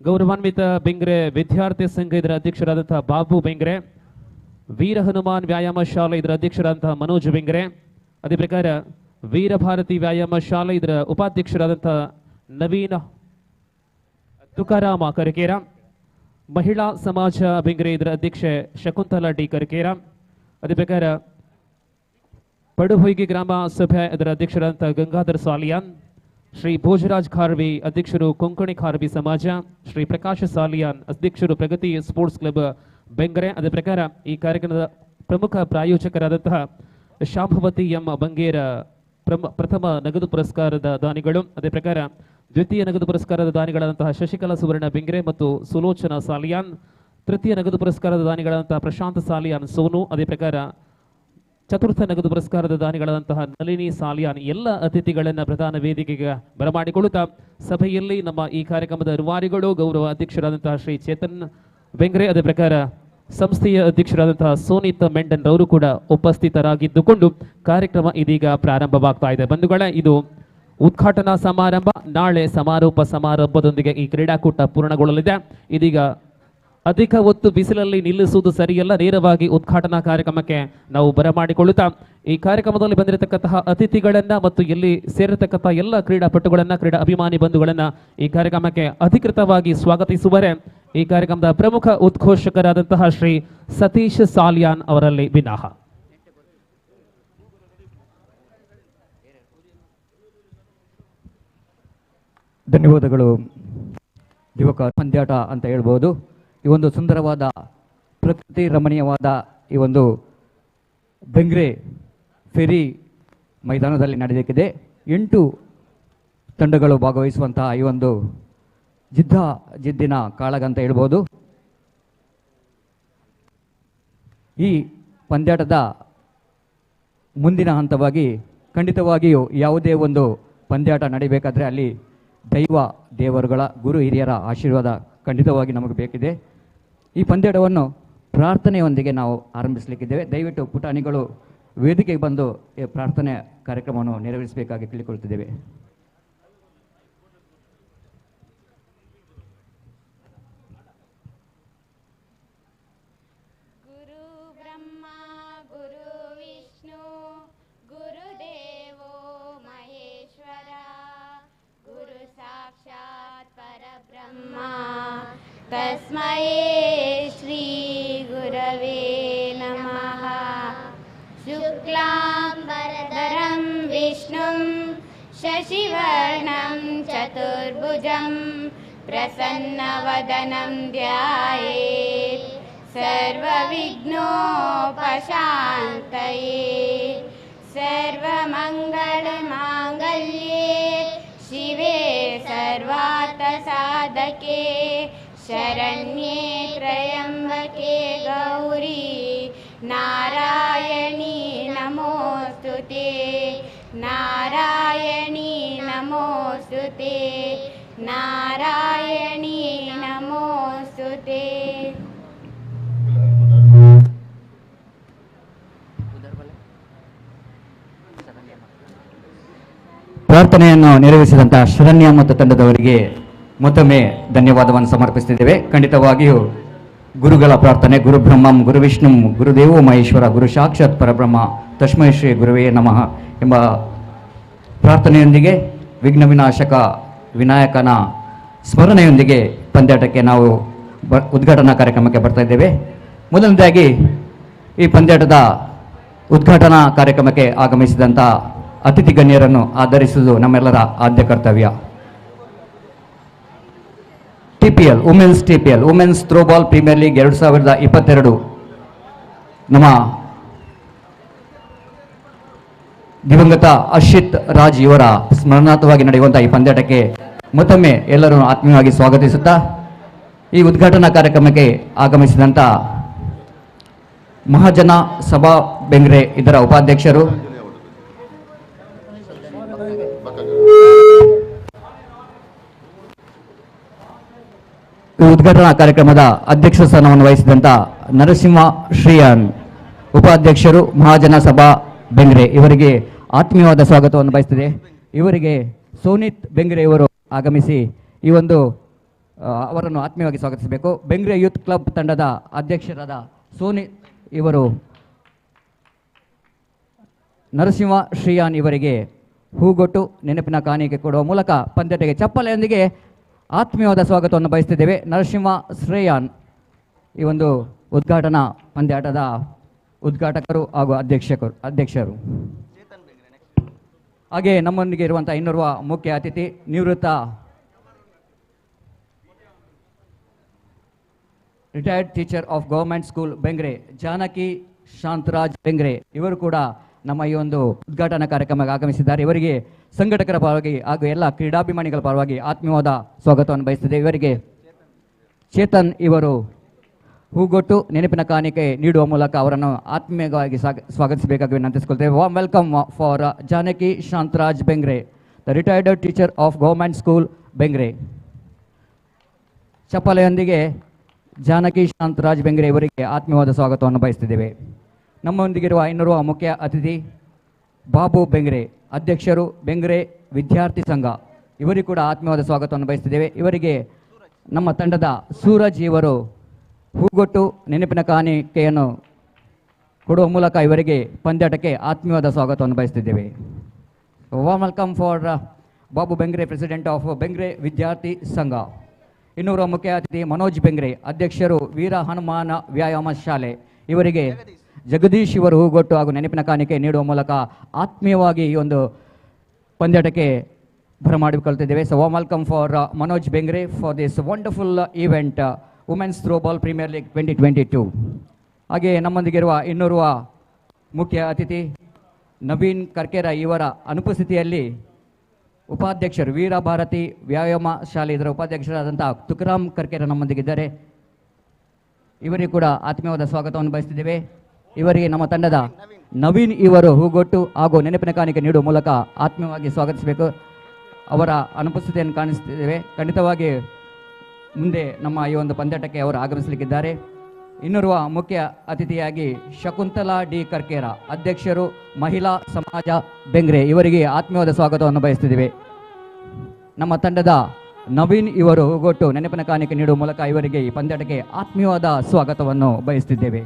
ಗೌರವಾನ್ವಿತ ಬೆಂಗ್ರೆ ವಿದ್ಯಾರ್ಥಿ ಸಂಘ ಇದರ ಅಧ್ಯಕ್ಷರಾದಂತಹ ಬಾಬು ಬೆಂಗ್ರೆ, ವೀರ ಹನುಮಾನ್ ವ್ಯಾಯಾಮ ಶಾಲೆ ಇದರ ಅಧ್ಯಕ್ಷರಾದಂತಹ ಮನೋಜ್ ಬೆಂಗ್ರೆ, ಅದೇ ಪ್ರಕಾರ ವೀರ ಭಾರತಿ ವ್ಯಾಯಾಮ ಶಾಲೆ ಇದರ ಉಪಾಧ್ಯಕ್ಷರಾದಂತಹ ನವೀನ ತುಕಾರಾಮ ಕರಕೇರ, ಮಹಿಳಾ ಸಮಾಜ ಬೆಂಗ್ರೆ ಇದರ ಅಧ್ಯಕ್ಷೆ ಶಕುಂತಲಾ ಡಿ ಕರಕೇರ, ಅದೇ ಪ್ರಕಾರ ಪಡುಹುಯಿಗೆ ಗ್ರಾಮ ಸಭೆ ಇದರ ಅಧ್ಯಕ್ಷರಾದಂತಹ ಗಂಗಾಧರ್ ಸಾಲಿಯಾನ್, ಶ್ರೀ ಭೋಜರಾಜ್ ಖಾರ್ವಿ ಅಧ್ಯಕ್ಷರು ಕೊಂಕಣಿ ಖಾರ್ವಿ ಸಮಾಜ, ಶ್ರೀ ಪ್ರಕಾಶ್ ಸಾಲಿಯಾನ್ ಅಧ್ಯಕ್ಷರು ಪ್ರಗತಿ ಸ್ಪೋರ್ಟ್ಸ್ ಕ್ಲಬ್ ಬೆಂಗರೆ, ಅದೇ ಪ್ರಕಾರ ಈ ಕಾರ್ಯಕ್ರಮದ ಪ್ರಮುಖ ಪ್ರಾಯೋಜಕರಾದಂತಹ ಶಾಂಭವತಿ ಎಂ ಬಂಗೇರ ಪ್ರಥಮ ನಗದು ಪುರಸ್ಕಾರದ ದಾನಿಗಳು, ಅದೇ ಪ್ರಕಾರ ದ್ವಿತೀಯ ನಗದು ಪುರಸ್ಕಾರದ ದಾನಿಗಳಾದಂತಹ ಶಶಿಕಲಾ ಸುವರ್ಣ ಬೆಂಗ್ರೆ ಮತ್ತು ಸುಲೋಚನಾ ಸಾಲಿಯಾನ್, ತೃತೀಯ ನಗದು ಪುರಸ್ಕಾರದ ದಾನಿಗಳಾದಂತಹ ಪ್ರಶಾಂತ್ ಸಾಲಿಯಾನ್ ಸೋನು, ಅದೇ ಪ್ರಕಾರ ಚತುರ್ಥ ನಗದು ಪುರಸ್ಕಾರದ ದಾನಿಗಳಾದಂತಹ ನಳಿನಿ ಸಾಲಿಯಾನ್ ಎಲ್ಲ ಅತಿಥಿಗಳನ್ನು ಪ್ರಧಾನ ವೇದಿಕೆಗೆ ಬರಮಾಡಿಕೊಳ್ಳುತ್ತಾ ಸಭೆಯಲ್ಲಿ ನಮ್ಮ ಈ ಕಾರ್ಯಕ್ರಮದ ರೂವಾರಿಗಳು ಗೌರವ ಅಧ್ಯಕ್ಷರಾದಂತಹ ಶ್ರೀ ಚೇತನ್ ಬೆಂಗ್ರೆ, ಅದೇ ಪ್ರಕಾರ ಸಂಸ್ಥೆಯ ಅಧ್ಯಕ್ಷರಾದಂತಹ ಸೋನಿತ್ ಮೆಂಡನ್ ರವರು ಕೂಡ ಉಪಸ್ಥಿತರಾಗಿದ್ದುಕೊಂಡು ಕಾರ್ಯಕ್ರಮ ಇದೀಗ ಪ್ರಾರಂಭವಾಗ್ತಾ ಇದೆ. ಬಂಧುಗಳೇ, ಇದು ಉದ್ಘಾಟನಾ ಸಮಾರಂಭ. ನಾಳೆ ಸಮಾರೋಪ ಸಮಾರಂಭದೊಂದಿಗೆ ಈ ಕ್ರೀಡಾಕೂಟ ಪೂರ್ಣಗೊಳ್ಳಲಿದೆ. ಇದೀಗ ಅಧಿಕ ಹೊತ್ತು ಬಿಸಿಲಲ್ಲಿ ನಿಲ್ಲಿಸುವುದು ಸರಿಯಲ್ಲ, ನೇರವಾಗಿ ಉದ್ಘಾಟನಾ ಕಾರ್ಯಕ್ರಮಕ್ಕೆ ನಾವು ಬರಮಾಡಿಕೊಳ್ಳುತ್ತಾ ಈ ಕಾರ್ಯಕ್ರಮದಲ್ಲಿ ಬಂದಿರತಕ್ಕಂತಹ ಅತಿಥಿಗಳನ್ನ ಮತ್ತು ಇಲ್ಲಿ ಸೇರಿರತಕ್ಕಂತಹ ಎಲ್ಲ ಕ್ರೀಡಾಪಟುಗಳನ್ನ, ಕ್ರೀಡಾ ಅಭಿಮಾನಿ ಬಂಧುಗಳನ್ನ ಈ ಕಾರ್ಯಕ್ರಮಕ್ಕೆ ಅಧಿಕೃತವಾಗಿ ಸ್ವಾಗತಿಸುವರೆ ಈ ಕಾರ್ಯಕ್ರಮದ ಪ್ರಮುಖ ಉದ್ಘೋಷಕರಾದಂತಹ ಶ್ರೀ ಸತೀಶ್ ಸಾಲಿಯಾನ್ ಅವರಲ್ಲಿ ವಿನಾಹ. ಧನ್ಯವಾದಗಳು. ಯುವಕ ಪಂದ್ಯಾಟ ಅಂತ ಹೇಳ್ಬೋದು. ಈ ಒಂದು ಸುಂದರವಾದ ಪ್ರಕೃತಿ ರಮಣೀಯವಾದ ಈ ಒಂದು ಬೆಂಗ್ರೆ ಫೆರಿ ಮೈದಾನದಲ್ಲಿ ನಡೆಯಲಿಕ್ಕಿದೆ. 8 ತಂಡಗಳು ಭಾಗವಹಿಸುವಂತಹ ಈ ಒಂದು ಜಿದ್ದಿನ ಕಾಳಗ ಅಂತ ಹೇಳ್ಬೋದು. ಈ ಪಂದ್ಯಾಟದ ಮುಂದಿನ ಹಂತವಾಗಿ ಖಂಡಿತವಾಗಿಯೂ ಯಾವುದೇ ಒಂದು ಪಂದ್ಯಾಟ ನಡಿಬೇಕಾದ್ರೆ ಅಲ್ಲಿ ದೇವರುಗಳ ಗುರು ಹಿರಿಯರ ಆಶೀರ್ವಾದ ಖಂಡಿತವಾಗಿ ನಮಗೆ ಬೇಕಿದೆ. ಈ ಪಂದ್ಯಾಟವನ್ನು ಪ್ರಾರ್ಥನೆಯೊಂದಿಗೆ ನಾವು ಆರಂಭಿಸಲಿಕ್ಕಿದ್ದೇವೆ. ದಯವಿಟ್ಟು ಪುಟಾಣಿಗಳು ವೇದಿಕೆಗೆ ಬಂದು ಈ ಪ್ರಾರ್ಥನೆ ಕಾರ್ಯಕ್ರಮವನ್ನು ನೆರವೇರಿಸಬೇಕಾಗಿ ಕೇಳಿಕೊಳ್ಳುತ್ತಿದ್ದೇವೆ. तस्मै श्री गुरवे नमः. शुक्लांबरधरं विष्णुं शशिवर्णं चतुर्भुजं प्रसन्नवदनं ध्यायेत् सर्वविघ्नोपशान्तये. सर्वमङ्गलमाङ्गल्ये शिवे सर्वार्थसाधके शरण्ये त्र्यम्बके गौरी नारायणी नमोस्तुते. नारायणी नमोस्तुते. नारायणी नमोस्तुते. ಪ್ರಾರ್ಥನೆಯನ್ನು ನೆರವೇರಿಸಿದಂತಹ ಶರಣ್ಯ ಮತ್ತು ತಂಡದವರಿಗೆ ಮತ್ತೊಮ್ಮೆ ಧನ್ಯವಾದವನ್ನು ಸಮರ್ಪಿಸುತ್ತಿದ್ದೇವೆ. ಖಂಡಿತವಾಗಿಯೂ ಗುರುಗಳ ಪ್ರಾರ್ಥನೆ, ಗುರು ಬ್ರಹ್ಮಂ ಗುರು ವಿಷ್ಣುಂ ಗುರುದೇವೋ ಮಹೇಶ್ವರ ಗುರು ಸಾಕ್ಷಾತ್ ಪರಬ್ರಹ್ಮ ತಸ್ಮೈ ಶ್ರೀ ಗುರುವೇ ನಮಃ ಎಂಬ ಪ್ರಾರ್ಥನೆಯೊಂದಿಗೆ ವಿಘ್ನ ವಿನಾಶಕ ವಿನಾಯಕನ ಸ್ಮರಣೆಯೊಂದಿಗೆ ಪಂದ್ಯಾಟಕ್ಕೆ ನಾವು ಉದ್ಘಾಟನಾ ಕಾರ್ಯಕ್ರಮಕ್ಕೆ ಬರ್ತಾ ಇದ್ದೇವೆ. ಮೊದಲನೇದಾಗಿ ಈ ಪಂದ್ಯಾಟದ ಉದ್ಘಾಟನಾ ಕಾರ್ಯಕ್ರಮಕ್ಕೆ ಆಗಮಿಸಿದಂಥ ಅತಿಥಿ ಗಣ್ಯರನ್ನು ಆಧರಿಸುವುದು ನಮ್ಮೆಲ್ಲರ ಆದ್ಯ ಕರ್ತವ್ಯ. TPL women's throwball premier league 2022 ನಮ್ಮ ದಿವಂಗತ ಹರ್ಷಿತ್ ರಾಜ್ ಇವರ ಸ್ಮರಣಾರ್ಥವಾಗಿ ನಡೆಯುವಂತಹ ಈ ಪಂದ್ಯಾಟಕ್ಕೆ ಮತ್ತೊಮ್ಮೆ ಎಲ್ಲರನ್ನು ಆತ್ಮೀಯವಾಗಿ ಸ್ವಾಗತಿಸುತ್ತಾ ಈ ಉದ್ಘಾಟನಾ ಕಾರ್ಯಕ್ರಮಕ್ಕೆ ಆಗಮಿಸಿದಂಥ ಮಹಾಜನ ಸಭಾ ಬೆಂಗ್ರೆ ಇದರ ಉಪಾಧ್ಯಕ್ಷರು, ಉದ್ಘಾಟನಾ ಕಾರ್ಯಕ್ರಮದ ಅಧ್ಯಕ್ಷ ಸ್ಥಾನವನ್ನು ವಹಿಸಿದಂಥ ನರಸಿಂಹ ಶ್ರೀಯಾನ್ ಉಪಾಧ್ಯಕ್ಷರು, ಮಹಾಜನ ಸಭಾ ಬೆಂಗ್ರೆ ಇವರಿಗೆ ಆತ್ಮೀಯವಾದ ಸ್ವಾಗತವನ್ನು ಬಯಸುತ್ತದೆ. ಇವರಿಗೆ ಸೋನಿತ್ ಬೆಂಗ್ರೆ ಇವರು ಆಗಮಿಸಿ ಈ ಒಂದು ಅವರನ್ನು ಆತ್ಮೀಯವಾಗಿ ಸ್ವಾಗತಿಸಬೇಕು. ಬೆಂಗ್ರೆ ಯೂತ್ ಕ್ಲಬ್ ತಂಡದ ಅಧ್ಯಕ್ಷರಾದ ಸೋನಿ ಇವರು ನರಸಿಂಹ ಶ್ರೀಯಾನ್ ಇವರಿಗೆ ಹೂಗೊಟ್ಟು ನೆನಪಿನ ಕಾಣಿಕೆ ಕೊಡುವ ಮೂಲಕ ಪಂದ್ಯಟೆಗೆ ಚಪ್ಪಲೆಯೊಂದಿಗೆ ಆತ್ಮೀಯವಾದ ಸ್ವಾಗತವನ್ನು ಬಯಸ್ತಿದ್ದೇವೆ. ನರಸಿಂಹ ಶ್ರೇಯಾನ್ ಈ ಒಂದು ಉದ್ಘಾಟನಾ ಪಂದ್ಯಾಟದ ಉದ್ಘಾಟಕರು ಹಾಗೂ ಅಧ್ಯಕ್ಷರು. ಹಾಗೆ ನಮ್ಮೊಂದಿಗೆ ಇರುವಂಥ ಇನ್ನೋರ್ವ ಮುಖ್ಯ ಅತಿಥಿ ನಿವೃತ್ತ retired teacher of government school Bengre Janaki Shantaraj Bengre ಇವರು ಕೂಡ ನಮ್ಮ ಈ ಒಂದು ಉದ್ಘಾಟನಾ ಕಾರ್ಯಕ್ರಮಕ್ಕೆ ಆಗಮಿಸಿದ್ದಾರೆ. ಇವರಿಗೆ ಸಂಘಟಕರ ಪರವಾಗಿ ಹಾಗೂ ಎಲ್ಲ ಕ್ರೀಡಾಭಿಮಾನಿಗಳ ಪರವಾಗಿ ಆತ್ಮೀಯವಾದ ಸ್ವಾಗತವನ್ನು ಬಯಸುತ್ತಿದೆ. ಇವರಿಗೆ ಚೇತನ್ ಇವರು ಹೂಗೊಟ್ಟು ನೆನಪಿನ ಕಾಣಿಕೆ ನೀಡುವ ಮೂಲಕ ಅವರನ್ನು ಆತ್ಮೀಯವಾಗಿ ಸ್ವಾಗತಿಸಬೇಕಾಗಿ ವಿನಂತಿಸಿಕೊಳ್ತೇವೆ. Warm welcome for Janaki Shantaraj Bengre, the retired teacher of government school Bengre. ಚಪ್ಪಲೆಯೊಂದಿಗೆ ಜಾನಕಿ ಶಾಂತರಾಜ್ ಬೆಂಗ್ರೆ ಇವರಿಗೆ ಆತ್ಮೀಯವಾದ ಸ್ವಾಗತವನ್ನು ಬಯಸುತ್ತಿದ್ದೇವೆ. ನಮ್ಮೊಂದಿಗಿರುವ ಇನ್ನೋರ್ವ ಮುಖ್ಯ ಅತಿಥಿ ಬಾಬು ಬೆಂಗ್ರೆ, ಅಧ್ಯಕ್ಷರು ಬೆಂಗ್ರೆ ವಿದ್ಯಾರ್ಥಿ ಸಂಘ, ಇವರಿಗೂ ಕೂಡ ಆತ್ಮೀಯವಾದ ಸ್ವಾಗತವನ್ನು ಬಯಸುತ್ತಿದ್ದೇವೆ. ಇವರಿಗೆ ನಮ್ಮ ತಂಡದ ಸೂರಜ್ ಇವರು ಹೂಗೊಟ್ಟು ನೆನಪಿನ ಕಾಣಿಕೆಯನ್ನು ಕೊಡುವ ಮೂಲಕ ಇವರಿಗೆ ಪಂದ್ಯಾಟಕ್ಕೆ ಆತ್ಮೀಯವಾದ ಸ್ವಾಗತವನ್ನು ಬಯಸುತ್ತಿದ್ದೇವೆ. Warm welcome for Babu Bengre, president of Bengre ವಿದ್ಯಾರ್ಥಿ ಸಂಘ. ಇನ್ನೂರ ಮುಖ್ಯ ಅತಿಥಿ ಮನೋಜ್ ಬೆಂಗ್ರೆ, ಅಧ್ಯಕ್ಷರು ವೀರ ಹನುಮಾನ ವ್ಯಾಯಾಮ ಶಾಲೆ, ಇವರಿಗೆ ಜಗದೀಶ್ ಇವರು ಹೂಗೊಟ್ಟು ಹಾಗೂ ನೆನಪಿನ ಕಾಣಿಕೆ ನೀಡುವ ಮೂಲಕ ಆತ್ಮೀಯವಾಗಿ ಈ ಒಂದು ಪಂದ್ಯಾಟಕ್ಕೆ ಬರಮಾಡಿಕೊಳ್ತಿದ್ದೇವೆ. So warm welcome for Manoj Bengre for this wonderful event women's throwball premier league 2022. ಹಾಗೆ ನಮ್ಮೊಂದಿಗಿರುವ ಇನ್ನೋರ್ವ ಮುಖ್ಯ ಅತಿಥಿ ನವೀನ್ ಕರ್ಕೇರ, ಇವರ ಅನುಪಸ್ಥಿತಿಯಲ್ಲಿ ಉಪಾಧ್ಯಕ್ಷರು ವೀರ ಭಾರತಿ ವ್ಯಾಯಾಮ ಶಾಲೆ ಇದರ ಉಪಾಧ್ಯಕ್ಷರಾದಂಥ ತುಕರಾಮ್ ಕರ್ಕೇರ ನಮ್ಮೊಂದಿಗಿದ್ದಾರೆ. ಇವರಿಗೂ ಕೂಡ ಆತ್ಮೀಯವಾದ ಸ್ವಾಗತವನ್ನು ಬಯಸ್ತಿದ್ದೇವೆ. ಇವರಿಗೆ ನಮ್ಮ ತಂಡದ ನವೀನ್ ಇವರು ಹೂಗೊಟ್ಟು ಹಾಗೂ ನೆನಪಿನ ಕಾಣಿಕೆ ನೀಡುವ ಮೂಲಕ ಆತ್ಮೀಯವಾಗಿ ಸ್ವಾಗತಿಸಬೇಕು. ಅವರ ಅನುಪಸ್ಥಿತಿಯನ್ನು ಕಾಣಿಸ್ತಿದ್ದೇವೆ. ಖಂಡಿತವಾಗಿ ಮುಂದೆ ನಮ್ಮ ಈ ಒಂದು ಪಂದ್ಯಾಟಕ್ಕೆ ಅವರು ಆಗಮಿಸಲಿಕ್ಕಿದ್ದಾರೆ. ಇನ್ನೋರ್ವ ಮುಖ್ಯ ಅತಿಥಿಯಾಗಿ ಶಕುಂತಲಾ ಡಿ ಕರ್ಕೇರ, ಅಧ್ಯಕ್ಷರು ಮಹಿಳಾ ಸಮಾಜ ಬೆಂಗ್ರೆ, ಇವರಿಗೆ ಆತ್ಮೀಯವಾದ ಸ್ವಾಗತವನ್ನು ಬಯಸ್ತಿದ್ದೇವೆ. ನಮ್ಮ ತಂಡದ ನವೀನ್ ಇವರು ಹೂಗೊಟ್ಟು ನೆನಪಿನ ಕಾಣಿಕೆ ನೀಡುವ ಮೂಲಕ ಇವರಿಗೆ ಈ ಪಂದ್ಯಾಟಕ್ಕೆ ಆತ್ಮೀಯವಾದ ಸ್ವಾಗತವನ್ನು ಬಯಸ್ತಿದ್ದೇವೆ.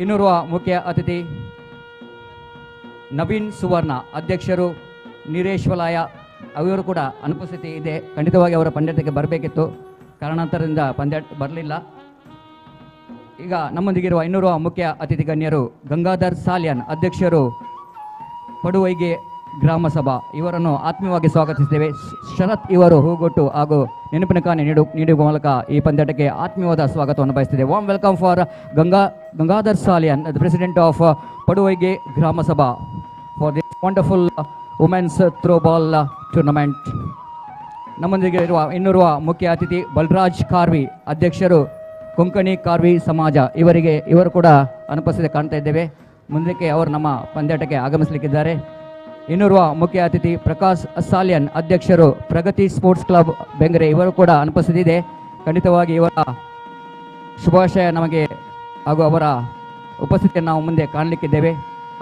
ಇನ್ನೋರ್ವ ಮುಖ್ಯ ಅತಿಥಿ ನವೀನ್ ಸುವರ್ಣ, ಅಧ್ಯಕ್ಷರು ನಿರೇಶ್ವಲಾಯ, ಅವರು ಕೂಡ ಅನುಪಸ್ಥಿತಿ ಇದೆ. ಖಂಡಿತವಾಗಿ ಅವರ ಪಂದ್ಯಾಟಕ್ಕೆ ಬರಬೇಕಿತ್ತು, ಕಾರಣಾಂತರದಿಂದ ಪಂದ್ಯಾಟ ಬರಲಿಲ್ಲ. ಈಗ ನಮ್ಮೊಂದಿಗಿರುವ ಇನ್ನೋರ್ವ ಮುಖ್ಯ ಅತಿಥಿ ಗಣ್ಯರು ಗಂಗಾಧರ್ ಸಾಲ್ಯಾನ್, ಅಧ್ಯಕ್ಷರು ಪಡುವೈಗೆ ಗ್ರಾಮ ಸಭಾ, ಇವರನ್ನು ಆತ್ಮೀಯವಾಗಿ ಸ್ವಾಗತಿಸಿದ್ದೇವೆ. ಶರತ್ ಇವರು ಹೂಗೊಟ್ಟು ಹಾಗೂ ನೆನಪಿನ ಕಾಣಿ ನೀಡುವ ಮೂಲಕ ಈ ಪಂದ್ಯಾಟಕ್ಕೆ ಆತ್ಮೀಯವಾದ ಸ್ವಾಗತವನ್ನು ಬಯಸ್ತಿದೆ. Warm welcome for Gangadhar Salyan, the president of ಪಡುವೈಗೆ grama sabha for this wonderful women's throwball tournament. ನಮ್ಮೊಂದಿಗೆ ಇರುವ ಇನ್ನೋರ್ವ ಮುಖ್ಯ ಅತಿಥಿ ಬಲರಾಜ್ ಕಾರ್ವಿ, ಅಧ್ಯಕ್ಷರು ಕೊಂಕಣಿ ಕಾರ್ವಿ ಸಮಾಜ, ಇವರು ಕೂಡ ಅನುಪಸ್ಥಿತಿ ಕಾಣ್ತಾ ಇದ್ದೇವೆ. ಮುಂದಕ್ಕೆ ಅವರು ನಮ್ಮ ಪಂದ್ಯಾಟಕ್ಕೆ ಆಗಮಿಸಲಿಕ್ಕಿದ್ದಾರೆ. ಇನ್ನೋರ್ವ ಮುಖ್ಯ ಅತಿಥಿ ಪ್ರಕಾಶ್ ಸಾಲ್ಯನ್, ಅಧ್ಯಕ್ಷರು ಪ್ರಗತಿ ಸ್ಪೋರ್ಟ್ಸ್ ಕ್ಲಬ್ ಬೆಂಗ್ರೆ, ಇವರು ಕೂಡ ಅನುಪಸ್ಥಿತಿ ಇದೆ. ಖಂಡಿತವಾಗಿ ಇವರ ಶುಭಾಶಯ ನಮಗೆ ಹಾಗೂ ಅವರ ಉಪಸ್ಥಿತಿಯನ್ನು ನಾವು ಮುಂದೆ ಕಾಣಲಿಕ್ಕಿದ್ದೇವೆ.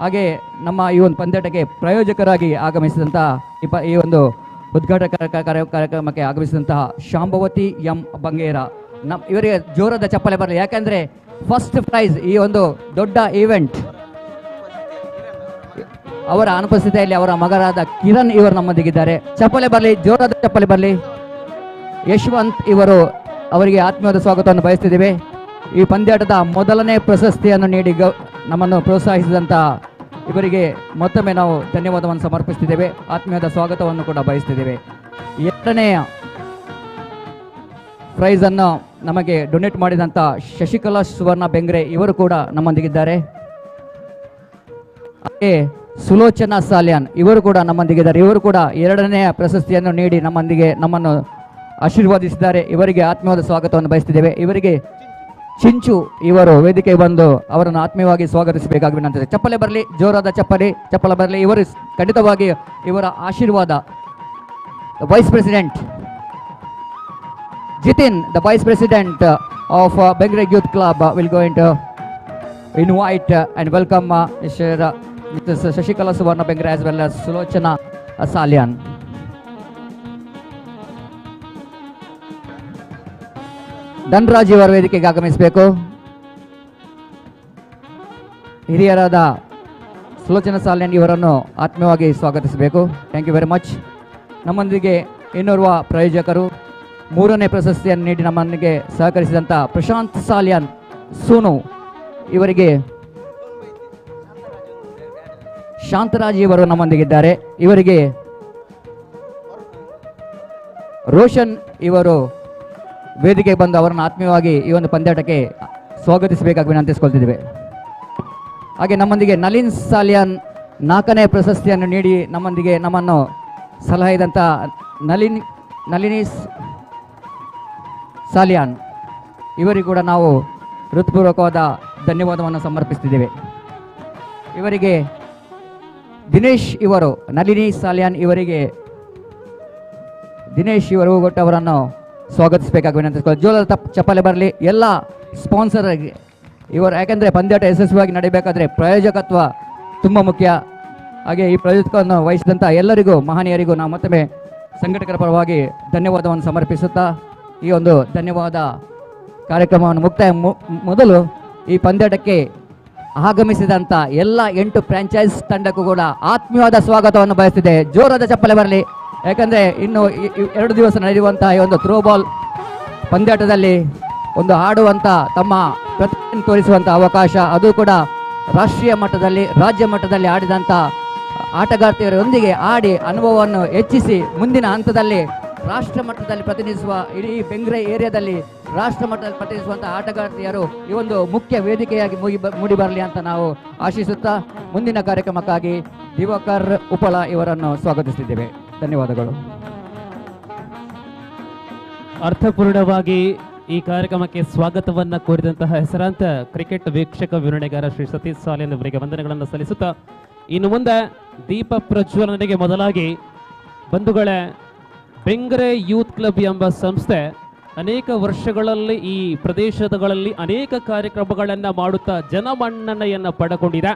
ಹಾಗೆ ನಮ್ಮ ಈ ಒಂದು ಪಂದ್ಯಾಟಕ್ಕೆ ಪ್ರಾಯೋಜಕರಾಗಿ ಆಗಮಿಸಿದಂತಹ ಈ ಒಂದು ಉದ್ಘಾಟಕ ಕಾರ್ಯಕ್ರಮಕ್ಕೆ ಆಗಮಿಸಿದಂತಹ ಶಾಂಭವತಿ ಎಂ ಬಂಗೇರ, ಇವರಿಗೆ ಜೋರದ ಚಪ್ಪಲೆ ಬರಲಿ. ಯಾಕೆಂದರೆ ಫಸ್ಟ್ ಪ್ರೈಸ್ ಈ ಒಂದು ದೊಡ್ಡ ಈವೆಂಟ್, ಅವರ ಅನುಪಸ್ಥಿತಿಯಲ್ಲಿ ಅವರ ಮಗರಾದ ಕಿರಣ್ ಇವರು ನಮ್ಮೊಂದಿಗಿದ್ದಾರೆ. ಚಪ್ಪಲೆ ಬರಲಿ, ಜೋರಾದ ಚಪ್ಪಲೆ ಬರಲಿ. ಯಶವಂತ್ ಇವರು, ಅವರಿಗೆ ಆತ್ಮೀಯವಾದ ಸ್ವಾಗತವನ್ನು ಬಯಸ್ತಿದ್ದೇವೆ. ಈ ಪಂದ್ಯಾಟದ ಮೊದಲನೇ ಪ್ರಶಸ್ತಿಯನ್ನು ನೀಡಿ ನಮ್ಮನ್ನು ಪ್ರೋತ್ಸಾಹಿಸಿದಂಥ ಇವರಿಗೆ ಮತ್ತೊಮ್ಮೆ ನಾವು ಧನ್ಯವಾದವನ್ನು ಸಮರ್ಪಿಸ್ತಿದ್ದೇವೆ. ಆತ್ಮೀಯವಾದ ಸ್ವಾಗತವನ್ನು ಕೂಡ ಬಯಸ್ತಿದ್ದೇವೆ. ಎರಡನೆಯ ಪ್ರೈಸ್ ಅನ್ನು ನಮಗೆ ಡೊನೇಟ್ ಮಾಡಿದಂಥ ಶಶಿಕಲಾ ಸುವರ್ಣ ಬೆಂಗ್ರೆ, ಇವರು ಕೂಡ ನಮ್ಮೊಂದಿಗಿದ್ದಾರೆ. ಹಾಗೆ ಸುಲೋಚನಾ ಸಾಲ್ಯಾನ್, ಇವರು ಕೂಡ ನಮ್ಮೊಂದಿಗಿದ್ದಾರೆ. ಇವರು ಕೂಡ ಎರಡನೆಯ ಪ್ರಶಸ್ತಿಯನ್ನು ನೀಡಿ ನಮ್ಮನ್ನು ಆಶೀರ್ವಾದಿಸಿದ್ದಾರೆ. ಇವರಿಗೆ ಆತ್ಮೀಯವಾದ ಸ್ವಾಗತವನ್ನು ಬಯಸ್ತಿದ್ದೇವೆ. ಇವರಿಗೆ ಚಿಂಚು ಇವರು ವೇದಿಕೆ ಬಂದು ಅವರನ್ನು ಆತ್ಮೀಯವಾಗಿ ಸ್ವಾಗತಿಸಬೇಕಾಗಿ ವಿನಂತಿದೆ. ಚಪ್ಪಲೆ ಬರಲಿ, ಜೋರಾದ ಚಪ್ಪಲೆ ಬರಲಿ. ಇವರು ಖಂಡಿತವಾಗಿ ಇವರ ಆಶೀರ್ವಾದ. Vice president Jithin, the vice president of Bengre youth club will going to invite and welcome Mrs. Shashikala Suvarna Bengre as well as Sulochana Salyan. Dhanraj ಇವರ ವೇದಿಕೆಗೆ ಆಗಮಿಸಬೇಕು. ಹಿರಿಯರಾದ ಸುಲೋಚನಾ ಸಾಲ್ಯನ್ ಇವರನ್ನು ಆತ್ಮೀಯವಾಗಿ ಸ್ವಾಗತಿಸಬೇಕು. Thank you very much. ನಮ್ಮೊಂದಿಗೆ ಇನ್ನೋರ್ವ ಪ್ರಾಯೋಜಕರು 3ನೇ ಪ್ರಶಸ್ತಿಯನ್ನು ನೀಡಿ ನಮ್ಮೊಂದಿಗೆ ಸಹಕರಿಸಿದಂಥ ಪ್ರಶಾಂತ್ ಸಾಲ್ಯನ್ ಸೋನು ಇವರಿಗೆ ಶಾಂತರಾಜ್ ಇವರು ನಮ್ಮೊಂದಿಗಿದ್ದಾರೆ. ಇವರಿಗೆ ರೋಷನ್ ಇವರು ವೇದಿಕೆಗೆ ಬಂದು ಅವರನ್ನು ಆತ್ಮೀಯವಾಗಿ ಈ ಒಂದು ಪಂದ್ಯಾಟಕ್ಕೆ ಸ್ವಾಗತಿಸಬೇಕಾಗಿ ವಿನಂತಿಸಿಕೊಳ್ತಿದ್ದೇವೆ. ಹಾಗೆ ನಮ್ಮೊಂದಿಗೆ ನಳಿನ್ ಸಾಲ್ಯನ್ 4ನೇ ಪ್ರಶಸ್ತಿಯನ್ನು ನೀಡಿ ನಮ್ಮನ್ನು ಸಲಹಿದಂಥ ನಳಿನಿ ಸಾಲ್ಯಾನ್ ಇವರಿಗೂ ಕೂಡ ನಾವು ಹೃತ್ಪೂರ್ವಕವಾದ ಧನ್ಯವಾದವನ್ನು ಸಮರ್ಪಿಸ್ತಿದ್ದೇವೆ. ಇವರಿಗೆ ದಿನೇಶ್ ಇವರು ನಳಿನಿ ಸಾಲ್ಯಾನ್ ಇವರಿಗೆ ದಿನೇಶ್ ಇವರು ಅವರನ್ನು ಸ್ವಾಗತಿಸಬೇಕಾಗಿ ವಿನಂತಿಸ್ಕೊಳ್ಳಿ. ಜೋಲದ ಚಪ್ಪಾಳೆ ಬರಲಿ ಎಲ್ಲ ಸ್ಪಾನ್ಸರ್ಗೆ ಇವರು. ಯಾಕೆಂದರೆ ಪಂದ್ಯಾಟ ಯಶಸ್ವಿಯಾಗಿ ನಡೀಬೇಕಾದ್ರೆ ಪ್ರಾಯೋಜಕತ್ವ ತುಂಬ ಮುಖ್ಯ. ಹಾಗೆ ಈ ಪ್ರಾಯೋಜಕವನ್ನು ವಹಿಸಿದಂಥ ಎಲ್ಲರಿಗೂ ಮಹನೀಯರಿಗೂ ನಾವು ಮತ್ತೊಮ್ಮೆ ಸಂಘಟಕರ ಪರವಾಗಿ ಧನ್ಯವಾದವನ್ನು ಸಮರ್ಪಿಸುತ್ತಾ ಈ ಒಂದು ಧನ್ಯವಾದ ಕಾರ್ಯಕ್ರಮವನ್ನು ಮುಕ್ತಾಯ ಮೊದಲು ಈ ಪಂದ್ಯಾಟಕ್ಕೆ ಆಗಮಿಸಿದಂಥ ಎಲ್ಲ 8 ಫ್ರಾಂಚೈಸ್ ತಂಡಕ್ಕೂ ಕೂಡ ಆತ್ಮೀಯವಾದ ಸ್ವಾಗತವನ್ನು ಬಯಸ್ತಿದೆ. ಜೋರಾದ ಚಪ್ಪಲೆ ಬರಲಿ. ಯಾಕಂದರೆ ಇನ್ನು 2 ದಿವಸ ನಡೆಯುವಂತಹ ಈ ಒಂದು ಥ್ರೋಬಾಲ್ ಪಂದ್ಯಾಟದಲ್ಲಿ ಒಂದು ಆಡುವಂಥ ತಮ್ಮ ಪ್ರತಿಭೆಯನ್ನು ತೋರಿಸುವಂಥ ಅವಕಾಶ, ಅದು ಕೂಡ ರಾಷ್ಟ್ರೀಯ ಮಟ್ಟದಲ್ಲಿ ರಾಜ್ಯ ಮಟ್ಟದಲ್ಲಿ ಆಡಿದಂಥ ಆಟಗಾರ್ತಿಯರೊಂದಿಗೆ ಆಡಿ ಅನುಭವವನ್ನು ಹೆಚ್ಚಿಸಿ ಮುಂದಿನ ಹಂತದಲ್ಲಿ ರಾಷ್ಟ್ರ ಮಟ್ಟದಲ್ಲಿ ಪ್ರತಿನಿಧಿಸುವ ಇಡೀ ಬೆಂಗ್ರೆ ಏರಿಯಾದಲ್ಲಿ ರಾಷ್ಟ್ರ ಮಟ್ಟದಲ್ಲಿ ಪ್ರತಿನಿಧಿಸುವಂಥ ಆಟಗಾರ್ತಿಯರು ಈ ಒಂದು ಮುಖ್ಯ ವೇದಿಕೆಯಾಗಿ ಮೂಡಿ ಬರಲಿ ಅಂತ ನಾವು ಆಶಿಸುತ್ತಾ ಮುಂದಿನ ಕಾರ್ಯಕ್ರಮಕ್ಕಾಗಿ ದಿವಾಕರ್ ಉಪಳ ಇವರನ್ನು ಸ್ವಾಗತಿಸಿದ್ದೇವೆ. ಧನ್ಯವಾದಗಳು. ಅರ್ಥಪೂರ್ಣವಾಗಿ ಈ ಕಾರ್ಯಕ್ರಮಕ್ಕೆ ಸ್ವಾಗತವನ್ನ ಕೋರಿದಂತಹ ಹೆಸರಾಂತ ಕ್ರಿಕೆಟ್ ವೀಕ್ಷಕ ವಿವರಣೆಗಾರ ಶ್ರೀ ಸತೀಶ್ ಸಾಲ್ಯನ್ ಅವರಿಗೆ ವಂದನೆಗಳನ್ನು ಸಲ್ಲಿಸುತ್ತಾ ಇನ್ನು ಮುಂದೆ ದೀಪ ಪ್ರಜ್ವಲನೆಗೆ ಮೊದಲಾಗಿ ಬಂಧುಗಳೇ, ಬೆಂಗ್ರೆ ಯೂತ್ ಕ್ಲಬ್ ಎಂಬ ಸಂಸ್ಥೆ ಅನೇಕ ವರ್ಷಗಳಲ್ಲಿ ಈ ಪ್ರದೇಶಗಳಲ್ಲಿ ಅನೇಕ ಕಾರ್ಯಕ್ರಮಗಳನ್ನು ಮಾಡುತ್ತಾ ಜನಮನ್ನಣೆಯನ್ನು ಪಡೆದುಕೊಂಡಿದೆ.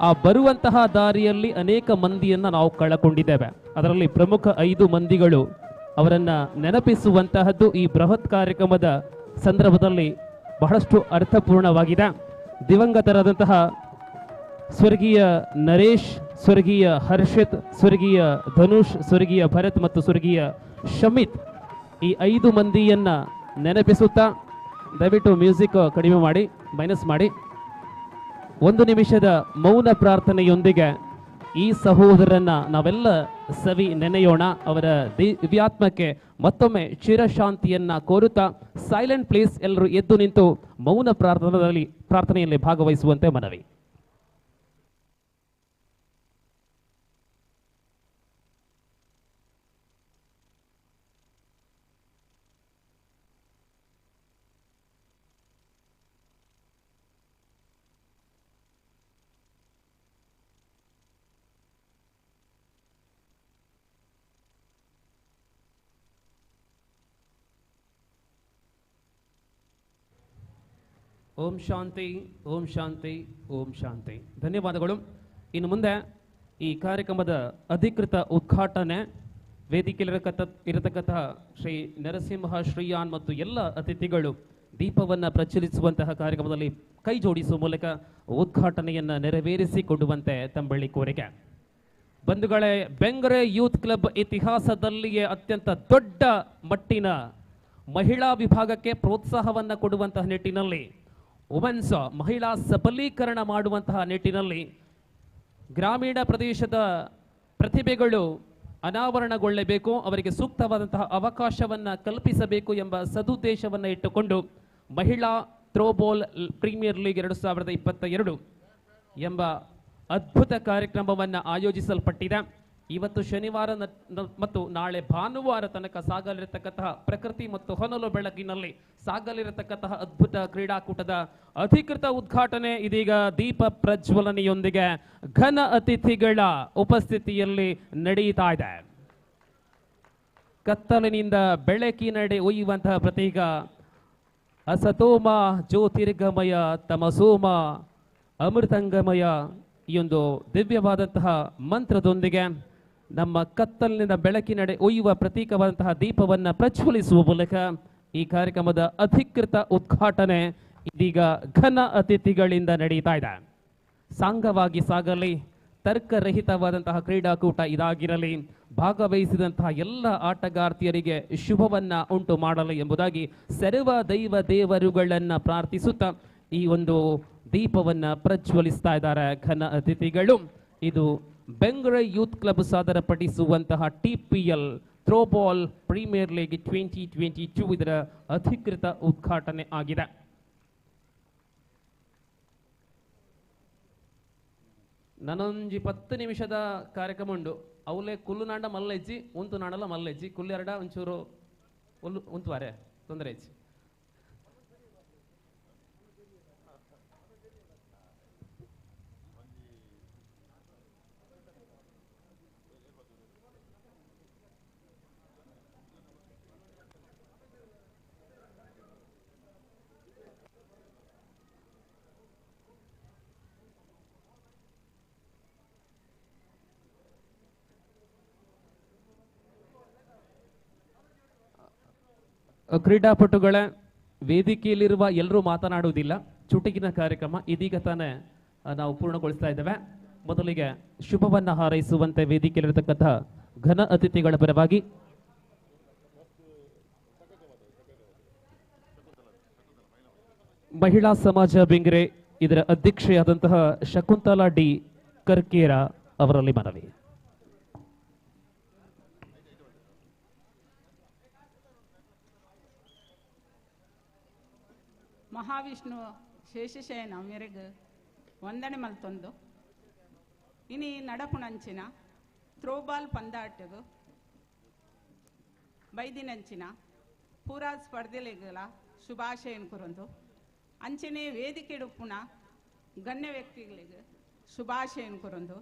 ಆ ಬರುವಂತಹ ದಾರಿಯಲ್ಲಿ ಅನೇಕ ಮಂದಿಯನ್ನು ನಾವು ಕಳಕೊಂಡಿದ್ದೇವೆ. ಅದರಲ್ಲಿ ಪ್ರಮುಖ 5 ಮಂದಿಗಳು ಅವರನ್ನು ನೆನಪಿಸುವಂತಹದ್ದು ಈ ಬೃಹತ್ ಕಾರ್ಯಕ್ರಮದ ಸಂದರ್ಭದಲ್ಲಿ ಬಹಳಷ್ಟು ಅರ್ಥಪೂರ್ಣವಾಗಿದೆ. ದಿವಂಗತರಾದಂತಹ ಸ್ವರ್ಗೀಯ ನರೇಶ್, ಸ್ವರ್ಗೀಯ ಹರ್ಷಿತ್, ಸ್ವರ್ಗೀಯ ಧನುಷ್, ಸ್ವರ್ಗೀಯ ಭರತ್ ಮತ್ತು ಸ್ವರ್ಗೀಯ ಶಮಿತ್, ಈ 5 ಮಂದಿಯನ್ನ ನೆನಪಿಸುತ್ತಾ ದಯವಿಟ್ಟು ಮ್ಯೂಸಿಕ್ ಕಡಿಮೆ ಮಾಡಿ, ಮೈನಸ್ ಮಾಡಿ, 1 ನಿಮಿಷದ ಮೌನ ಪ್ರಾರ್ಥನೆಯೊಂದಿಗೆ ಈ ಸಹೋದರನ್ನ ನಾವೆಲ್ಲ ಸವಿ ನೆನೆಯೋಣ. ಅವರ ದಿವ್ಯಾತ್ಮಕ್ಕೆ ಮತ್ತೊಮ್ಮೆ ಚಿರಶಾಂತಿಯನ್ನ ಕೋರುತ್ತಾ ಸೈಲೆಂಟ್ ಪ್ಲೀಸ್ ಎಲ್ಲರೂ ಎದ್ದು ನಿಂತು ಮೌನ ಪ್ರಾರ್ಥನೆಯಲ್ಲಿ ಭಾಗವಹಿಸುವಂತೆ ಮನವಿ. ಓಂ ಶಾಂತಿ, ಓಂ ಶಾಂತಿ, ಓಂ ಶಾಂತಿ. ಧನ್ಯವಾದಗಳು. ಇನ್ನು ಮುಂದೆ ಈ ಕಾರ್ಯಕ್ರಮದ ಅಧಿಕೃತ ಉದ್ಘಾಟನೆ ವೇದಿಕೆಯಲ್ಲಿರತಕ್ಕಂತಹ ಶ್ರೀ ನರಸಿಂಹ ಶ್ರೀಯಾನ್ ಮತ್ತು ಎಲ್ಲ ಅತಿಥಿಗಳು ದೀಪವನ್ನು ಪ್ರಜ್ವಲಿಸುವಂತಹ ಕಾರ್ಯಕ್ರಮದಲ್ಲಿ ಕೈ ಜೋಡಿಸುವ ಮೂಲಕ ಉದ್ಘಾಟನೆಯನ್ನು ನೆರವೇರಿಸಿಕೊಡುವಂತೆ ತಮ್ಮಲ್ಲಿ ಕೋರಿಕೆ. ಬಂಧುಗಳೇ, ಬೆಂಗ್ರೆ ಯೂತ್ ಕ್ಲಬ್ ಇತಿಹಾಸದಲ್ಲಿಯೇ ಅತ್ಯಂತ ದೊಡ್ಡ ಮಟ್ಟಿನ ಮಹಿಳಾ ವಿಭಾಗಕ್ಕೆ ಪ್ರೋತ್ಸಾಹವನ್ನು ಕೊಡುವಂತಹ ನಿಟ್ಟಿನಲ್ಲಿ, ವುಮೆನ್ಸ್ ಮಹಿಳಾ ಸಬಲೀಕರಣ ಮಾಡುವಂತಹ ನಿಟ್ಟಿನಲ್ಲಿ ಗ್ರಾಮೀಣ ಪ್ರದೇಶದ ಪ್ರತಿಭೆಗಳು ಅನಾವರಣಗೊಳ್ಳಬೇಕು, ಅವರಿಗೆ ಸೂಕ್ತವಾದಂತಹ ಅವಕಾಶವನ್ನು ಕಲ್ಪಿಸಬೇಕು ಎಂಬ ಸದುದ್ದೇಶವನ್ನು ಇಟ್ಟುಕೊಂಡು ಮಹಿಳಾ ಥ್ರೋಬಾಲ್ ಪ್ರೀಮಿಯರ್ ಲೀಗ್ 2022 ಎಂಬ ಅದ್ಭುತ ಕಾರ್ಯಕ್ರಮವನ್ನು ಆಯೋಜಿಸಲ್ಪಟ್ಟಿದೆ. ಇವತ್ತು ಶನಿವಾರ ಮತ್ತು ನಾಳೆ ಭಾನುವಾರ ತನಕ ಸಾಗಲಿರತಕ್ಕಂತಹ ಪ್ರಕೃತಿ ಮತ್ತು ಹೊನಲು ಬೆಳಕಿನಲ್ಲಿ ಸಾಗಲಿರತಕ್ಕಂತಹ ಅದ್ಭುತ ಕ್ರೀಡಾಕೂಟದ ಅಧಿಕೃತ ಉದ್ಘಾಟನೆ ಇದೀಗ ದೀಪ ಪ್ರಜ್ವಲನೆಯೊಂದಿಗೆ ಘನ ಅತಿಥಿಗಳ ಉಪಸ್ಥಿತಿಯಲ್ಲಿ ನಡೆಯುತ್ತಾ ಇದೆ. ಕತ್ತಲಿನಿಂದ ಬೆಳಕಿನಡೆ ಒಯ್ಯುವಂತಹ ಪ್ರತೀಕ ಅಸತೋಮ ಜ್ಯೋತಿರ್ಗಮಯ ತಮಸೋಮ ಅಮೃತಂಗಮಯ ಈ ಒಂದು ದಿವ್ಯವಾದಂತಹ ಮಂತ್ರದೊಂದಿಗೆ ನಮ್ಮ ಕತ್ತಲಿನಿಂದ ಬೆಳಕಿನಡೆ ಒಯ್ಯುವ ಪ್ರತೀಕವಾದಂತಹ ದೀಪವನ್ನು ಪ್ರಜ್ವಲಿಸುವ ಮೂಲಕ ಈ ಕಾರ್ಯಕ್ರಮದ ಅಧಿಕೃತ ಉದ್ಘಾಟನೆ ಇದೀಗ ಘನ ಅತಿಥಿಗಳಿಂದ ನಡೀತಾ ಇದೆ. ಸಾಂಗವಾಗಿ ಸಾಗಲಿ, ತರ್ಕರಹಿತವಾದಂತಹ ಕ್ರೀಡಾಕೂಟ ಇದಾಗಿರಲಿ, ಭಾಗವಹಿಸಿದಂತಹ ಎಲ್ಲ ಆಟಗಾರ್ತಿಯರಿಗೆ ಶುಭವನ್ನ ಉಂಟು ಮಾಡಲಿ ಎಂಬುದಾಗಿ ಸರ್ವ ದೈವ ದೇವರುಗಳನ್ನ ಪ್ರಾರ್ಥಿಸುತ್ತಾ ಈ ಒಂದು ದೀಪವನ್ನ ಪ್ರಜ್ವಲಿಸ್ತಾ ಇದ್ದಾರೆ ಘನ ಅತಿಥಿಗಳು. ಇದು ಬೆಂಗ್ರೆ ಯೂತ್ ಕ್ಲಬ್ ಸಾದರಪಡಿಸುವಂತಹ TPL ಥ್ರೋಬಾಲ್ ಪ್ರೀಮಿಯರ್ ಲೀಗ್ 2022 ಇದರ ಅಧಿಕೃತ ಉದ್ಘಾಟನೆ ಆಗಿದೆ. ನನೊಂಜಿ 10 ನಿಮಿಷದ ಕಾರ್ಯಕ್ರಮ ಉಂಡು. ಅವಲೇ ಕುಲ್ಲು ನಾಂಡ ಮಲ್ಲೆಜ್ಜಿ ಉಂತು ನಾಡಲ ಮಲ್ಲೆಜ್ಜಿ ಕುಲ್ಲು ಎರಡ ಒಂಚೂರು ಉಂತುವಾರೆ ತೊಂದರೆ ಇಜ್ಜಿ. ಕ್ರೀಡಾಪಟುಗಳ ವೇದಿಕೆಯಲ್ಲಿರುವ ಎಲ್ಲರೂ ಮಾತನಾಡುವುದಿಲ್ಲ. ಚುಟುಕಿನ ಕಾರ್ಯಕ್ರಮ ಇದೀಗ ತಾನೇ ನಾವು ಪೂರ್ಣಗೊಳಿಸ್ತಾ ಇದ್ದೇವೆ. ಮೊದಲಿಗೆ ಶುಭವನ್ನ ಹಾರೈಸುವಂತೆ ವೇದಿಕೆಯಲ್ಲಿರತಕ್ಕಂತಹ ಘನ ಅತಿಥಿಗಳ ಪರವಾಗಿ ಮಹಿಳಾ ಸಮಾಜ ಬೆಂಗ್ರೆ ಇದರ ಅಧ್ಯಕ್ಷೆಯಾದಂತಹ ಶಕುಂತಲಾ ಡಿ ಕರ್ಕೇರ ಅವರಲ್ಲಿ ಮನವಿ. ಮಹಾವಿಷ್ಣು ಶೇಷಶಯನ ಮೇರೆಗೆ ವಂದನೆ ಮಲ್ತೊಂದು ಇನಿ ನಡಪುಣಂಚಿನ ಥ್ರೋಬಾಲ್ ಪಂದಾಟಗು ಬೈದಿನಂಚಿನ ಪೂರಾ ಸ್ಪರ್ಧೆಲೆಗಳ ಶುಭಾಶಯನ್ ಕುರಂದು ಅಂಚನೆ ವೇದಿಕೆ ಉಪ್ಪುಣ ಗಣ್ಯ ವ್ಯಕ್ತಿಗಳಿಗೆ ಶುಭಾಶಯನ್ ಕುರಂದು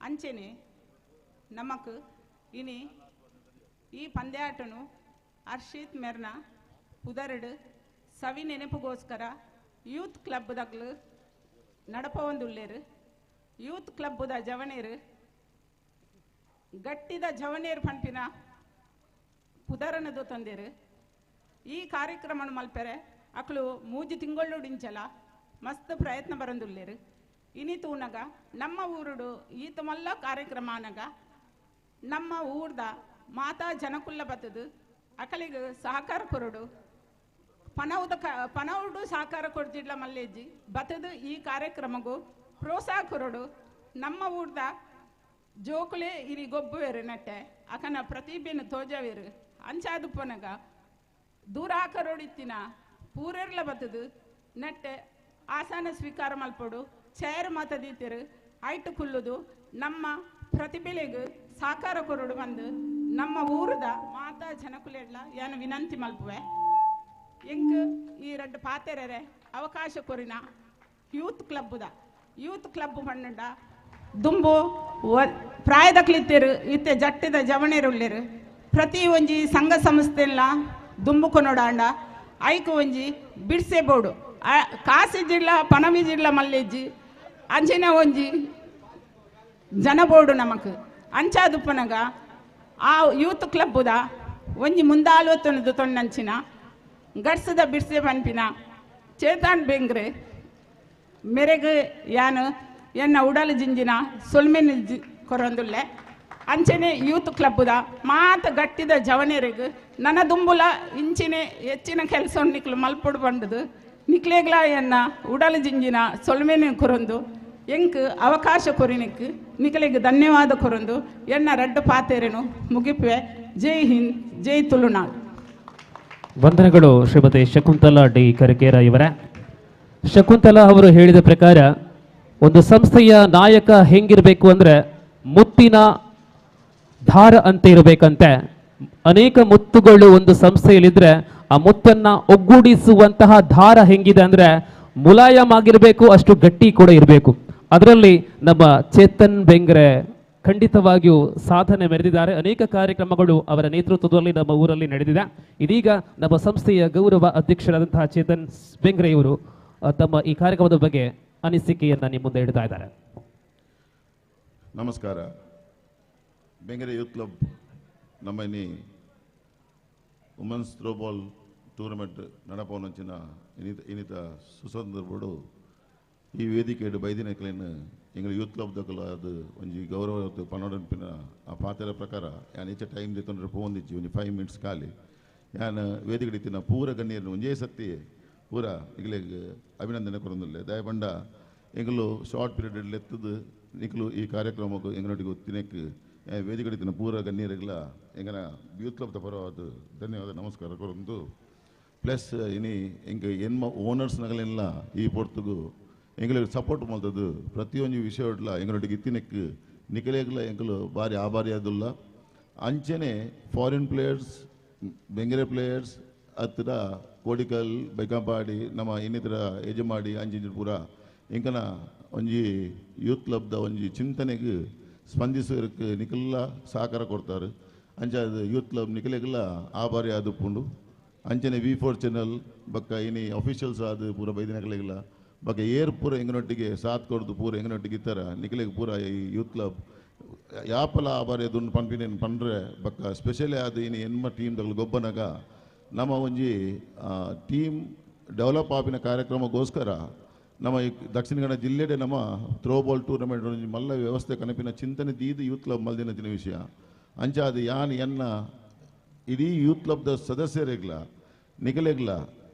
ಅಂಚನೆ ನಮಕ್ ಇನಿ ಈ ಪಂದ್ಯಾಟನು ಹರ್ಷಿತ್ ಮೆರ್ನ ಪುದರಡು ಸವಿ ನೆನಪುಗೋಸ್ಕರ ಯೂತ್ ಕ್ಲಬ್ದಾಗ್ಲು ನಡಪೊಂದುಲ್ಲೇರು. ಯೂತ್ ಕ್ಲಬ್ದ ಜವನೇರು ಗಟ್ಟಿದ ಜವನೇರು ಪಂಪಿನ ಪುದರನದು ತಂದೇರು. ಈ ಕಾರ್ಯಕ್ರಮ ಮಲ್ಪೆರೆ ಅಕ್ಲು 3 ತಿಂಗಳು ಡಿಂಚಲ ಮಸ್ತ್ ಪ್ರಯತ್ನ ಬರಂದುಲ್ಲೇರು. ಇನಿ ತೂನಗ ನಮ್ಮ ಊರುಡು ಈತ ಮಲ್ಲ ಕಾರ್ಯಕ್ರಮ ಅನಗ ನಮ್ಮ ಊರ್ದ ಮಾತಾ ಜನಕುಲ್ಲ ಬತ್ತದು ಅಕಲಿಗೆ ಸಹಕಾರ ಕೊರಡು ಪನೌಡು ಸಹಕಾರ ಕೊಡ್ತಿಡ್ಲ ಮಲ್ಲೇಜಿ ಬತ್ತದು ಈ ಕಾರ್ಯಕ್ರಮಗೂ ಪ್ರೋತ್ಸಾಹ ಕೊರಡು ನಮ್ಮ ಊರ್ದ ಜೋಕುಲೆ ಇರಿ ಗೊಬ್ಬುವೇರು ನೆಟ್ಟೆ ಅಕನ ಪ್ರತಿಭೆನು ತೋಜವೇರು ಅಂಚಾದುಪ್ಪನಗ ದೂರ ಹಾಕರೋಡಿತ್ತಿನ ಪೂರೆರ್ಲ ಬತ್ತದು ನೆಟ್ಟೆ ಆಸನ ಸ್ವೀಕಾರ ಮಲ್ಪಡು ಚೇರ್ ಮಾತದೀತಿರು ಐಟು ಕುಲ್ಲುದು ನಮ್ಮ ಪ್ರತಿಭೆಲೆಗೂ ಸಹಕಾರ ಕೊರಡು ಬಂದು ನಮ್ಮ ಊರದ ಮಾತಾ ಜನಕುಲೆಡ್ಲ ಏನು ವಿನಂತಿ ಮಲ್ಪುವೆ. ಎಂಕ್ ಈ 2 ಪಾತೆರರೆ ಅವಕಾಶ ಕೊರಿನ ಯೂತ್ ಕ್ಲಬ್ ಪಣ್ಣಂಡ ದುಂಬು ಪ್ರಾಯದಕ್ಲಿತ್ತೇರು ಇತ್ತೆ ಜಟ್ಟಿದ ಜವಣೇರುಳ್ಳೇರು ಪ್ರತಿ ಒಂಜಿ ಸಂಘ ಸಂಸ್ಥೆಲ್ಲ ದುಂಬು ಕೊನೋಡಾಂಡ ಐಕು ಒಂಜಿ ಬಿಡ್ಸೆ ಬೋಡು ಕಾಸಿ ಜಿಲ್ಲ ಪನವಿ ಜಿಲ್ಲ ಮಲ್ಲೆಜ್ಜಿ ಅಂಚಿನ ಒಂಜಿ ಜನ ಬೋಡು ನಮಕ್ ಅಂಚಾದುಪ್ಪನಗ ಆ ಯೂತ್ ಕ್ಲಬ್ದ ಒಂಜಿ ಮುಂದಾಲೋತನದು ತೊನ್ನಂಚಿನ ಗಡ್ಸದ ಬಿಡ್ಸೆ ಪನ್ಪಿನ ಚೇತನ್ ಬೆಂಗ್ರೆ ಮೆರೆಗೆ ಯಾನು ಎನ್ನ ಉಡಲು ಜಿಂಜಿನ ಸೊಲ್ಮೆನ್ ಕೊರಂದುಲ್ಲೆ ಅಂಚನೆ ಯೂತ್ ಕ್ಲಬ್ದ ಮಾತ ಗಟ್ಟಿದ ಜವನೇರಿಗೆ ನನ್ನ ದುಂಬುಲ ಇಂಚಿನ ಹೆಚ್ಚಿನ ಕೆಲಸ ನಿಕ್ಲು ಮಲ್ಪೊಡು ಬಂಡದು ನಿಕ್ಲೆಗ್ಲ ಎನ್ನ ಉಡಲು ಜಿಂಜಿನ ಸೊಲ್ಮೆನ್ ಕೊರಂದು ಎಂಕ್ ಅವಕಾಶ ಕೊರಿನಿಕ್ ನಿಕ್ಲೆಗೆ ಧನ್ಯವಾದ ಕೊರಂದು ಎನ್ನ 2 ಪಾತೆರೆನು ಮುಗಿಪುವೆ. ಜೈ ಹಿಂದ್, ಜೈ ತುಳುನಾಡು. ವಂದನೆಗಳು ಶ್ರೀಮತಿ ಶಕುಂತಲಾ ಡಿ ಕರಕೇರ ಇವರ. ಶಕುಂತಲಾ ಅವರು ಹೇಳಿದ ಪ್ರಕಾರ ಒಂದು ಸಂಸ್ಥೆಯ ನಾಯಕ ಹೆಂಗಿರಬೇಕು ಅಂದ್ರೆ ಮುತ್ತಿನ ದಾರ ಅಂತ ಇರಬೇಕಂತೆ. ಅನೇಕ ಮುತ್ತುಗಳು ಒಂದು ಸಂಸ್ಥೆಯಲ್ಲಿದ್ರೆ ಆ ಮುತ್ತನ್ನ ಒಗ್ಗೂಡಿಸುವಂತಹ ದಾರ ಹೆಂಗಿದೆ ಅಂದ್ರೆ ಮುಲಾಯಂ ಆಗಿರಬೇಕು, ಅಷ್ಟು ಗಟ್ಟಿ ಕೂಡ ಇರಬೇಕು. ಅದರಲ್ಲಿ ನಮ್ಮ ಚೇತನ್ ಬೆಂಗ್ರೆ ಖಂಡಿತವಾಗಿಯೂ ಸಾಧನೆ ಮೆರೆದಿದ್ದಾರೆ. ಅನೇಕ ಕಾರ್ಯಕ್ರಮಗಳು ಅವರ ನೇತೃತ್ವದಲ್ಲಿ ನಮ್ಮ ಊರಲ್ಲಿ ನಡೆದಿದೆ. ಇದೀಗ ನಮ್ಮ ಸಂಸ್ಥೆಯ ಗೌರವ ಅಧ್ಯಕ್ಷರಾದಂತಹ ಚೇತನ್ ಬೆಂಗ್ರೆ ಇವರು ತಮ್ಮ ಈ ಕಾರ್ಯಕ್ರಮದ ಬಗ್ಗೆ ಅನಿಸಿಕೆಯನ್ನ ನಿಮ್ಮ ಮುಂದೆ ಇಡ್ತಾ ಇದ್ದಾರೆ. ನಮಸ್ಕಾರ. ಬೆಂಗ್ರೆ ಯೂತ್ ಕ್ಲಬ್ ನಮ್ಮನಿ ವುಮೆನ್ಸ್ ಥ್ರೋಬಾಲ್ ಟೂರ್ನಮೆಂಟ್ ನಡಪವನಂಚಿನ ಇನ್ನಿತ ಸುಸಂದರ್ಭಡು ಈ ವೇದಿಕೆ ಬೈದಿನಕ್ಲೇನು ಎಂಗಳ ಯೂತ್ ಕ್ಲಬ್ ದಕ್ಕಲು ಅದು ಒಂಜಿ ಗೌರವ ಪನ್ನೊಡನ್ಪಿನ ಆ ಪಾತ್ರ ಪ್ರಕಾರ ಯಾನ್ ಈಚೆ ಟೈಮ್ ತೆತ್ತೊಂಡ್ರೆ ಪೋಂದಿಚ್ಚಿ ಒಂಜಿ 5 minutes ಖಾಲಿ ಯಾನ್ ವೇದಿಕೆ ಇತ್ತಿನ ಪೂರ ಗಣ್ಯರು ಒಂಜೇ ಸತ್ತಿ ಪೂರ ಈಗಲೇ ಅಭಿನಂದನೆ ಕೊರೊಂದಿಲ್ಲ ದಯಪಂಡ ಎಂಗಲು ಶಾರ್ಟ್ ಪೀರಿಯಡ್ ಎತ್ತದು ನಿಖಲು ಈ ಕಾರ್ಯಕ್ರಮಕ್ಕೆ ಎಂಗನೊಟ್ಟಿಗೆ ತಿನ್ನಕ್ಕೆ ವೇದಿಕೆ ಇತ್ತಿನ ಪೂರ ಗಣ್ಯರಿಗೆಲ್ಲ ಎಂಗನ ಯೂತ್ ಕ್ಲಬ್ ಪರವಾದ ಧನ್ಯವಾದ ನಮಸ್ಕಾರ ಕೊರೊಂದು ಪ್ಲಸ್ ಇನಿ ಎಂಗ ಎನ್ಮ ಓನರ್ಸ್ನಗಳೆಲ್ಲ ಈ ಪೊರ್ತುಗು ಎಂಗಳಿಗೆ ಸಪೋರ್ಟ್ ಮಾಡ್ತದ್ದು ಪ್ರತಿಯೊಂದು ವಿಷಯ ಎಂಗನೊಟ್ಟಿಗೆ ಇತ್ತಿನಕ್ಕೆ ನಿಖಲೆಗ್ಲ ಎಂಕಲು ಭಾರಿ ಆಭಾರಿ ಆದುಲ್ಲ ಅಂಚೆನೆ ಫಾರಿನ್ ಪ್ಲೇಯರ್ಸ್ ಬೆಂಗರೆ ಪ್ಲೇಯರ್ಸ್ ಹತ್ತಿರ ಕೋಡಿಕಲ್ ಬೈಕಂಪಾಡಿ ನಮ್ಮ ಇನ್ನಿತರ ಯಜಮಾಡಿ ಅಂಜಿಂಜಿ ಪೂರ ಇಂಕನ ಒಂಜಿ ಯೂತ್ ಕ್ಲಬ್ದ ಒಂಜಿ ಚಿಂತನೆಗೆ ಸ್ಪಂದಿಸೋದಕ್ಕೆ ನಿಖಲ್ಲ ಸಹಕಾರ ಕೊಡ್ತಾರೆ ಅಂಚ ಅದು ಯೂತ್ ಕ್ಲಬ್ ನಿಖಲೆಗೆಲ್ಲ ಆಭಾರಿ ಆದುಪ್ಪುಂಡು ಅಂಚನೆ V4 ಚಾನಲ್ ಬಕ್ಕ ಇನಿ ಅಫಿಷಿಯಲ್ಸ್ ಆದ ಪೂರ ಬೈದಿನಗಳೆಲ್ಲ ಬಕ್ಕ ಏರ್ ಪೂರ ಎಂಗನೊಟ್ಟಿಗೆ ಸಾಥ್ ಕೊಡ್ದು ಪೂರ ಎಂಗನೊಟ್ಟಿಗೆ ಇತ್ತರ ನಿಖಲೆಗೆ ಪೂರ ಈ ಯೂತ್ ಕ್ಲಬ್ ಯಾಪಲ ಆಭಾರಿ ಅದನ್ನು ಪನ್ಪಿನೇನು ಪಂಡ್ರೆ ಬಕ್ಕ ಸ್ಪೆಷಲಿ ಅದು ಇನ್ನು ಎನ್ಮ ಟೀಮ್ಗಳು ಗೊಬ್ಬನಾಗ ನಮ್ಮ ಒಂಜಿ ಟೀಮ್ ಡೆವಲಪ್ ಆಪಿನ ಕಾರ್ಯಕ್ರಮಗೋಸ್ಕರ ನಮ್ಮ ಈ ದಕ್ಷಿಣ ಕನ್ನಡ ಜಿಲ್ಲೆಡೆ ನಮ್ಮ ಥ್ರೋಬಾಲ್ ಟೂರ್ನಮೆಂಟ್ ಒಂಜಿ ಮಲ್ಲ ವ್ಯವಸ್ಥೆ ಕನಪಿನ ಚಿಂತನೆ ದೀದು ಯೂತ್ ಕ್ಲಬ್ ಮಲ್ದಿನ ವಿಷಯ ಅಂಚ ಅದು ಯಾನ್ ಎನ್ನ ಇಡೀ ಯೂತ್ ಕ್ಲಬ್ದ ಸದಸ್ಯರಿಗ್ಲ ನಿಖಲೆಗ್ಲ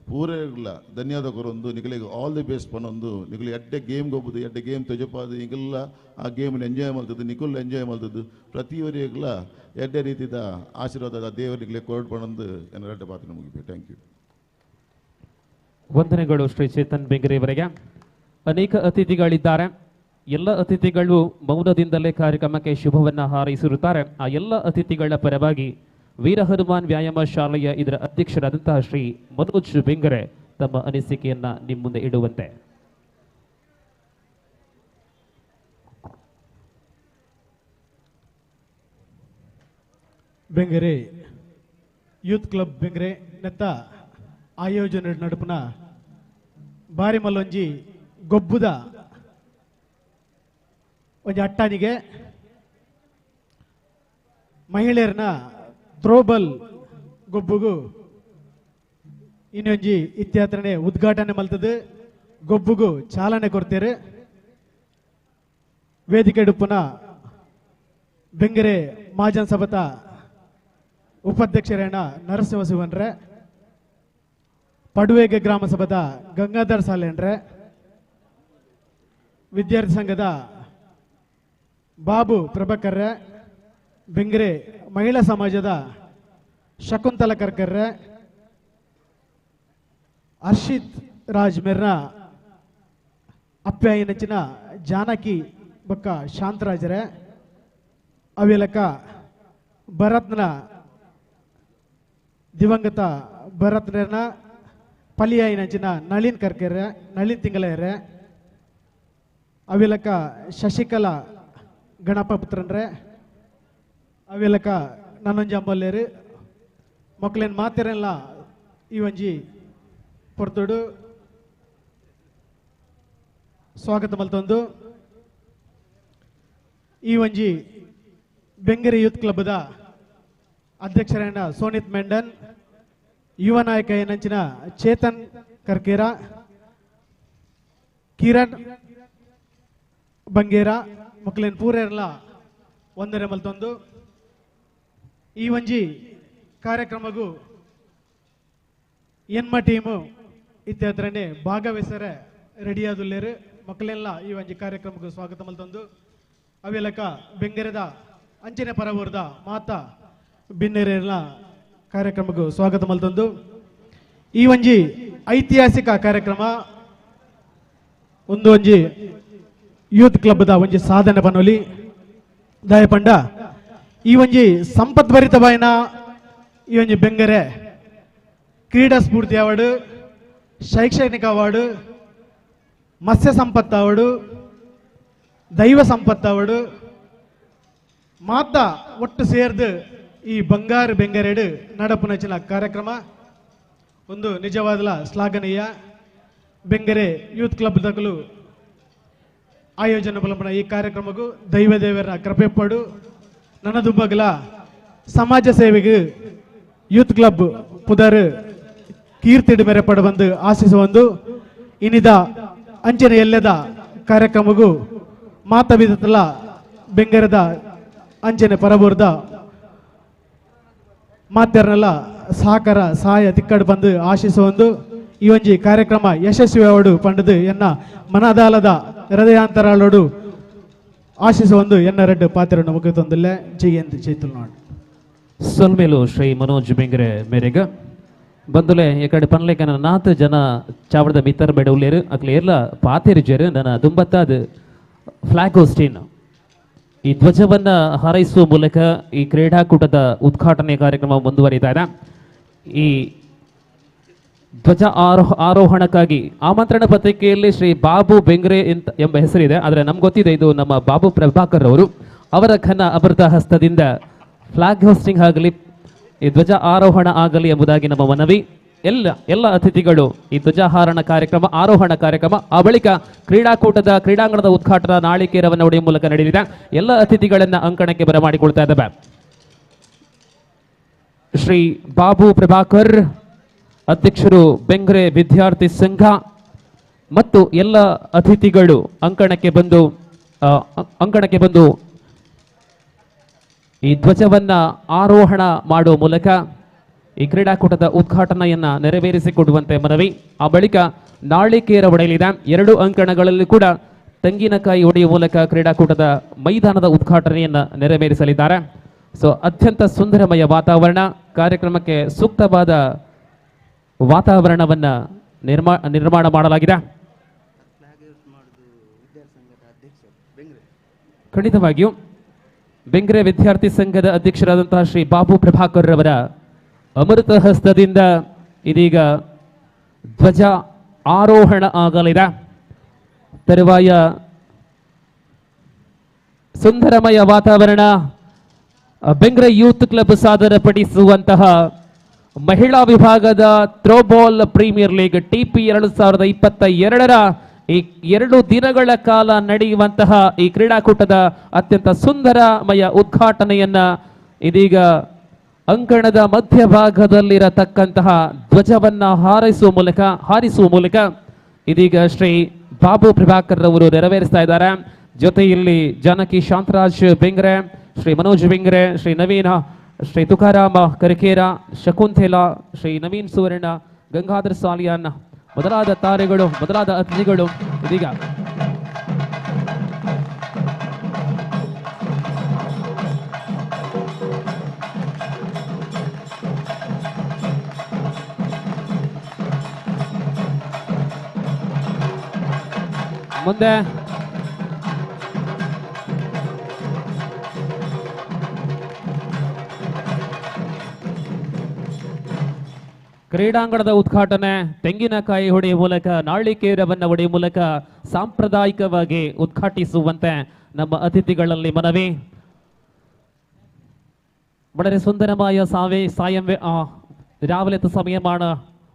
ಪೂರೆಗ್ಲ ಧನ್ಯವಾದ ಕೊರೊಂದು ನಿಖಲೆಗೆ ಆಲ್ ದಿ ಬೆಸ್ಟ್ ಪನ್ನೊಂದು ನಿಖಲು ಎಡ್ಡೆ ಗೇಮ್ ಗೊಬ್ಬುದು ಎಡ್ಡೆ ಗೇಮ್ ತೆಜಪಾದು ಈಗೆಲ್ಲ ಆ ಗೇಮನ್ನು ಎಂಜಾಯ್ ಮಾಡ್ತದ್ದು ನಿಖಲ್ ಎಂಜಾಯ್ ಮಾಡ್ತದ್ದು ಪ್ರತಿಯೊರಿಗೆಲ್ಲ ಎಡ್ಡೆ ರೀತಿಯ ಆಶೀರ್ವಾದ ದೇವರಿಗೆ ಕೊರಡು ಪಣಂದು ಎನ್ನ ರೆಡ್ಡೆ ಪಾತ್ರ ಮುಗಿಬೇಕು. Thank you. ವಂದನೆಗಳು ಶ್ರೀ ಚೇತನ್ ಬೆಂಗರೆಯವರಿಗೆ. ಅನೇಕ ಅತಿಥಿಗಳಿದ್ದಾರೆ. ಎಲ್ಲ ಅತಿಥಿಗಳು ಮೌನದಿಂದಲೇ ಕಾರ್ಯಕ್ರಮಕ್ಕೆ ಶುಭವನ್ನ ಹಾರೈಸಿರುತ್ತಾರೆ. ಆ ಎಲ್ಲ ಅತಿಥಿಗಳ ಪರವಾಗಿ ವೀರ ಹನುಮಾನ್ ವ್ಯಾಯಾಮ ಶಾಲೆಯ ಇದರ ಅಧ್ಯಕ್ಷರಾದಂತಹ ಶ್ರೀ ಮನೋಜ್ ಬೆಂಗರೆ ತಮ್ಮ ಅನಿಸಿಕೆಯನ್ನ ನಿಮ್ಮ ಮುಂದೆ ಇಡುವಂತೆ. ಬೆಂಗರೆ ಯೂತ್ ಕ್ಲಬ್ ಬೆಂಗರೆ ನೆತ್ತ ಆಯೋಜನೆ ನಡುಪುನ ಬಾರಿ ಮಲ್ಲೊಂಜಿ ಗೊಬ್ಬುದ ಒಂಜಿ ಅಟ್ಟಾನಿಗೆ ಮಹಿಳೆಯರನ್ನ ಥ್ರೋಬಾಲ್ ಗೊಬ್ಬುಗು ಇನ್ನೊಂಜಿ ಇತ್ಯಾತ್ರನೆ ಉದ್ಘಾಟನೆ ಮಲ್ತದು ಗೊಬ್ಬುಗು ಚಾಲನೆ ಕೊಡ್ತೇರು. ವೇದಿಕೆ ಡುಪ್ಪುನ ಬೆಂಗರೆ ಮಹಾಜನ್ ಸಭಾದ ಉಪಾಧ್ಯಕ್ಷರೇಣ ನರಸಿಂಹಶಿವನ್ರೆ, ಪಡುವೆಗೆ ಗ್ರಾಮ ಸಭಾದ ಗಂಗಾಧರ್ ಸಾಲೇನ್ರೆ, ವಿದ್ಯಾರ್ಥಿ ಸಂಘದ ಬಾಬು ಪ್ರಭಾಕರ್ರೆ, ಬೆಂಗರೆ ಮಹಿಳಾ ಸಮಾಜದ ಶಕುಂತಲ ಕರ್ಕರ್ರೆ, ಹರ್ಷಿತ್ ರಾಜ್ ಮೆರ್ನ ಅಪ್ಯಾಯನಚಿನ ಜಾನಕಿ ಬಕ್ಕ ಶಾಂತರಾಜರೆ, ಅವೇಲಕ ಭರತ್ನ ದಿವಂಗತ ಭರತ್ನ ಪಲಿಯಾಯಿನಂಚಿನ ನಳಿನ್ ಕರ್ಕೆರೆ, ನಳಿನ್ ತಿಂಗಳೇರೆ, ಅವೇಲಕ ಶಶಿಕಲಾ ಗಣಪ ಪುತ್ರನ್ರೆ, ಅವೇಲಕ ನನ್ನೊಂಜಿ ಅಂಬಲ್ಲೇರು ಮಕ್ಕಳೇನು ಮಾತಿರಲ್ಲ ಈ ಒಂಜಿ ಪೊರ್ತೋಡು ಸ್ವಾಗತ ಮಲ್ತೊಂದು ಈ ಒಂಜಿ ಬೆಂಗರೆ ಯೂತ್ ಕ್ಲಬ್ದ ಅಧ್ಯಕ್ಷರೇನ ಸೋನಿತ್ ಮೆಂಡನ್, ಯುವ ನಾಯಕ ಏನಂಚಿನ ಚೇತನ್ ಕರ್ಕೇರ, ಕಿರಣ್ ಬಂಗೇರ ಮಕ್ಕಳೇನು ಪೂರೆಲ್ಲ ಒಂದರೆ ಮಲ್ತೊಂದು ಈ ಒಂಜಿ ಕಾರ್ಯಕ್ರಮಗೂ ಎನ್ಮ ಟೀಮು ಇತ್ಯಾದ್ರನೆ ಭಾಗವಹಿಸರೆ ರೆಡಿಯಾದುಲ್ಲೇರು ಮಕ್ಕಳೆಲ್ಲ ಈ ಒಂಜಿ ಕಾರ್ಯಕ್ರಮಕ್ಕೂ ಸ್ವಾಗತ ಮಲ್ತೊಂದು ಅವೆಲಕ ಬೆಂಗರೆದ ಅಂಚನೆ ಪರವೂರ್ದ ಮಾತಾ ಬಿನ್ನೆರೆಲ್ಲ ಕಾರ್ಯಕ್ರಮಕ್ಕೂ ಸ್ವಾಗತ ಮಲ್ತೊಂದು ಈ ಒಂಜಿ ಐತಿಹಾಸಿಕ ಕಾರ್ಯಕ್ರಮ ಒಂದು ಒಂಜಿ ಯೂತ್ ಕ್ಲಬ್ದ ಒಂಜಿ ಸಾಧನೆ ಪನೊಲಿ ದಯಪಂಡ ಈ ಒಂಜಿ ಸಂಪತ್ಭರಿತ ಬಾಯಿನ ಈ ಒಂಜಿ ಬೆಂಗರೆ ಕ್ರೀಡಾ ಸ್ಫೂರ್ತಿ ಅವಾರ್ಡು, ಶೈಕ್ಷಣಿಕ ಅವಾರ್ಡು, ಮತ್ಸ್ಯ ಸಂಪತ್ತು ಅವಾರ್ಡು, ದೈವ ಸಂಪತ್ತು ಅವಾರ್ಡು ಮಾತ ಒಟ್ಟು ಸೇರ್ದು ಈ ಬಂಗಾರು ಬೆಂಗರೆಡು ನಡಪುನಚಿನ ಕಾರ್ಯಕ್ರಮ ಒಂದು ನಿಜವಾದ ಶ್ಲಾಘನೀಯ. ಬೆಂಗರೆ ಯೂತ್ ಕ್ಲಬ್ ದಗಲು ಆಯೋಜನೆ ಬಲಪನ ಈ ಕಾರ್ಯಕ್ರಮಕ್ಕೂ ದೈವ ದೇವರ ಕೃಪೆ ಪಡು ನನ್ನದು ಬಗಲ ಸಮಾಜ ಸೇವೆಗೆ ಯೂತ್ ಕ್ಲಬ್ ಪುದರ್ ಕೀರ್ತಿಡು ಮೆರೆಪಡು ಬಂದು ಆಶಿಸುವಂದು ಇನಿದ ಅಂಚನೆ ಎಲ್ಲದ ಕಾರ್ಯಕ್ರಮಗೂ ಮಾತವಿದತಲ ಬೆಂಗರದ ಅಂಚನೆ ಪರಬೂರ್ದ ಮಾತ್ಯರನ್ನೆಲ್ಲ ಸಹಕಾರ ಸಹಾಯ ತಿಕ್ಕಡು ಬಂದು ಆಶಿಸುವಂದು ಈ ಒಂಜಿ ಕಾರ್ಯಕ್ರಮ ಯಶಸ್ವಿ ಅವಡು ಪಂಡದು ಎನ್ನ ಮನದಾಲದ ಹೃದಯಾಂತರಾಳೋಡು ಆಶಿಸುವಂದು ಎನ್ನ ರೆಡ್ಡು ಪಾತ್ರ ಮುಗಿ ತೊಂದಿಲ್ಲ ಜಯಂತ್ ಚೈತಲ್ ನಾಡು ಸೊಲ್ಮೇಲು ಶ್ರೀ ಮನೋಜ್ ಬೆಂಗ್ರೆ ಮೇರೆಗ ಬಂದುಲೆ ಎಕಡೆ ಪನ್ಲೆಕನ 4 ಜನ ಚಾವಡದ ಮಿತ್ತರ್ ಬೆಡವುಲೇರು ಅಕ್ಲೇರ್ಲ ಪಾತೆರಿಜರು ನನ್ನ ದುಂಬತ್ತಾದ ಫ್ಲಾಗ್ ಹೋಸ್ಟಿನ್ ಈ ಧ್ವಜವನ್ನ ಹಾರೈಸುವ ಮೂಲಕ ಈ ಕ್ರೀಡಾಕೂಟದ ಉದ್ಘಾಟನೆ ಕಾರ್ಯಕ್ರಮ ಮುಂದುವರಿತಾ ಇದೆ. ಈ ಧ್ವಜ ಆರೋಹಣಕ್ಕಾಗಿ ಆಮಂತ್ರಣ ಪತ್ರಿಕೆಯಲ್ಲಿ ಶ್ರೀ ಬಾಬು ಬೆಂಗ್ರೆ ಎಂಬ ಹೆಸರಿದೆ. ಆದರೆ ನಮ್ಗೆ ಗೊತ್ತಿದೆ ಇದು ನಮ್ಮ ಬಾಬು ಪ್ರಭಾಕರ್ ಅವರು. ಅವರ ಘನ ಅಮೃತ ಹಸ್ತದಿಂದ ಫ್ಲಾಗ್ ಹೋಸ್ಟಿಂಗ್ ಆಗಲಿ ಈ ಧ್ವಜ ಆರೋಹಣ ಆಗಲಿ ಎಂಬುದಾಗಿ ನಮ್ಮ ಮನವಿ. ಎಲ್ಲ ಅತಿಥಿಗಳು ಈ ಧ್ವಜಾರೋಹಣ ಕಾರ್ಯಕ್ರಮ ಆ ಬಳಿಕ ಕ್ರೀಡಾಂಗಣದ ಉದ್ಘಾಟನಾ ನಾಳಿಕೇರವನ್ನು ಒಡೆಯುವ ಮೂಲಕ ನಡೆದಿದೆ. ಎಲ್ಲ ಅತಿಥಿಗಳನ್ನ ಅಂಕಣಕ್ಕೆ ಬರಮಾಡಿಕೊಳ್ತಾ ಇದ್ದಾವೆ. ಶ್ರೀ ಬಾಬು ಪ್ರಭಾಕರ್ ಅಧ್ಯಕ್ಷರು ಬೆಂಗ್ರೆ ವಿದ್ಯಾರ್ಥಿ ಸಂಘ ಮತ್ತು ಎಲ್ಲ ಅತಿಥಿಗಳು ಅಂಕಣಕ್ಕೆ ಬಂದು ಈ ಧ್ವಜವನ್ನ ಆರೋಹಣ ಮಾಡುವ ಮೂಲಕ ಈ ಕ್ರೀಡಾಕೂಟದ ಉದ್ಘಾಟನೆಯನ್ನ ನೆರವೇರಿಸಿಕೊಡುವಂತೆ ಮನವಿ. ಆ ಬಳಿಕ ನಾಳಿಕೇರ ಒಡೆಯಲಿದೆ. 2 ಅಂಕಣಗಳಲ್ಲಿ ಕೂಡ ತೆಂಗಿನಕಾಯಿ ಒಡೆಯುವ ಮೂಲಕ ಕ್ರೀಡಾಕೂಟದ ಮೈದಾನದ ಉದ್ಘಾಟನೆಯನ್ನ ನೆರವೇರಿಸಲಿದ್ದಾರೆ. ಸೊ ಅತ್ಯಂತ ಸುಂದರಮಯ ವಾತಾವರಣ, ಕಾರ್ಯಕ್ರಮಕ್ಕೆ ಸೂಕ್ತವಾದ ವಾತಾವರಣವನ್ನ ನಿರ್ಮಾಣ ಮಾಡಲಾಗಿದೆ. ಖಂಡಿತವಾಗಿಯೂ ಬೆಂಗ್ರೆ ವಿದ್ಯಾರ್ಥಿ ಸಂಘದ ಅಧ್ಯಕ್ಷರಾದಂತಹ ಶ್ರೀ ಬಾಬು ಪ್ರಭಾಕರ್ ರವರ ಅಮೃತ ಹಸ್ತದಿಂದ ಇದೀಗ ಧ್ವಜ ಆರೋಹಣ ಆಗಲಿದೆ. ತರುವಾಯ ಸುಂದರಮಯ ವಾತಾವರಣ, ಬೆಂಗ್ರೆ ಯೂತ್ ಕ್ಲಬ್ ಸಾದರಪಡಿಸುವಂತಹ ಮಹಿಳಾ ವಿಭಾಗದ ಥ್ರೋಬಾಲ್ ಪ್ರೀಮಿಯರ್ ಲೀಗ್ TP 2022ರ ಈ 2 ದಿನಗಳ ಕಾಲ ನಡೆಯುವಂತಹ ಈ ಕ್ರೀಡಾಕೂಟದ ಅತ್ಯಂತ ಸುಂದರಮಯ ಉದ್ಘಾಟನೆಯನ್ನ ಇದೀಗ ಅಂಕಣದ ಮಧ್ಯಭಾಗದಲ್ಲಿರತಕ್ಕಂತಹ ಧ್ವಜವನ್ನ ಹಾರಿಸುವ ಮೂಲಕ ಇದೀಗ ಶ್ರೀ ಬಾಬು ಪ್ರಭಾಕರ್ ಅವರು ನೆರವೇರಿಸ್ತಾ ಇದ್ದಾರೆ. ಜೊತೆಯಲ್ಲಿ ಜಾನಕಿ ಶಾಂತರಾಜ್ ಬೆಂಗ್ರೆ, ಶ್ರೀ ಮನೋಜ್ ಬೆಂಗ್ರೆ, ಶ್ರೀ ನವೀನ, ಶ್ರೀ ತುಕಾರಾಮ ಕರಿಕೇರ, ಶಕುಂತಲಾ, ಶ್ರೀ ನವೀನ್ ಸುವರ್ಣ, ಗಂಗಾಧರ್ ಸಾಲಿಯಾನ್ ಮೊದಲಾದ ತಾರೆಗಳು, ಮೊದಲಾದ ಅತಿಥಿಗಳು ಇದೀಗ ಮುಂದೆ ಕ್ರೀಡಾಂಗಣದ ಉದ್ಘಾಟನೆ ತೆಂಗಿನಕಾಯಿ ಹೊಡೆಯುವ ಮೂಲಕ, ನಾಳಿಕೇರವನ್ನು ಹೊಡೆಯುವ ಮೂಲಕ ಸಾಂಪ್ರದಾಯಿಕವಾಗಿ ಉದ್ಘಾಟಿಸುವಂತೆ ನಮ್ಮ ಅತಿಥಿಗಳಲ್ಲಿ ಮನವಿ. വളരെ സുന്ദരമായ രാവിലത്തെ സമയമാണ്.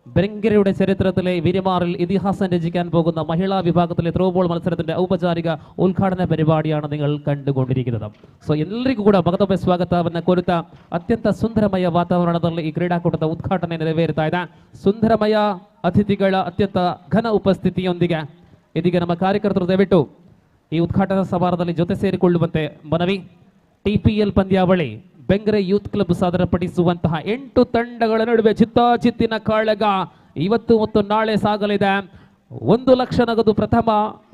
ബെങ്കരയുടെ ചരിത്രത്തിലെ വിരിമാറിൽ ഇതിഹാസം രചിക്കാൻ പോകുന്ന മഹിളാ വിഭാഗത്തിലെ ത്രോബോൾ മത്സരത്തിന്റെ ഔപചാരിക ഉദ്ഘാടന പരിപാടിയാണ് നിങ്ങൾ കണ്ടുകൊണ്ടിരിക്കുന്നത്. ಸೊ ಎಲ್ಲರಿಗೂ ಕೂಡ ಮಗದೊಮ್ಮೆ ಸ್ವಾಗತವನ್ನು ಕೋರುತ್ತಾ ಅತ್ಯಂತ ಸುಂದರಮಯ ವಾತಾವರಣದಲ್ಲಿ ಈ ಕ್ರೀಡಾಕೂಟದ ಉದ್ಘಾಟನೆ ನೆರವೇರುತ್ತಾ ಇದೆ. ಸುಂದರಮಯ ಅತಿಥಿಗಳ ಅತ್ಯಂತ ಘನ ಉಪಸ್ಥಿತಿಯೊಂದಿಗೆ ಇದೀಗ ನಮ್ಮ ಕಾರ್ಯಕರ್ತರು ದಯವಿಟ್ಟು ಈ ಉದ್ಘಾಟನಾ ಸಮಾರಂಭದಲ್ಲಿ ಜೊತೆ ಸೇರಿಕೊಳ್ಳುವಂತೆ ಮನವಿ. TPL ಪಂದ್ಯಾವಳಿ ಬೆಂಗ್ರೆ ಯೂತ್ ಕ್ಲಬ್ ಸಾದರಪಡಿಸುವಂತಹ 8 ತಂಡಗಳ ನಡುವೆ ಚಿತ್ತಾಚಿತ್ತಿನ ಕಾಳಗ ಇವತ್ತು ಮತ್ತು ನಾಳೆ ಸಾಗಲಿದೆ. 1 ಲಕ್ಷ ನಗದು ಪ್ರಥಮ,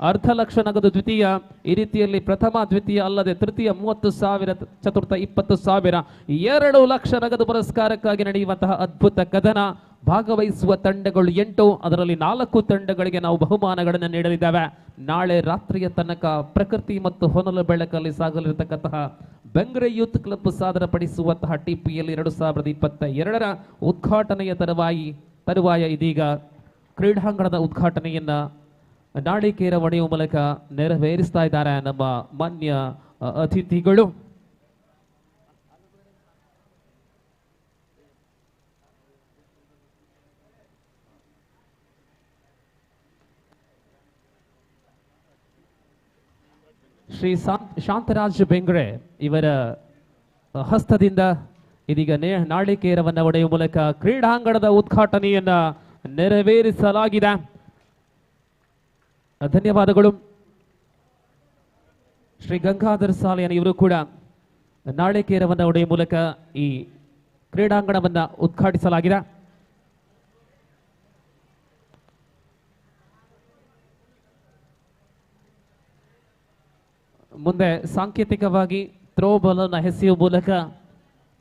ಅರ್ಧ ಲಕ್ಷ ನಗದು ದ್ವಿತೀಯ, ಈ ರೀತಿಯಲ್ಲಿ ಪ್ರಥಮ ದ್ವಿತೀಯ ಅಲ್ಲದೆ ತೃತೀಯ 30,000, ಚತುರ್ಥ 20,000, 2 ಲಕ್ಷ ನಗದು ಪುರಸ್ಕಾರಕ್ಕಾಗಿ ನಡೆಯುವಂತಹ ಅದ್ಭುತ ಕದನ. ಭಾಗವಹಿಸುವ ತಂಡಗಳು 8, ಅದರಲ್ಲಿ 4 ತಂಡಗಳಿಗೆ ನಾವು ಬಹುಮಾನಗಳನ್ನು ನೀಡಲಿದ್ದೇವೆ. ನಾಳೆ ರಾತ್ರಿಯ ತನಕ ಪ್ರಕೃತಿ ಮತ್ತು ಹೊನಲು ಬೆಳಕಲ್ಲಿ ಸಾಗಲಿರತಕ್ಕಂತಹ ಬೆಂಗ್ರೆ ಯೂತ್ ಕ್ಲಬ್ ಸಾದರಪಡಿಸುವಂತಹ TPL 2022ರ ಉದ್ಘಾಟನೆಯ ತರುವಾಯ ಇದೀಗ ಕ್ರೀಡಾಂಗಣದ ಉದ್ಘಾಟನೆಯನ್ನ ನಾಳಿಕೇರ ಒಡೆಯುವ ಮೂಲಕ ನೆರವೇರಿಸ್ತಾ ಇದ್ದಾರೆ ನಮ್ಮ ಮಾನ್ಯ ಅತಿಥಿಗಳು. ಶ್ರೀ ಶಾಂತರಾಜ್ ಬೆಂಗ್ರೆ ಇವರ ಹಸ್ತದಿಂದ ಇದೀಗ ನಾಳಿಕೇರವನ್ನು ಒಡೆಯುವ ಮೂಲಕ ಕ್ರೀಡಾಂಗಣದ ಉದ್ಘಾಟನೆಯನ್ನ ನೆರವೇರಿಸಲಾಗಿದೆ. ಧನ್ಯವಾದಗಳು. ಶ್ರೀ ಗಂಗಾಧರ್ ಸಾಲಿಯನ್ ಇವರು ಕೂಡ ನಾಳಿಕೇರವನ್ನು ಒಡೆಯುವ ಮೂಲಕ ಈ ಕ್ರೀಡಾಂಗಣವನ್ನು ಉದ್ಘಾಟಿಸಲಾಗಿದೆ. ಮುಂದೆ ಸಾಂಕೇತಿಕವಾಗಿ ಥ್ರೋಬಾಲ್ ಅನ್ನು ಎಸೆಯುವ ಮೂಲಕ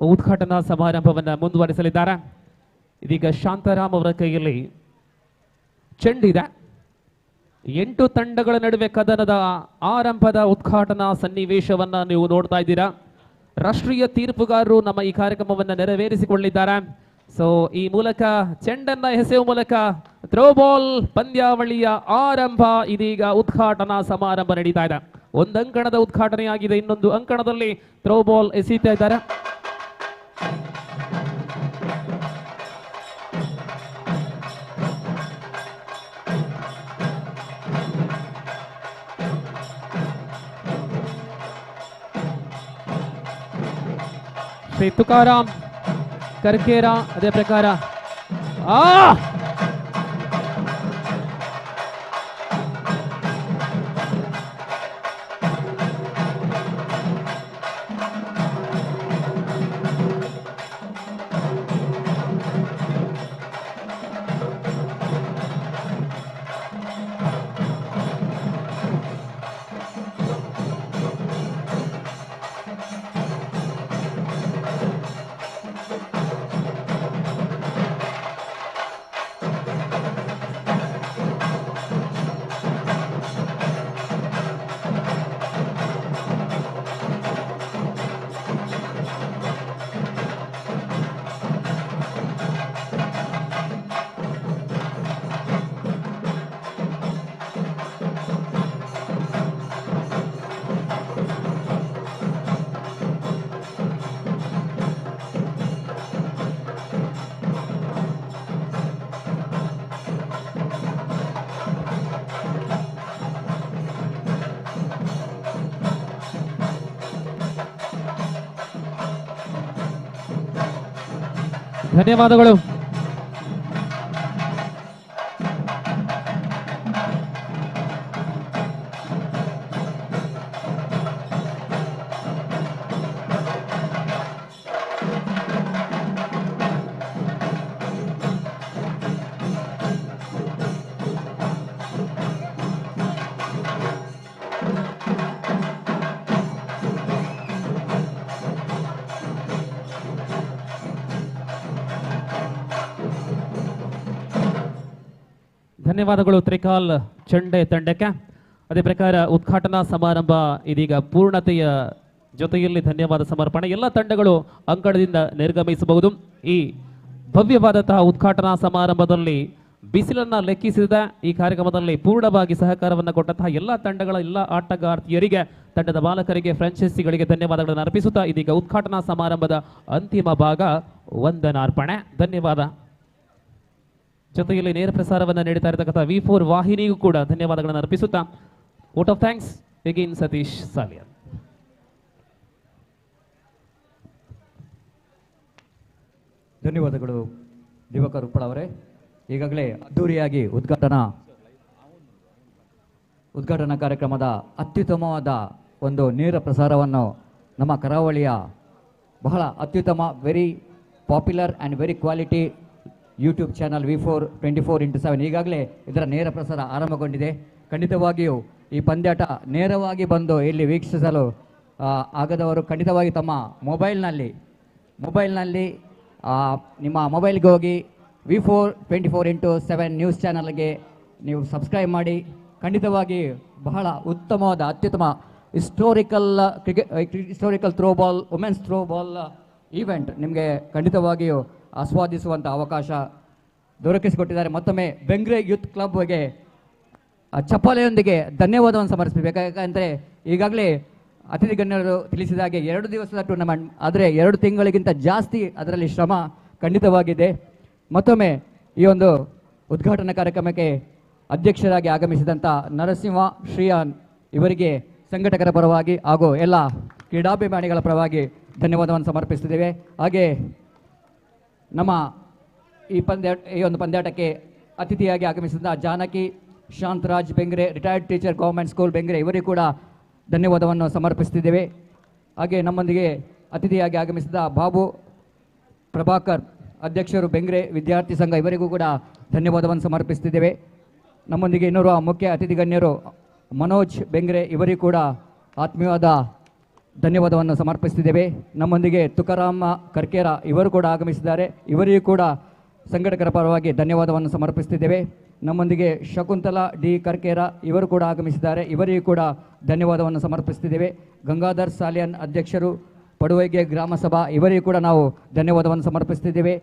ಉದ್ಘಾಟನಾ ಸಮಾರಂಭವನ್ನು ಮುಂದುವರಿಸಲಿದ್ದಾರೆ. ಇದೀಗ ಶಾಂತಾರಾಮ್ ಅವರ ಕೈಯಲ್ಲಿ ಚೆಂಡಿದೆ. 8 ತಂಡಗಳ ನಡುವೆ ಕದನದ ಆರಂಭದ ಉದ್ಘಾಟನಾ ಸನ್ನಿವೇಶವನ್ನ ನೀವು ನೋಡ್ತಾ ಇದ್ದೀರಾ. ರಾಷ್ಟ್ರೀಯ ತೀರ್ಪುಗಾರರು ನಮ್ಮ ಈ ಕಾರ್ಯಕ್ರಮವನ್ನು ನೆರವೇರಿಸಿಕೊಳ್ಳಿದ್ದಾರೆ. ಸೊ ಈ ಮೂಲಕ ಚೆಂಡನ್ನ ಎಸೆಯುವ ಮೂಲಕ ಥ್ರೋಬಾಲ್ ಪಂದ್ಯಾವಳಿಯ ಆರಂಭ. ಇದೀಗ ಉದ್ಘಾಟನಾ ಸಮಾರಂಭ ನಡೀತಾ ಇದೆ. ಒಂದು ಅಂಕಣದ ಉದ್ಘಾಟನೆಯಾಗಿದೆ, ಇನ್ನೊಂದು ಅಂಕಣದಲ್ಲಿ ಥ್ರೋಬಾಲ್ ಎಸೀತಾ ಇದ್ದಾರೆ. ಶ್ರೀ ತುಕಾರಾಮ್ ಕರ್ಕೇರ ಅದೇ ಪ್ರಕಾರ ಧನ್ಯವಾದಗಳು. ಧನ್ಯವಾದಗಳು ತ್ರಿಕಾಲ್ ಚಂಡೆ ತಂಡಕ್ಕೆ. ಅದೇ ಪ್ರಕಾರ ಉದ್ಘಾಟನಾ ಸಮಾರಂಭ ಇದೀಗ ಪೂರ್ಣತೆಯ ಜೊತೆಯಲ್ಲಿ ಧನ್ಯವಾದ ಸಮರ್ಪಣೆ. ಎಲ್ಲ ತಂಡಗಳು ಅಂಕಣದಿಂದ ನಿರ್ಗಮಿಸಬಹುದು. ಈ ಭವ್ಯವಾದಂತಹ ಉದ್ಘಾಟನಾ ಸಮಾರಂಭದಲ್ಲಿ ಬಿಸಿಲನ್ನ ಲೆಕ್ಕಿಸಿದ ಈ ಕಾರ್ಯಕ್ರಮದಲ್ಲಿ ಪೂರ್ಣವಾಗಿ ಸಹಕಾರವನ್ನು ಕೊಟ್ಟಂತಹ ಎಲ್ಲ ತಂಡಗಳ ಎಲ್ಲ ಆಟಗಾರ್ತಿಯರಿಗೆ, ತಂಡದ ಬಾಲಕರಿಗೆ, ಫ್ರಾಂಚೈಸಿಗಳಿಗೆ ಧನ್ಯವಾದಗಳನ್ನು ಅರ್ಪಿಸುತ್ತಾ ಇದೀಗ ಉದ್ಘಾಟನಾ ಸಮಾರಂಭದ ಅಂತಿಮ ಭಾಗ ವಂದನಾರ್ಪಣೆ. ಧನ್ಯವಾದ. ಜೊತೆಯಲ್ಲಿ ನೇರ ಪ್ರಸಾರವನ್ನು ನೀಡುತ್ತಾ ಇರತಕ್ಕಂಥ V4 ವಾಹಿನಿಗೂ ಕೂಡ ಧನ್ಯವಾದಗಳನ್ನು ಅರ್ಪಿಸುತ್ತಾ vote of thanks again Satish Salian. ಧನ್ಯವಾದಗಳು ದಿವಾಕರ್ ಉಪ್ಪಳ ಅವರೇ. ಈಗಾಗಲೇ ಅದ್ದೂರಿಯಾಗಿ ಉದ್ಘಾಟನಾ ಕಾರ್ಯಕ್ರಮದ ಅತ್ಯುತ್ತಮವಾದ ಒಂದು ನೇರ ಪ್ರಸಾರವನ್ನು ನಮ್ಮ ಕರಾವಳಿಯ ಬಹಳ ಅತ್ಯುತ್ತಮ very popular and very quality YouTube channel V424x7 ಈಗಾಗಲೇ ಇದರ ನೇರ ಪ್ರಸಾರ ಆರಂಭಗೊಂಡಿದೆ. ಖಂಡಿತವಾಗಿಯೂ ಈ ಪಂದ್ಯಾಟ ನೇರವಾಗಿ ಬಂದು ಇಲ್ಲಿ ವೀಕ್ಷಿಸಲು ಆಗದವರು ಖಂಡಿತವಾಗಿ ತಮ್ಮ ಮೊಬೈಲ್ನಲ್ಲಿ ನಿಮ್ಮ ಮೊಬೈಲ್ಗೆ ಹೋಗಿ V424x7 ನ್ಯೂಸ್ ಚಾನಲ್ಗೆ ನೀವು ಸಬ್ಸ್ಕ್ರೈಬ್ ಮಾಡಿ. ಖಂಡಿತವಾಗಿ ಬಹಳ ಉತ್ತಮವಾದ ಅತ್ಯುತ್ತಮ historical throwball women's throwball event ನಿಮಗೆ ಖಂಡಿತವಾಗಿಯೂ ಆಸ್ವಾದಿಸುವಂಥ ಅವಕಾಶ ದೊರಕಿಸಿಕೊಟ್ಟಿದ್ದಾರೆ. ಮತ್ತೊಮ್ಮೆ ಬೆಂಗ್ರೆ ಯೂತ್ ಕ್ಲಬ್ಗೆ ಚಪ್ಪಾಳೆಯೊಂದಿಗೆ ಧನ್ಯವಾದವನ್ನು ಸಮರ್ಪಿಸಬೇಕು. ಯಾಕಂದರೆ ಈಗಾಗಲೇ ಅತಿಥಿ ಗಣ್ಯರು ತಿಳಿಸಿದಾಗೆ 2 ದಿವಸದ ಟೂರ್ನಮೆಂಟ್, ಆದರೆ 2 ತಿಂಗಳಿಗಿಂತ ಜಾಸ್ತಿ ಅದರಲ್ಲಿ ಶ್ರಮ ಖಂಡಿತವಾಗಿದೆ. ಮತ್ತೊಮ್ಮೆ ಈ ಒಂದು ಉದ್ಘಾಟನಾ ಕಾರ್ಯಕ್ರಮಕ್ಕೆ ಅಧ್ಯಕ್ಷರಾಗಿ ಆಗಮಿಸಿದಂಥ ನರಸಿಂಹ ಶ್ರೀಯಾನ್ ಇವರಿಗೆ ಸಂಘಟಕರ ಪರವಾಗಿ ಹಾಗೂ ಎಲ್ಲ ಕ್ರೀಡಾಭಿಮಾನಿಗಳ ಪರವಾಗಿ ಧನ್ಯವಾದವನ್ನು ಸಮರ್ಪಿಸುತ್ತಿದ್ದೇವೆ. ಹಾಗೆ ನಮ್ಮ ಈ ಒಂದು ಪಂದ್ಯಾಟಕ್ಕೆ ಅತಿಥಿಯಾಗಿ ಆಗಮಿಸಿದ Janaki Shantaraj Bengre, retired teacher government school Bengre, ಇವರಿಗೂ ಕೂಡ ಧನ್ಯವಾದವನ್ನು ಸಮರ್ಪಿಸ್ತಿದ್ದೇವೆ. ಹಾಗೆ ನಮ್ಮೊಂದಿಗೆ ಅತಿಥಿಯಾಗಿ ಆಗಮಿಸಿದ ಬಾಬು ಪ್ರಭಾಕರ್, ಅಧ್ಯಕ್ಷರು ಬೆಂಗ್ರೆ ವಿದ್ಯಾರ್ಥಿ ಸಂಘ, ಇವರಿಗೂ ಕೂಡ ಧನ್ಯವಾದವನ್ನು ಸಮರ್ಪಿಸ್ತಿದ್ದೇವೆ. ನಮ್ಮೊಂದಿಗೆ ಇನ್ನೋರ್ವ ಮುಖ್ಯ ಅತಿಥಿ ಗಣ್ಯರು ಮನೋಜ್ ಬೆಂಗ್ರೆ, ಇವರಿಗೂ ಕೂಡ ಆತ್ಮೀಯವಾದ ಧನ್ಯವಾದವನ್ನು ಸಮರ್ಪಿಸ್ತಿದ್ದೇವೆ. ನಮ್ಮೊಂದಿಗೆ ತುಕಾರಾಮ ಕರ್ಕೇರ, ಇವರು ಕೂಡ ಆಗಮಿಸಿದ್ದಾರೆ, ಇವರಿಗೂ ಕೂಡ ಸಂಘಟಕರ ಪರವಾಗಿ ಧನ್ಯವಾದವನ್ನು ಸಮರ್ಪಿಸ್ತಿದ್ದೇವೆ. ನಮ್ಮೊಂದಿಗೆ ಶಕುಂತಲಾ ಡಿ ಕರ್ಕೇರ, ಇವರು ಕೂಡ ಆಗಮಿಸಿದ್ದಾರೆ, ಇವರಿಗೂ ಕೂಡ ಧನ್ಯವಾದವನ್ನು ಸಮರ್ಪಿಸ್ತಿದ್ದೇವೆ. ಗಂಗಾಧರ್ ಸಾಲಿಯನ್, ಅಧ್ಯಕ್ಷರು ಪಡುವೈಗೆ ಗ್ರಾಮ ಸಭಾ, ಇವರಿಗೂ ಕೂಡ ನಾವು ಧನ್ಯವಾದವನ್ನು ಸಮರ್ಪಿಸ್ತಿದ್ದೇವೆ.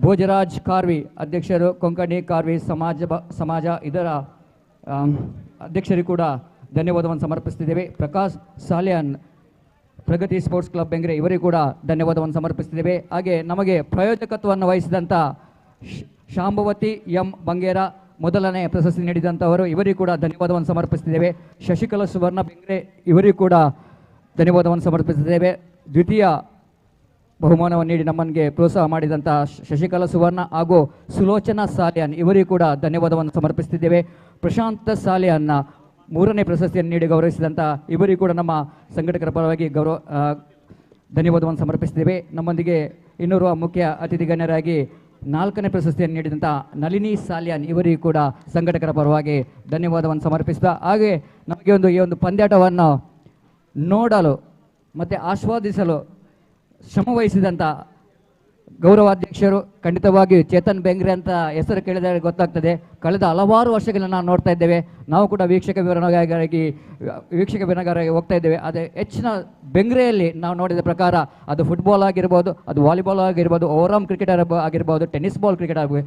ಭೋಜರಾಜ್ ಕಾರ್ವಿ, ಅಧ್ಯಕ್ಷರು ಕೊಂಕಣಿ ಕಾರ್ವಿ ಸಮಾಜ ಇದರ ಅಧ್ಯಕ್ಷರಿಗೂ ಕೂಡ ಧನ್ಯವಾದವನ್ನು ಸಮರ್ಪಿಸ್ತಿದ್ದೇವೆ. ಪ್ರಕಾಶ್ ಸಾಲಿಯನ್, ಪ್ರಗತಿ ಸ್ಪೋರ್ಟ್ಸ್ ಕ್ಲಬ್ ಬೆಂಗ್ರೆ, ಇವರಿಗೂ ಕೂಡ ಧನ್ಯವಾದವನ್ನು ಸಮರ್ಪಿಸ್ತಿದ್ದೇವೆ. ಹಾಗೆ ನಮಗೆ ಪ್ರಾಯೋಜಕತ್ವವನ್ನು ವಹಿಸಿದಂಥ ಶಾಂಭವತಿ ಎಂ ಬಂಗೇರ, ಮೊದಲನೇ ಪ್ರಶಸ್ತಿ ನೀಡಿದಂಥವರು, ಇವರಿಗೂ ಕೂಡ ಧನ್ಯವಾದವನ್ನು ಸಮರ್ಪಿಸ್ತಿದ್ದೇವೆ. ಶಶಿಕಲಾ ಸುವರ್ಣ ಬೆಂಗ್ರೆ, ಇವರಿಗೂ ಕೂಡ ಧನ್ಯವಾದವನ್ನು ಸಮರ್ಪಿಸಿದ್ದೇವೆ. ದ್ವಿತೀಯ ಬಹುಮಾನವನ್ನು ನೀಡಿ ನಮ್ಮನಿಗೆ ಪ್ರೋತ್ಸಾಹ ಮಾಡಿದಂಥ ಶಶಿಕಲಾ ಸುವರ್ಣ ಹಾಗೂ ಸುಲೋಚನಾ ಸಾಲಿಯನ್, ಇವರಿಗೂ ಕೂಡ ಧನ್ಯವಾದವನ್ನು ಸಮರ್ಪಿಸ್ತಿದ್ದೇವೆ. ಪ್ರಶಾಂತ ಸಾಲಿಯನ್ನ ಮೂರನೇ ಪ್ರಶಸ್ತಿಯನ್ನು ನೀಡಿ ಗೌರವಿಸಿದಂಥ ಇವರಿಗೂ ಕೂಡ ನಮ್ಮ ಸಂಘಟಕರ ಪರವಾಗಿ ಧನ್ಯವಾದವನ್ನು ಸಮರ್ಪಿಸಿದ್ದೇವೆ. ನಮ್ಮೊಂದಿಗೆ ಇನ್ನೋರ್ವ ಮುಖ್ಯ ಅತಿಥಿ ಗಣ್ಯರಾಗಿ ನಾಲ್ಕನೇ ಪ್ರಶಸ್ತಿಯನ್ನು ನೀಡಿದಂಥ ನಳಿನಿ ಸಾಲಿಯನ್, ಇವರಿಗೂ ಕೂಡ ಸಂಘಟಕರ ಪರವಾಗಿ ಧನ್ಯವಾದವನ್ನು ಸಮರ್ಪಿಸಿದ. ಹಾಗೆ ನಮಗೆ ಈ ಒಂದು ಪಂದ್ಯಾಟವನ್ನು ನೋಡಲು ಮತ್ತು ಆಸ್ವಾದಿಸಲು ಶ್ರಮವಹಿಸಿದಂಥ ಗೌರವಾಧ್ಯಕ್ಷರು, ಖಂಡಿತವಾಗಿ ಚೇತನ್ ಬೆಂಗ್ರೆ ಅಂತ ಹೆಸರು ಕೇಳಿದರೆ ಗೊತ್ತಾಗ್ತದೆ, ಕಳೆದ ಹಲವಾರು ವರ್ಷಗಳನ್ನ ನಾವು ನೋಡ್ತಾ ಇದ್ದೇವೆ. ನಾವು ಕೂಡ ವೀಕ್ಷಕ ವಿವರಣೆಗಾರರಾಗಿ ಹೋಗ್ತಾ ಇದ್ದೇವೆ. ಅದೇ ಹೆಚ್ಚಿನ ಬೆಂಗ್ರೆಯಲ್ಲಿ ನಾವು ನೋಡಿದ ಪ್ರಕಾರ ಅದು ಫುಟ್ಬಾಲ್ ಆಗಿರ್ಬೋದು, ಅದು ವಾಲಿಬಾಲ್ ಆಗಿರ್ಬೋದು, ಓವರಾಮ್ ಕ್ರಿಕೆಟ್ ಆಗಿರ್ಬೋದು, ಟೆನ್ನಿಸ್ ಬಾಲ್ ಕ್ರಿಕೆಟ್ ಆಗ್ಬೋದು,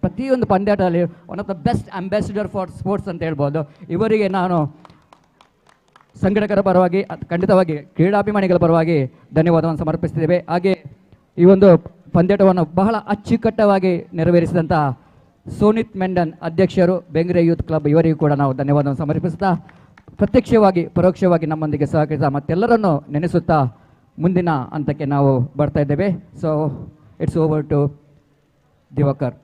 ಪ್ರತಿಯೊಂದು ಪಂದ್ಯಾಟದಲ್ಲಿ one of the best ambassador for sports ಅಂತ ಹೇಳ್ಬೋದು. ಇವರಿಗೆ ನಾನು ಸಂಘಟಕರ ಪರವಾಗಿ, ಖಂಡಿತವಾಗಿ ಕ್ರೀಡಾಭಿಮಾನಿಗಳ ಪರವಾಗಿ ಧನ್ಯವಾದವನ್ನು ಸಮರ್ಪಿಸ್ತಿದ್ದೇವೆ. ಹಾಗೆ ಈ ಒಂದು ಪಂದ್ಯಾಟವನ್ನು ಬಹಳ ಅಚ್ಚುಕಟ್ಟವಾಗಿ ನೆರವೇರಿಸಿದಂಥ ಸೋನಿತ್ ಮೆಂಡನ್, ಅಧ್ಯಕ್ಷರು ಬೆಂಗ್ರೆ ಯೂತ್ ಕ್ಲಬ್, ಇವರಿಗೂ ಕೂಡ ನಾವು ಧನ್ಯವಾದವನ್ನು ಸಮರ್ಪಿಸುತ್ತಾ, ಪ್ರತ್ಯಕ್ಷವಾಗಿ ಪರೋಕ್ಷವಾಗಿ ನಮ್ಮೊಂದಿಗೆ ಸಹಕರಿಸಿದ ಮತ್ತೆಲ್ಲರನ್ನು ನೆನೆಸುತ್ತಾ ಮುಂದಿನ ಹಂತಕ್ಕೆ ನಾವು ಬರ್ತಾ ಇದ್ದೇವೆ. So it's over to Divakar.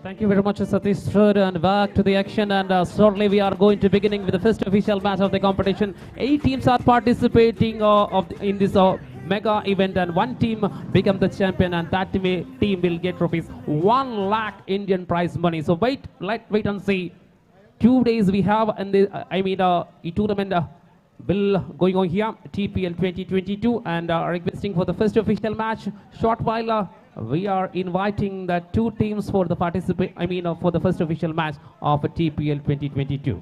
Thank you very much, Satish sir, and back to the action. And shortly we are going to beginning with the first official match of the competition. 8 teams are participating in this mega event, and one team become the champion, and that team will get rupees 1 lakh Indian prize money. So let's wait and see. 2 days we have, and the tournament will going on here, TPL 2022, and requesting for the first official match. Short while we are inviting the 2 teams for the for the first official match of TPL 2022.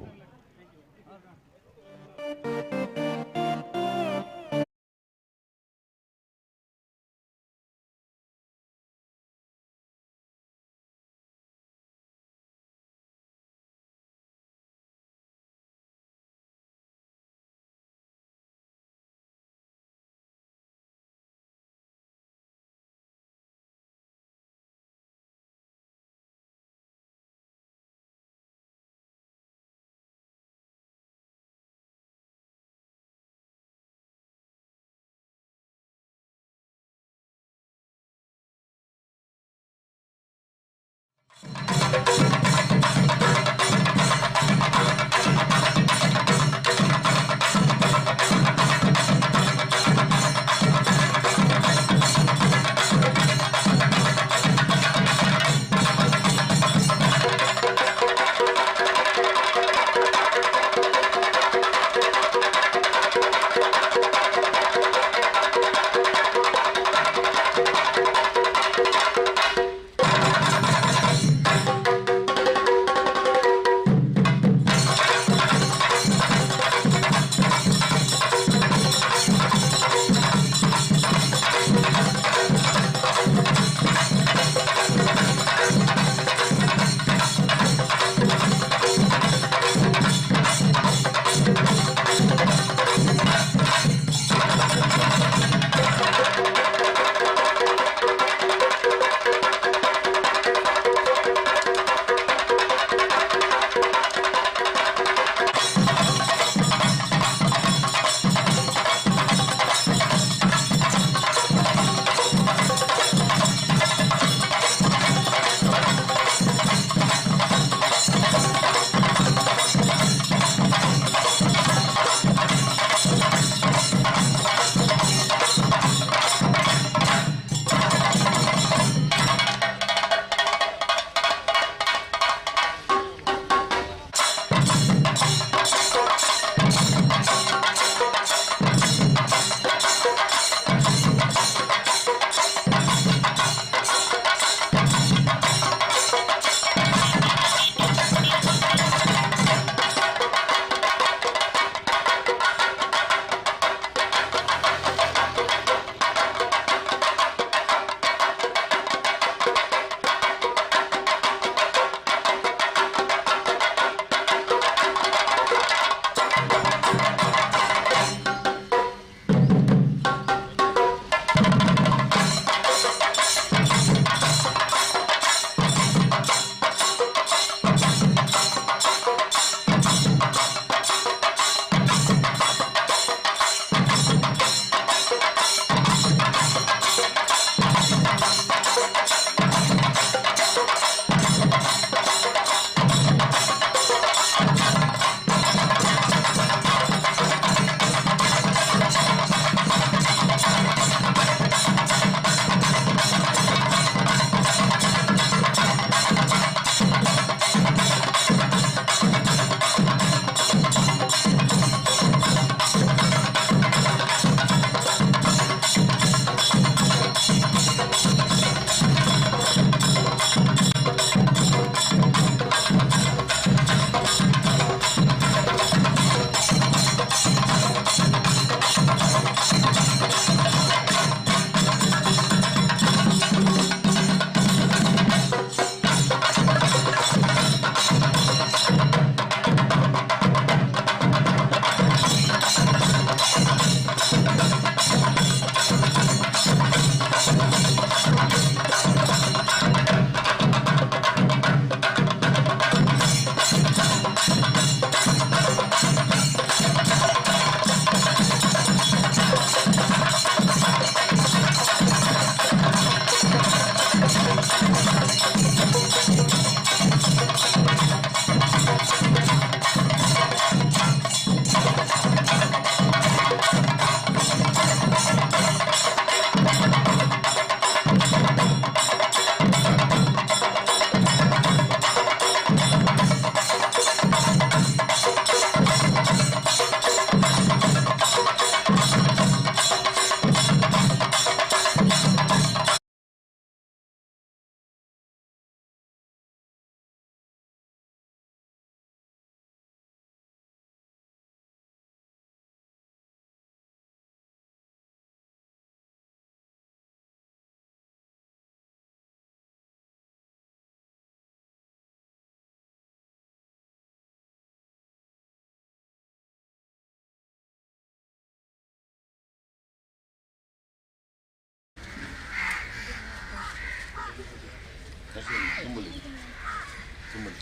Gummadi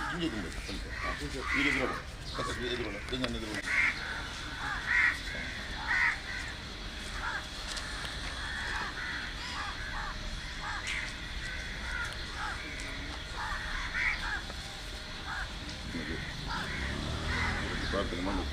ಹಿಂಗೆ ಗುಮ್ಮಡಿ ಸ್ವಲ್ಪ ಈಗ ಎದುರೋಣ ಎದುರೋಣ ಗಂಗನ ಎದುರೋಣ ಪ್ರಾರ್ಥನೆ ಮಾಡಿ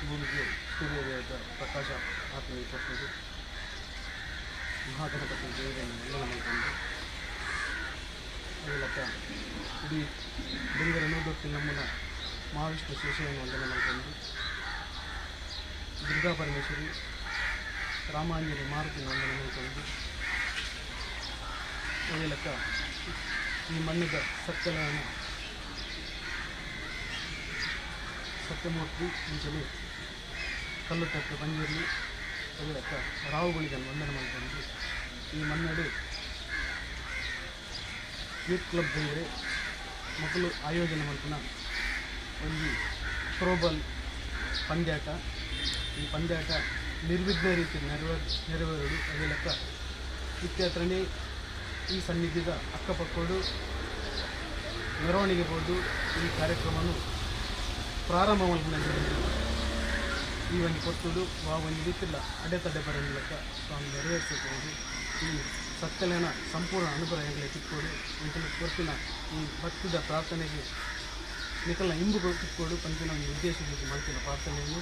ಭೂಮಿಗೆ ಸೂರ್ಯೋದಯದ ಪ್ರಕಾಶ ಆತ್ಮೀಯ ಕೊಟ್ಟರು ಮಹಾಗಣಪತಿ ದೇವರನ್ನು ವಂದನೆ ಮಾಡಿಕೊಂಡು ಮೂಲಕ ಇಡೀ ಬೆಂಗರ ನೂದೊಟ್ಟಿನ ನಮ್ಮನ್ನ ಮಹಾವಿಷ್ಣು ಶೇಷವನ್ನು ವಂದನೆ ಮಾಡಿಕೊಂಡು ದುರ್ಗಾ ಪರಮೇಶ್ವರಿ ರಾಮಾಂಜಲಿ ಮಾರುತಿನ ವಂದನೆ ಮಾಡಿಕೊಂಡು ಮೂಲಕ ಈ ಮಣ್ಣದ ಸತ್ಯಗಳನ್ನು ಸತ್ಯಮೂರ್ತಿ ಮುಂಚೆನೆ ಕಲ್ಲು ತಟ್ಟು ಬಂದಿರಲಿ ಅದಕ್ಕೆ ರಾವುಗಳಿಗೆ ವಂದನೆ ಮಾಡಿಕೊಂಡು ಈ ಮನ್ನಡು ಯೂತ್ ಕ್ಲಬ್ ಬೇರೆ ಮಕ್ಕಳು ಆಯೋಜನೆ ಮಾಡ್ತಾನ ಒಂದು ಥ್ರೋಬಾಲ್ ಪಂದ್ಯಾಟ ಈ ಪಂದ್ಯಾಟ ನಿರ್ವಿಘ್ನ ರೀತಿ ನೆರವೇರುವುದು ಅದೇ ಲೆಕ್ಕ ಇತ್ಯಾತ್ರನೇ ಈ ಸನ್ನಿಧಿದ ಅಕ್ಕಪಕ್ಕಗಳು ಮೆರವಣಿಗೆ ಬೋದು ಈ ಕಾರ್ಯಕ್ರಮವನ್ನು ಪ್ರಾರಂಭ ಮಾಡಿಕೊಂಡು ಈ ಒಂದು ಕೊಟ್ಟುದು ಆ ಒಂದು ರೀತಿಲ್ಲ ಅಡೆತಡೆ ಬರೋದಿಲ್ಲಕ್ಕ ಸ್ವಾಮಿ ನೆರವೇರಿಸಬಹುದು ಈ ಸತ್ಕಲನ ಸಂಪೂರ್ಣ ಅನುಗ್ರಹಗಳೇ ಕಿತ್ಕೊಡು ಇಂಥ ಕೊರ್ತಿನ ಈ ಭಕ್ತಿದ ಪ್ರಾರ್ಥನೆಗೆ ನಿಖಲ್ನ ಇಂಬುಗಳು ಕಿತ್ಕೊಡು ಪಂಚಿನ ಒಂದು ಉದ್ದೇಶಕ್ಕೆ ಮಾಡ್ತಿನ ಪ್ರಾರ್ಥನೆಯನ್ನು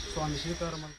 ಸ್ವಾಮಿ ಸ್ವೀಕಾರ ಮಾಡಿ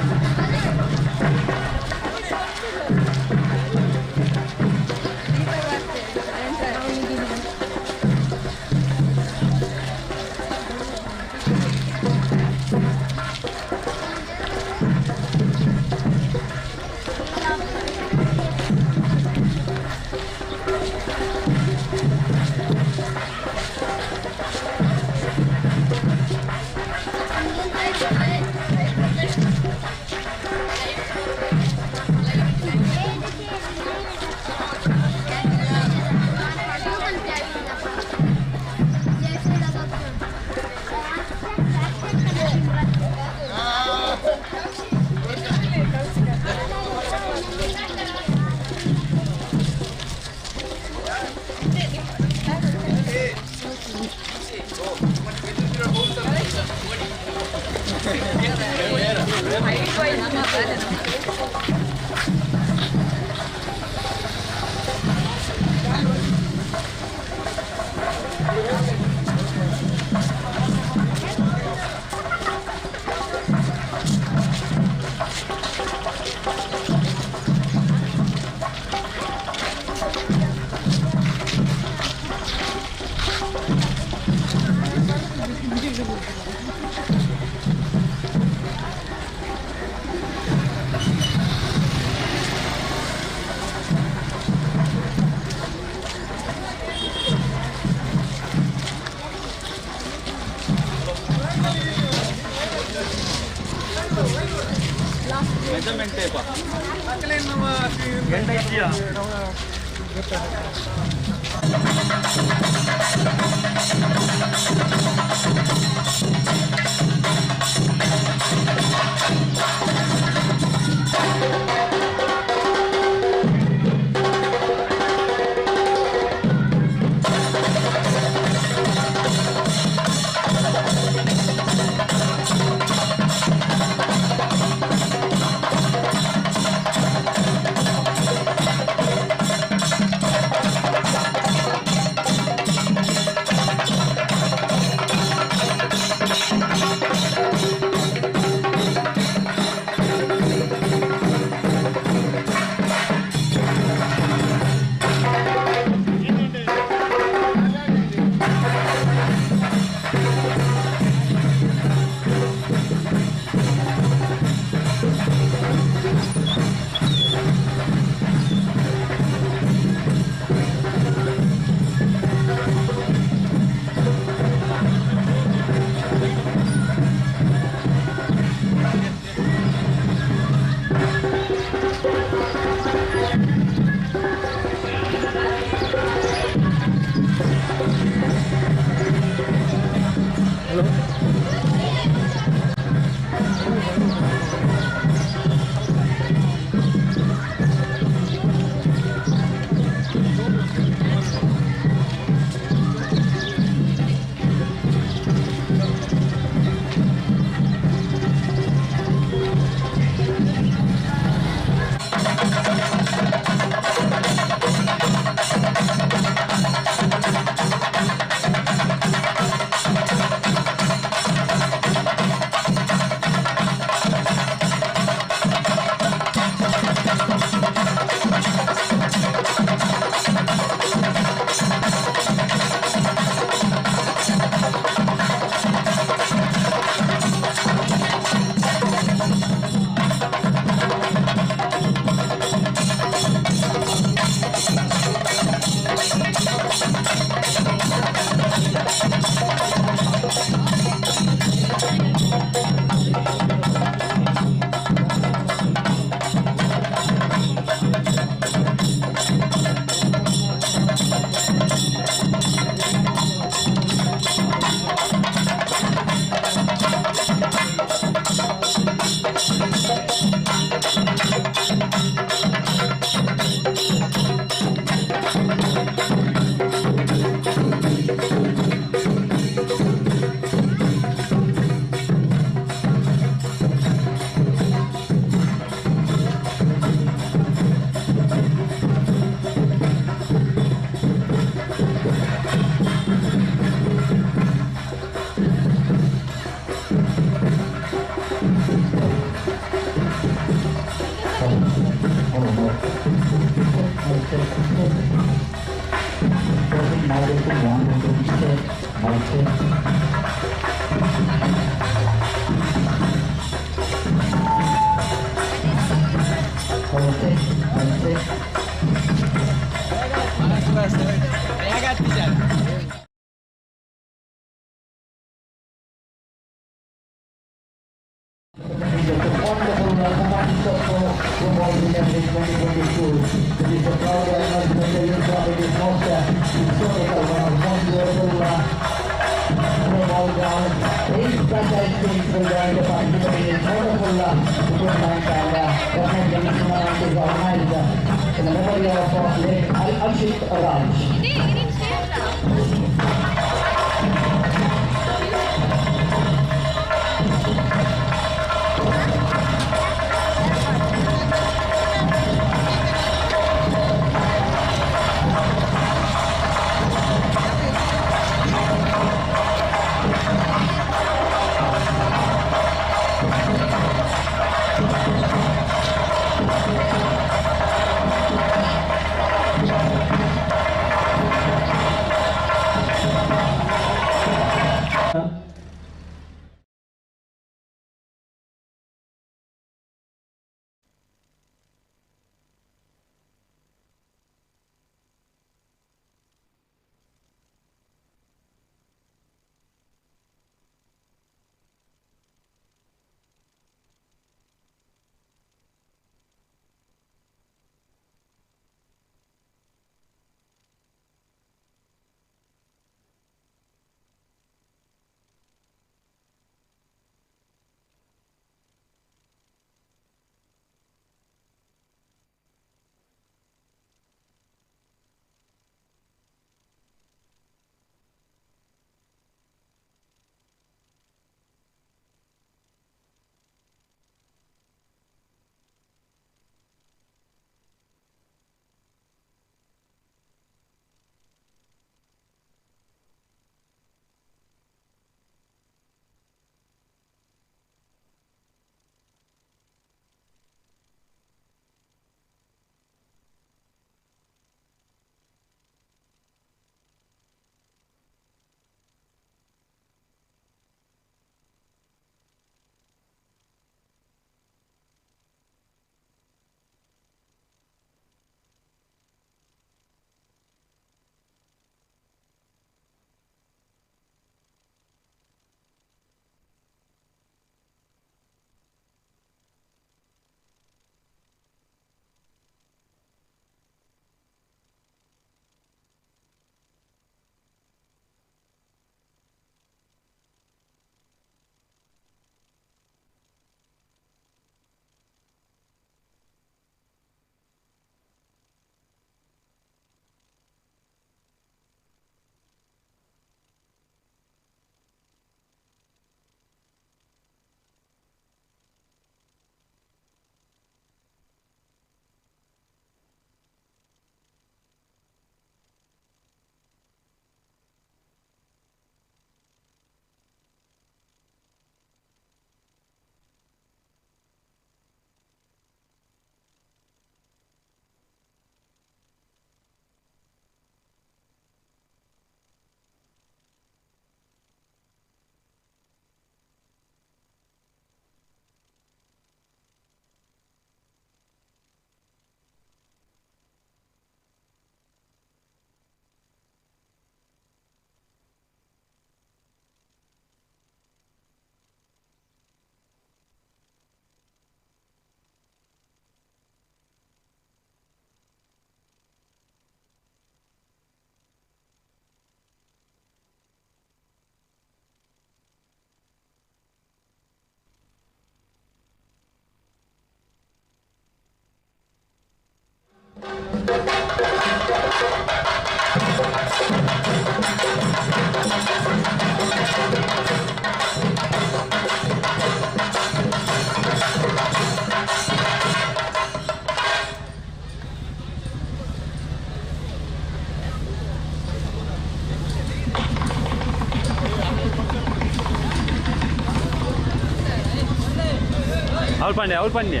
ಅವ್ರು ಪಂದ್ಯ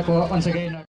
once again.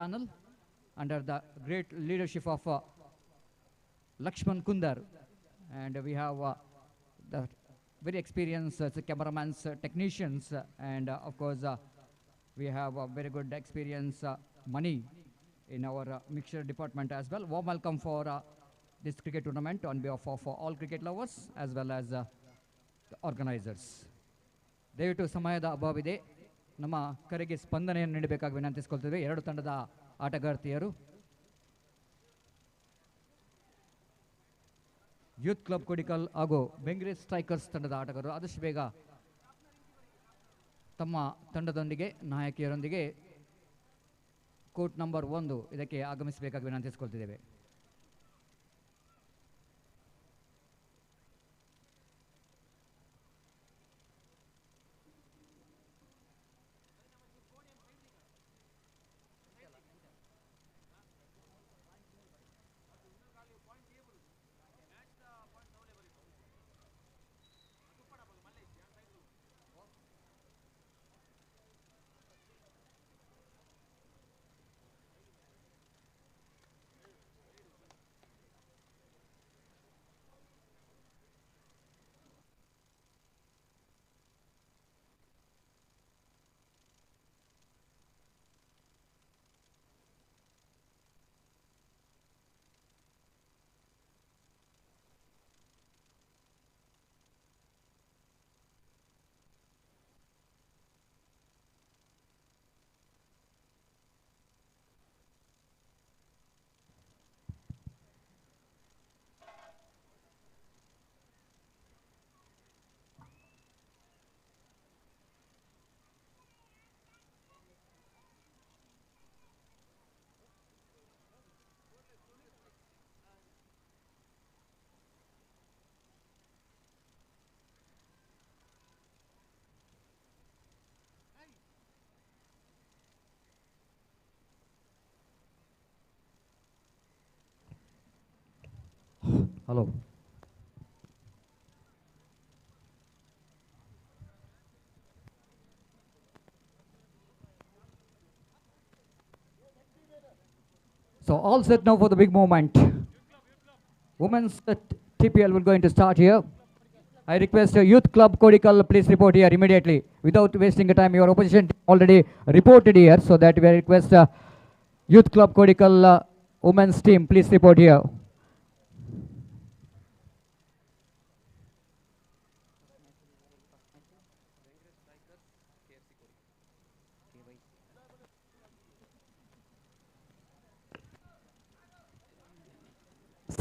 channel under the great leadership of Lakshman Kundar, and we have the very experienced cameramen, technicians, and of course we have a very good experience money in our mixture department as well. Warm welcome for this cricket tournament on behalf of all cricket lovers as well as the organizers. ದಯವಿಟ್ಟು ಸಮಯದ ಅಭಾವಿದೆ, ನಮ್ಮ ಕರೆಗೆ ಸ್ಪಂದನೆಯನ್ನು ನೀಡಬೇಕಾಗಿ ವಿನಂತಿಸಿಕೊಳ್ತೇವೆ. ಎರಡು ತಂಡದ ಆಟಗಾರ್ತಿಯರು youth club ಕೊಡಿಕಲ್ ಹಾಗೂ Bengre strikers ತಂಡದ ಆಟಗಾರರು ಆದಷ್ಟು ಬೇಗ ತಮ್ಮ ತಂಡದೊಂದಿಗೆ ನಾಯಕಿಯರೊಂದಿಗೆ ಕೋರ್ಟ್ ನಂಬರ್ 1 ಇದಕ್ಕೆ ಆಗಮಿಸಬೇಕಾಗಿ ವಿನಂತಿಸಿಕೊಳ್ತಿದ್ದೇವೆ. Hello. So all set now for the big moment. Women's TPL will going to start here. I request Youth Club Kodikal, please report here immediately. Without wasting the time, your opposition team already reported here, so that we request Youth Club Kodikal women's team, please report here.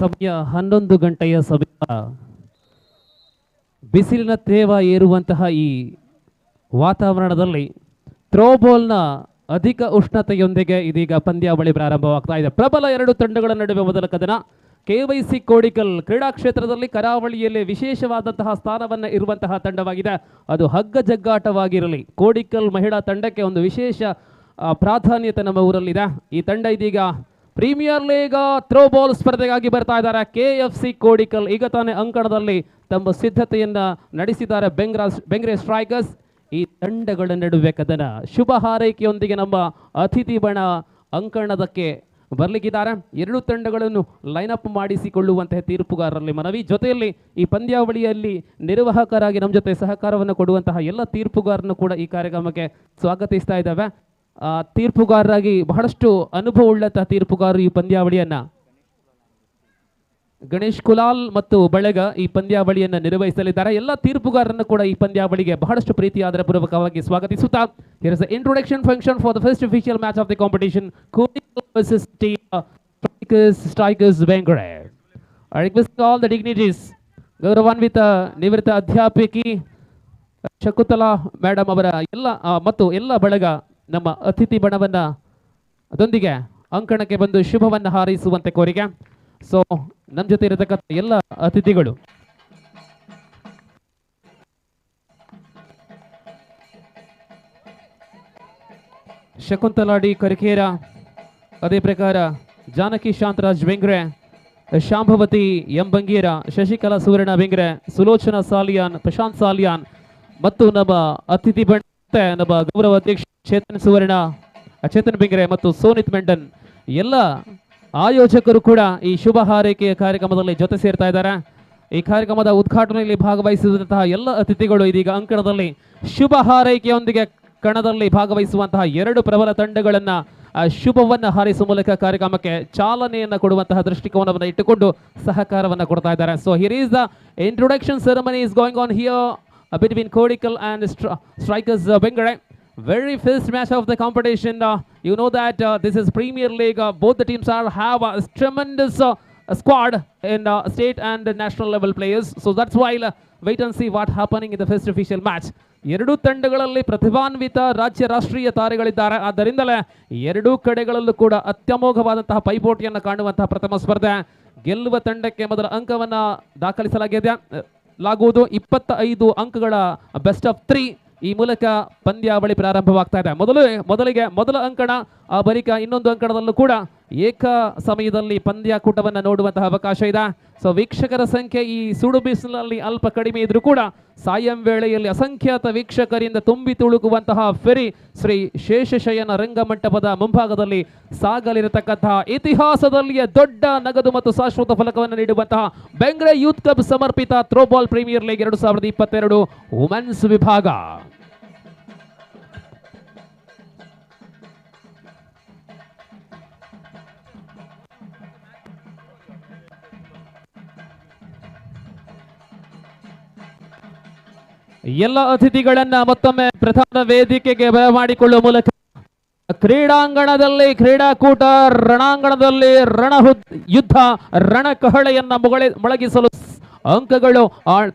ಸಮಯ 11 ಗಂಟೆಯ ಸಮಯ. ಬಿಸಿಲಿನ ತೇವ ಏರುವಂತಹ ಈ ವಾತಾವರಣದಲ್ಲಿ ಥ್ರೋಬಾಲ್ನ ಅಧಿಕ ಉಷ್ಣತೆಯೊಂದಿಗೆ ಇದೀಗ ಪಂದ್ಯಾವಳಿ ಪ್ರಾರಂಭವಾಗ್ತಾ ಇದೆ. ಪ್ರಬಲ ಎರಡು ತಂಡಗಳ ನಡುವೆ ಮೊದಲ ಕದನ. KYC ಕೋಡಿಕಲ್ ಕ್ರೀಡಾ ಕ್ಷೇತ್ರದಲ್ಲಿ ಕರಾವಳಿಯಲ್ಲಿ ವಿಶೇಷವಾದಂತಹ ಸ್ಥಾನವನ್ನು ಇರುವಂತಹ ತಂಡವಾಗಿದೆ. ಅದು ಹಗ್ಗ ಜಗ್ಗಾಟವಾಗಿರಲಿ, ಕೋಡಿಕಲ್ ಮಹಿಳಾ ತಂಡಕ್ಕೆ ಒಂದು ವಿಶೇಷ ಪ್ರಾಧಾನ್ಯತೆ ನಮ್ಮ ಊರಲ್ಲಿದೆ. ಈ ತಂಡ ಇದೀಗ ಪ್ರೀಮಿಯರ್ ಲೀಗ್ ಥ್ರೋಬಾಲ್ ಸ್ಪರ್ಧೆಗಾಗಿ ಬರ್ತಾ ಇದ್ದಾರೆ. KFC ಕೋಡಿಕಲ್ ಈಗ ತಾನೇ ಅಂಕಣದಲ್ಲಿ ತಮ್ಮ ಸಿದ್ಧತೆಯನ್ನ ನಡೆಸಿದ್ದಾರೆ. ಬೆಂಗ್ರೆ ಸ್ಟ್ರೈಕರ್ಸ್. ಈ ತಂಡಗಳ ನಡುವೆ ಕದನ. ಶುಭ ಹಾರೈಕೆಯೊಂದಿಗೆ ನಮ್ಮ ಅತಿಥಿ ಬಣ ಅಂಕಣದಕ್ಕೆ ಬರ್ಲಿಕ್ಕಿದ್ದಾರೆ. ಎರಡು ತಂಡಗಳನ್ನು ಲೈನ್ ಅಪ್ ಮಾಡಿಸಿಕೊಳ್ಳುವಂತಹ ತೀರ್ಪುಗಾರರಲ್ಲಿ ಮನವಿ. ಜೊತೆಯಲ್ಲಿ ಈ ಪಂದ್ಯಾವಳಿಯಲ್ಲಿ ನಿರ್ವಾಹಕರಾಗಿ ನಮ್ಮ ಜೊತೆ ಸಹಕಾರವನ್ನು ಕೊಡುವಂತಹ ಎಲ್ಲ ತೀರ್ಪುಗಾರನ್ನು ಕೂಡ ಈ ಕಾರ್ಯಕ್ರಮಕ್ಕೆ ಸ್ವಾಗತಿಸ್ತಾ ಇದ್ದಾವೆ. ತೀರ್ಪುಗಾರರಾಗಿ ಬಹಳಷ್ಟು ಅನುಭವವುಳ್ಳಂತಹ ತೀರ್ಪುಗಾರರು ಈ ಪಂದ್ಯಾವಳಿಯನ್ನ ಗಣೇಶ್ ಕುಲಾಲ್ ಮತ್ತು ಬಳಗ ಈ ಪಂದ್ಯಾವಳಿಯನ್ನು ನಿರ್ವಹಿಸಲಿದ್ದಾರೆ. ಎಲ್ಲ ತೀರ್ಪುಗಾರರನ್ನು ಕೂಡ ಈ ಪಂದ್ಯಾವಳಿಗೆ ಬಹಳಷ್ಟು ಪ್ರೀತಿ ಆದರ ಪೂರ್ವಕವಾಗಿ ಸ್ವಾಗತಿಸುತ್ತಾ, here is the introduction function for the first official match of the competition, Kodikal versus Strikers Bengre. I request all the dignitaries, ಗೌರವಾನ್ವಿತ ನಿವೃತ್ತ ಅಧ್ಯಾಪಕಿ ಶಕುಂತಲಾ ಮೇಡಮ್ ಅವರ ಎಲ್ಲ ಮತ್ತು ಎಲ್ಲ ಬಳಗ ನಮ್ಮ ಅತಿಥಿ ಬಣವನ್ನ ಅದೊಂದಿಗೆ ಅಂಕಣಕ್ಕೆ ಬಂದು ಶುಭವನ್ನು ಹಾರೈಸುವಂತೆ ಕೋರಿಕೆ. ಸೊ ನಮ್ಮ ಜೊತೆ ಇರತಕ್ಕಂಥ ಎಲ್ಲ ಅತಿಥಿಗಳು ಶಕುಂತಲಾಡಿ ಕರಿಕೇರ, ಅದೇ ಪ್ರಕಾರ ಜಾನಕಿ ಶಾಂತರಾಜ್ ಬೆಂಗ್ರೆ, ಶಾಂಭವತಿ ಎಂ ಬಂಗೀರ, ಶಶಿಕಲಾ ಸುವರ್ಣ ಬೆಂಗ್ರೆ, ಸುಲೋಚನಾ ಸಾಲಿಯಾನ್, ಪ್ರಶಾಂತ್ ಸಾಲಿಯಾನ್ ಮತ್ತು ನಮ್ಮ ಅತಿಥಿ ಬಣ ನಮ್ಮ ಗೌರವ ಅಧ್ಯಕ್ಷ ಚೇತನ್ ಸುವರ್ಣ ಚೇತನ್ ಬೆಂಗ್ರೆ ಮತ್ತು ಸೋನಿತ್ ಮೆಂಡನ್ ಎಲ್ಲ ಆಯೋಜಕರು ಕೂಡ ಈ ಶುಭ ಹಾರೈಕೆಯ ಕಾರ್ಯಕ್ರಮದಲ್ಲಿ ಜೊತೆ ಸೇರ್ತಾ ಇದ್ದಾರೆ. ಈ ಕಾರ್ಯಕ್ರಮದ ಉದ್ಘಾಟನೆಯಲ್ಲಿ ಭಾಗವಹಿಸಿದಂತಹ ಎಲ್ಲ ಅತಿಥಿಗಳು ಇದೀಗ ಅಂಕಣದಲ್ಲಿ ಶುಭ ಹಾರೈಕೆಯೊಂದಿಗೆ ಕಣದಲ್ಲಿ ಭಾಗವಹಿಸುವಂತಹ ಎರಡು ಪ್ರಬಲ ತಂಡಗಳನ್ನ ಶುಭವನ್ನ ಹಾರೈಸುವ ಮೂಲಕ ಕಾರ್ಯಕ್ರಮಕ್ಕೆ ಚಾಲನೆಯನ್ನ ಕೊಡುವಂತಹ ದೃಷ್ಟಿಕೋನವನ್ನು ಇಟ್ಟುಕೊಂಡು ಸಹಕಾರವನ್ನ ಕೊಡ್ತಾ ಇದ್ದಾರೆ. So here is the introduction ceremony is going on here between Kodikal and Strikers Bengare. Very first match of the competition. You know that this is Premier League. Both the teams have a tremendous squad in state and national level players. So that's why wait and see what happening in the first official match. ಎರಡು ತಂಡಗಳಲ್ಲಿ ಪ್ರತಿಭಾನ್ವಿತ ರಾಜ್ಯ ರಾಷ್ಟ್ರೀಯ ತಾರೆಗಳಿದ್ದಾರೆ. ಆದ್ದರಿಂದಲೇ ಎರಡೂ ಕಡೆಗಳಲ್ಲೂ ಕೂಡ ಅತ್ಯಮೋಘವಾದಂತಹ ಪೈಪೋಟಿಯನ್ನು ಕಾಣುವಂತಹ ಪ್ರಥಮ ಸ್ಪರ್ಧೆ. ಗೆಲ್ಲುವ ತಂಡಕ್ಕೆ ಮೊದಲ ಅಂಕವನ್ನ ದಾಖಲಿಸಲಾಗುವುದು. 25 ಅಂಕಗಳ ಬೆಸ್ಟ್ ಆಫ್ 3 ಈ ಮೂಲಕ ಪಂದ್ಯಾವಳಿ ಪ್ರಾರಂಭವಾಗ್ತಾ ಇದೆ. ಮೊದಲಿಗೆ ಮೊದಲ ಅಂಕಣ, ಆ ಬಳಿಕ ಇನ್ನೊಂದು ಅಂಕಣದಲ್ಲೂ ಕೂಡ ಏಕ ಸಮಯದಲ್ಲಿ ಪಂದ್ಯಾಕೂಟವನ್ನು ನೋಡುವಂತಹ ಅವಕಾಶ ಇದೆ. ಸೊ ವೀಕ್ಷಕರ ಸಂಖ್ಯೆ ಈ ಸುಡು ಬಿಸಿಲಿನಲ್ಲಿ ಅಲ್ಪ ಕಡಿಮೆ ಇದ್ರೂ ಕೂಡ ಸಾಯಂ ವೇಳೆಯಲ್ಲಿ ಅಸಂಖ್ಯಾತ ವೀಕ್ಷಕರಿಂದ ತುಂಬಿ ತುಳುಕುವಂತಹ ಫೆರಿ ಶ್ರೀ ಶೇಷಶಯನ ರಂಗಮಂಟಪದ ಮುಂಭಾಗದಲ್ಲಿ ಸಾಗಲಿರತಕ್ಕಂತಹ ಇತಿಹಾಸದಲ್ಲಿಯೇ ದೊಡ್ಡ ನಗದು ಮತ್ತು ಶಾಶ್ವತ ಫಲಕವನ್ನು ನೀಡುವಂತಹ ಬೆಂಗ್ರೆ ಯೂತ್ ಕ್ಲಬ್ ಸಮರ್ಪಿತ ಥ್ರೋಬಾಲ್ ಪ್ರೀಮಿಯರ್ ಲೀಗ್ 2022 ವುಮೆನ್ಸ್ ವಿಭಾಗ. ಎಲ್ಲ ಅತಿಥಿಗಳನ್ನ ಮತ್ತೊಮ್ಮೆ ಪ್ರಧಾನ ವೇದಿಕೆಗೆ ಬರಮಾಡಿಕೊಳ್ಳುವ ಮೂಲಕ ಕ್ರೀಡಾಂಗಣದಲ್ಲಿ ಕ್ರೀಡಾಕೂಟ, ರಣಾಂಗಣದಲ್ಲಿ ಯುದ್ಧ ರಣಕಹಳೆಯನ್ನ ಮೊಳಗಿಸಲು ಅಂಕಗಳು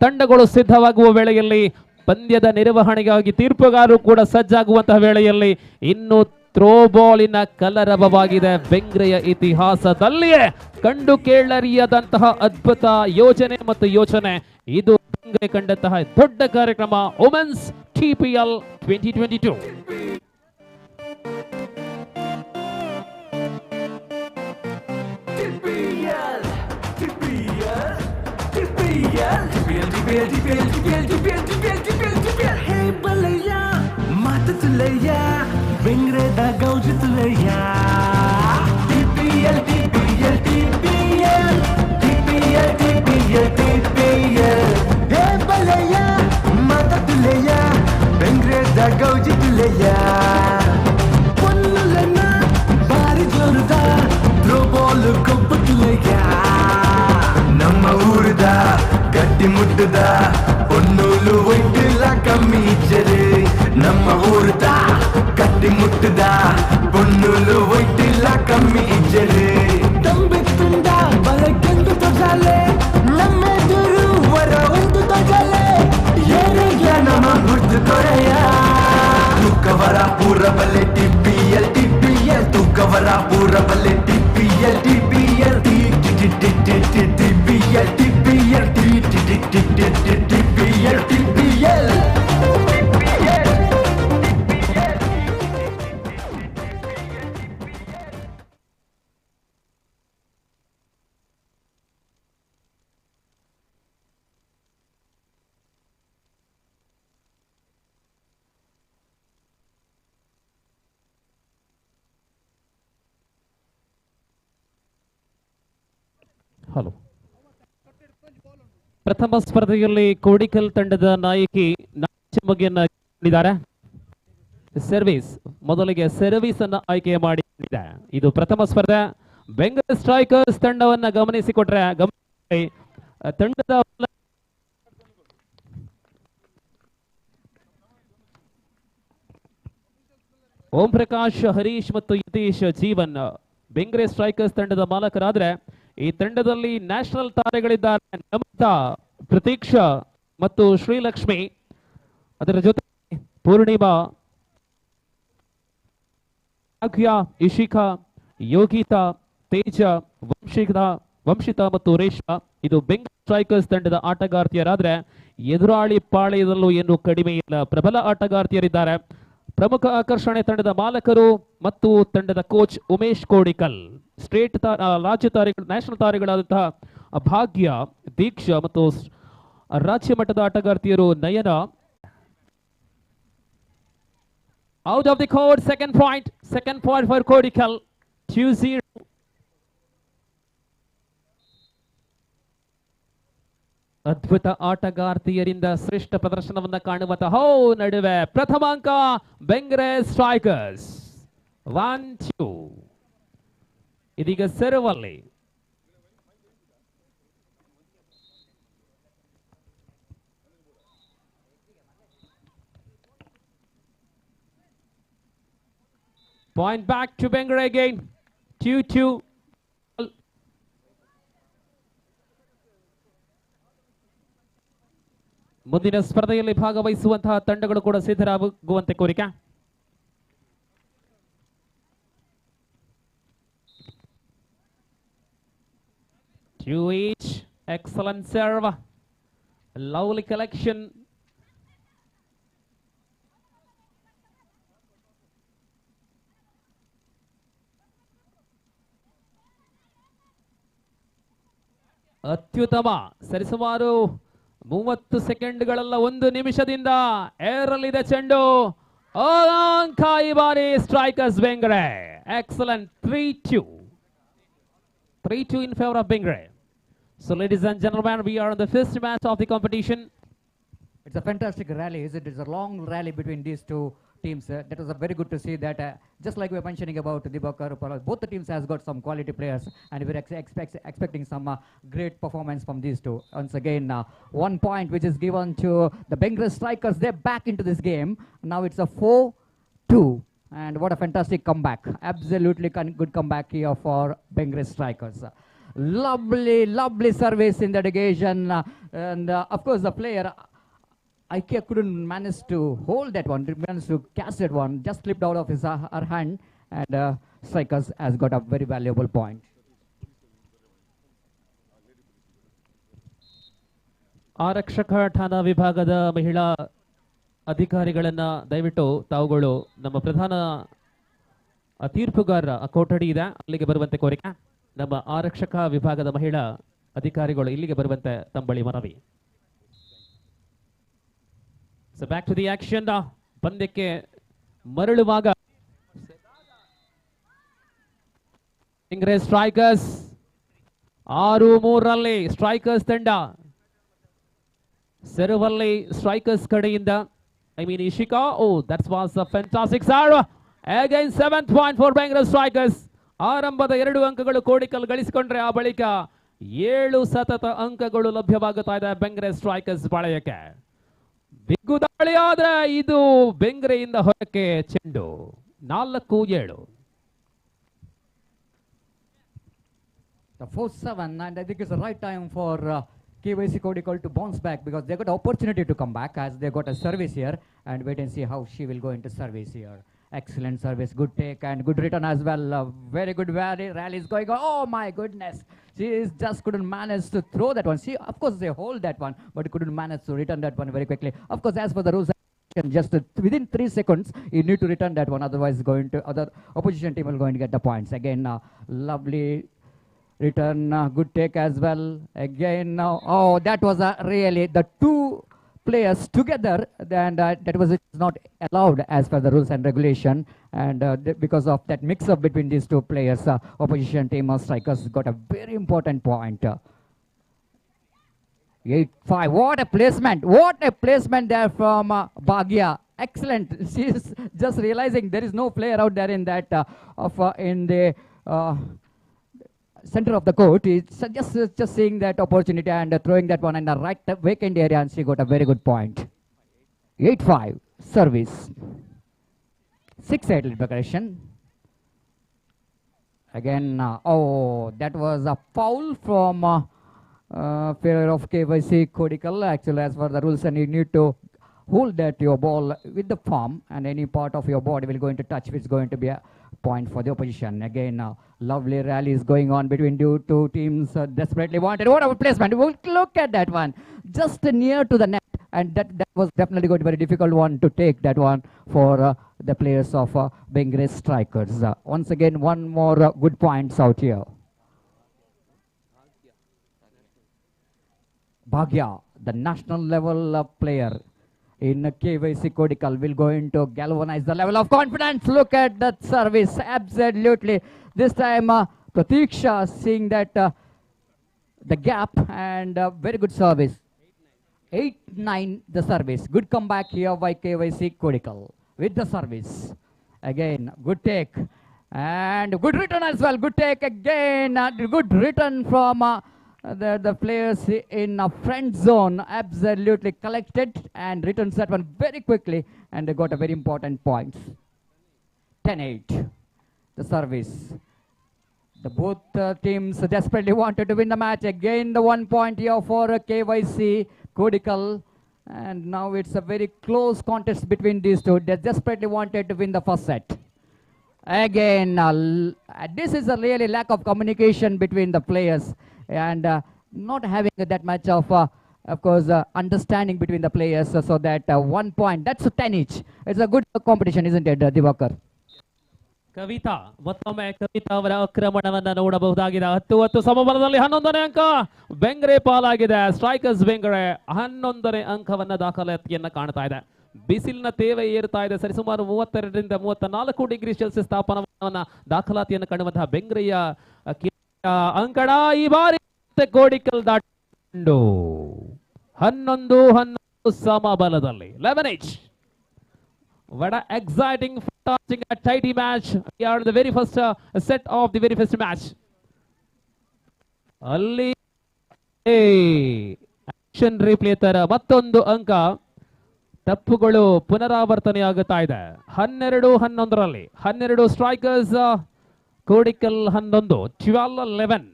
ತಂಡಗಳು ಸಿದ್ಧವಾಗುವ ವೇಳೆಯಲ್ಲಿ, ಪಂದ್ಯದ ನಿರ್ವಹಣೆಗಾಗಿ ತೀರ್ಪುಗಾರರು ಕೂಡ ಸಜ್ಜಾಗುವಂತಹ ವೇಳೆಯಲ್ಲಿ ಇನ್ನು ಥ್ರೋಬಾಲಿನ ಕಲರವವಾಗಿದೆ. ಬೆಂಗ್ರೆಯ ಇತಿಹಾಸದಲ್ಲಿಯೇ ಕಂಡು ಕೇಳರಿಯದಂತಹ ಅದ್ಭುತ ಯೋಚನೆ ಇದು ಬೆಂಗ್ರೆ ಕಂಡಂತಹ ದೊಡ್ಡ ಕಾರ್ಯಕ್ರಮ ವುಮೆನ್ಸ್ TPL 2022. ಬೆಂಗ್ರೆ ದ ಗೌಜಿ ತುಲಯ್ಯ TPL TPL TPL TPL TPL TPL ಹೇ ಬಲಯ್ಯ ಮಾತ ತುಲಯ್ಯ ಬೆಂಗ್ರೆ ದ ಗೌಜಿ ತುಲಯ್ಯ ಪೊನ್ನುಲನ್ನ ಬಾರಿ ಜೋರುದ ಥ್ರೋಬಾಲ್ ಕೊಬ್ಬ ತುಲಯ್ಯ ನಮ್ಮ ಊರುದ ಗಟ್ಟಿ ಮುಟ್ಟದ பொன்னூலு ஒயிட்டுல கம்மி இச்சரு நம்ம ஊருதா கட்டி முட்டுதா பொன்னூலு ஒயிட்டுல கம்மி இச்சரு தம்பி துண்டா ಬಲಕ್ಕೆಂದು ತೋಜಾಲೆ ನಮ್ಮ ಎದುರು ವರ ಒಂದು ತೋಜಾಲೆ ಏನಿಗೆ ನಮ್ಮ ಗುರ್ತು ತೊರೆಯ ತುಕ್ಕವರ ಪೂರ ಬಲ್ಲೆ TPL TPL ತುಕ್ಕವರ ಪೂರ ಬಲ್ಲೆ TPL TPL TPL TPL TPL TPL. Hello. ಪ್ರಥಮ ಸ್ಪರ್ಧೆಯಲ್ಲಿ ಕೋಡಿಕಲ್ ತಂಡದ ನಾಯಕಿ ನಾಚಿಮಗಿಯನ್ನು ನೀಡಿದ್ದಾರೆ. ಸರ್ವಿಸ್ ಮೊದಲಿಗೆ ಸರ್ವಿಸ್ ಅನ್ನು ಆಯ್ಕೆ ಮಾಡಿದೆ. ಇದು ಪ್ರಥಮ ಸ್ಪರ್ಧೆ. ಬೆಂಗರೆ ಸ್ಟ್ರೈಕರ್ಸ್ ತಂಡವನ್ನ ಗಮನಿಸಿಕೊಟ್ರೆ ತಂಡದ ಓಂ ಪ್ರಕಾಶ್, ಹರೀಶ್ ಮತ್ತು ಯತೀಶ್ ಜೀವನ್ ಬೆಂಗ್ರೆ ಸ್ಟ್ರೈಕರ್ಸ್ ತಂಡದ ಮಾಲಕರಾದ್ರೆ, ಈ ತಂಡದಲ್ಲಿ ನ್ಯಾಷನಲ್ ತಾರೆಗಳಿದ್ದಾರೆ ನಮಿತಾ, ಪ್ರತೀಕ್ಷಾ ಮತ್ತು ಶ್ರೀಲಕ್ಷ್ಮಿ. ಅದರ ಜೊತೆ ಪೂರ್ಣಿಮಾ, ಭಾಗ್ಯ, ಇಶಿಖಾ, ಯೋಗಿತಾ, ತೇಜ, ವಂಶಿತಾ ಮತ್ತು ರೇಷ್ಮಾ. ಇದು ಬೆಂಗ್ರೆ ಸ್ಟ್ರೈಕರ್ಸ್ ತಂಡದ ಆಟಗಾರ್ತಿಯರಾದ್ರೆ, ಎದುರಾಳಿ ಪಾಳ್ಯದಲ್ಲೂ ಏನು ಕಡಿಮೆ ಇಲ್ಲ, ಪ್ರಬಲ ಆಟಗಾರ್ತಿಯರಿದ್ದಾರೆ. ಪ್ರಮುಖ ಆಕರ್ಷಣೆ ತಂಡದ ಮಾಲಕರು ಮತ್ತು ತಂಡದ ಕೋಚ್ ಉಮೇಶ್ ಕೋಡಿಕಲ್. ಸ್ಟೇಟ್ ರಾಜ್ಯ ತಾರೆಗಳು, ನ್ಯಾಷನಲ್ ತಾರೆಗಳಾದಂತಹ ಭಾಗ್ಯ, ದೀಕ್ಷಾ ಮತ್ತು ರಾಜ್ಯ ಮಟ್ಟದ ಆಟಗಾರ್ತಿಯರು ನಯನ. Out of the court, second point for Kodikal, 2-0. ಅದ್ಭುತ ಆಟಗಾರ್ತಿಯರಿಂದ ಶ್ರೇಷ್ಠ ಪ್ರದರ್ಶನವನ್ನ ಕಾಣುವಂತಹ ನಡುವೆ ಪ್ರಥಮಾಂಕ ಬೆಂಗ್ರೆ ಸ್ಟ್ರೈಕರ್ಸ್ 1-2. ಇದೀಗ ಸರ್ವಲ್ಲಿ point back to Bengre again, 2-2. ಮುಂದಿನ ಸ್ಪರ್ಧೆಯಲ್ಲಿ ಭಾಗವಹಿಸುವಂತಹ ತಂಡಗಳು ಕೂಡ ಸಿದ್ಧರಾಗುವಂತೆ ಕೋರಿಕೆ. To each, excellent serve, lovely collection. ಅತ್ಯುತ್ತಮ, ಸರಿಸುಮಾರು 30 ಸೆಕೆಂಡ್ಗಳೆಲ್ಲ 1 ನಿಮಿಷದಿಂದ ಏರಲಿದೆ ಚೆಂಡು. ಅಂಕ ಈ ಬಾರಿ strikers Bengre. Excellent, 3-2. 3-2 in favor of Bengre. So ladies and gentlemen, we are on the first match of the competition. It's a fantastic rally, is it? It's a long rally between these two teams. That was very good to see that. Just like we were mentioning about Dibakar, both the teams has got some quality players, and we're expecting some great performance from these two. Once again, 1 point which is given to the Bengre strikers. They're back into this game. Now it's a 4-2. And what a fantastic comeback. Absolutely good comeback here for Bengre strikers. Lovely service in that occasion. And of course the player, Ikea couldn't manage to hold that one, managed to catch that one, just slipped out of her hand, and strikers has got a very valuable point. ಆರಕ್ಷಕ ಠಾಣಾ ವಿಭಾಗದ ಮಹಿಳಾ ಅಧಿಕಾರಿಗಳನ್ನ ದಯವಿಟ್ಟು ತಾವುಗಳು ನಮ್ಮ ಪ್ರಧಾನ ತೀರ್ಪುಗಾರರ ಕೊಠಡಿ ಇದೆ ಅಲ್ಲಿಗೆ ಬರುವಂತೆ ಕೋರಿಕೆ. ನಮ್ಮ ಆರಕ್ಷಕ ವಿಭಾಗದ ಮಹಿಳಾ ಅಧಿಕಾರಿಗಳು ಇಲ್ಲಿಗೆ ಬರುವಂತೆ ತಂಬಳಿ ಮನವಿ. So back to the action. ಪಂದ್ಯಕ್ಕೆ ಮರಳುವಾಗ ಬೆಂಗ್ರೆ ಸ್ಟ್ರೈಕರ್ಸ್ 6-3 ಸ್ಟ್ರೈಕರ್ಸ್ ತಂಡ ಸರ್ವಲ್ಲಿ ಸ್ಟ್ರೈಕರ್ಸ್ ಕಡೆಯಿಂದ Ishika. Oh, that was a fantastic serve. Again 7th point for Bengre strikers. ಆರಂಭದ 2 ಅಂಕಗಳು ಕೋಡಿಕಲ್ ಗಳಿಸಿಕೊಂಡ್ರೆ ಆ ಬಳಿಕ 7 ಸತತ ಅಂಕಗಳು ಲಭ್ಯವಾಗುತ್ತಾ ಇದೆ ಬೆಂಗ್ರೆ ಸ್ಟ್ರೈಕರ್ಸ್ ಪಾಳಯಕ್ಕೆ. ಬಿಗ್ಗು ದಾಳಿ ಆದ್ರೆ ಇದು ಬೆಂಗ್ರೆಯಿಂದ ಹೊರಕ್ಕೆ ಚೆಂಡು. 4-7. The 4-7, and I think it's the right time for KYC Kodikal to bounce back, because they got opportunity to come back as they got a service here, and wait and see how she will go into service here. Excellent service, good take and good return as well. Very good rally is going on. Oh my goodness, she just couldn't manage to throw that one. She, of course, they hold that one, but couldn't manage to return that one very quickly. Of course, as for the rules, just within 3 seconds you need to return that one, otherwise other opposition team will going to get the points. Again, lovely return, good take as well. Again, oh, that was really the 2 players together, and that was not allowed as per the rules and regulation, and because of that mix-up between these 2 players, opposition team or strikers got a very important point. 8-5. What a placement there from Bhagya. Excellent. She's just realizing there is no player out there in that in the center of the court. Is just seeing that opportunity and throwing that one in the right vacant area, and she got a very good point. 8-5 service. 6-8 liberation. Again, oh, that was a foul from failure of KYC Kodikal. Actually, as for the rules, and you need to hold that your ball with the palm, and any part of your body will go into touch, which is going to be a point for the opposition. Again, lovely rally is going on between two teams. Desperately wanted. What a placement! Look at that one, just near to the net, and that was definitely going to be a very difficult one to take that one for the players of Bengre strikers. Once again, one more good points out here. Bhagya, the national level player, in KYC Kodikal will going to galvanize the level of confidence. Look at that service. Absolutely. This time, Pratiksha seeing that the gap and very good service. 8-9 the service. Good comeback here by KYC Kodikal with the service. Again, good take. And good return as well. Good take again. Good return from the players in friend zone. Absolutely collected and returns that one very quickly. And they got a very important points. 10-8. The service. The both teams desperately wanted to win the match. Again, the 1 point here for KYC Kodikal. And now it's a very close contest between these two. They desperately wanted to win the first set. Again, this is a really lack of communication between the players and not having that much of course, understanding between the players. So that 1 point, that's 10 each. It's a good competition, isn't it, Divakar? Kavita ಮತ್ತೊಮ್ಮೆ ಕವಿತಾ ಅವರ ಆಕ್ರಮಣವನ್ನ ನೋಡಬಹುದಾಗಿದೆ. 10-10 ಸಮಬಲದಲ್ಲಿ 11ನೇ ಅಂಕ ಬೆಂಗ್ರೆ ಪಾಲಾಗಿದೆ. Strikers Bengre 11ನೇ ಅಂಕವನ್ನ ದಾಖಲಾತಿಯನ್ನ ಕಾಣ್ತಾ ಇದೆ. ಬಿಸಿಲಿನ ತೇವ ಏರ್ತಾ ಇದೆ. ಸರಿಸುಮಾರು 32ರಿಂದ 34 ಡಿಗ್ರಿ ಸೆಲ್ಸಿಯಸ್ ತಾಪಮಾನವನ್ನ ದಾಖಲಾತಿಯನ್ನು ಕಾಣುವಂತಹ ಬೆಂಗ್ರೆಯ ಅಂಕಣ ಈ ಬಾರಿ Kodikal ದಾಟಿಕೊಂಡು 11-11 ಸಮಬಲದಲ್ಲಿ 11 each. What an exciting, fantastic, tidy match. We are in the very first set of the very first match. Ali action replay ತರ ಮತ್ತೊಂದು ಅಂಕ ತಪ್ಪುಗಳು ಪುನರಾವರ್ತನೆಯಾಗುತ್ತಾ ಇದೆ. 12-11ರಲ್ಲಿ 12 ಸ್ಟ್ರೈಕರ್ಸ್ ಕೋಡಿಕಲ್ 11 12-11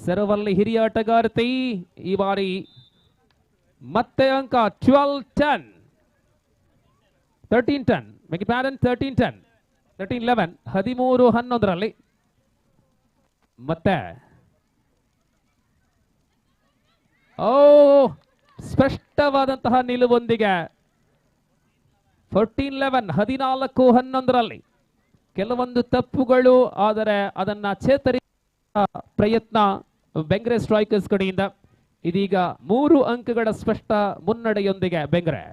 ಸರ್ವಲ್ಲಿ ಹಿರಿಯ ಆಟಗಾರ್ತಿ ಈ ಬಾರಿ ಮತ್ತೆ ಅಂಕ 12-10 13-10 make it pattern 13-10 13-11 13-11ರಲ್ಲಿ ಮತ್ತೆ ಸ್ಪಷ್ಟವಾದಂತಹ ನಿಲುವೊಂದಿಗೆ 14-11 14-11ರಲ್ಲಿ ಕೆಲವೊಂದು ತಪ್ಪುಗಳು ಆದರೆ ಅದನ್ನ ಚೇತರಿಸುವ ಪ್ರಯತ್ನ ಬೆಂಗ್ರೆ ಸ್ಟ್ರೈಕರ್ಸ್ ಕಡೆಯಿಂದ. ಇದೀಗ 3 ಅಂಕಗಳ ಸ್ಪಷ್ಟ ಮುನ್ನಡೆಯೊಂದಿಗೆ ಬೆಂಗ್ರೆ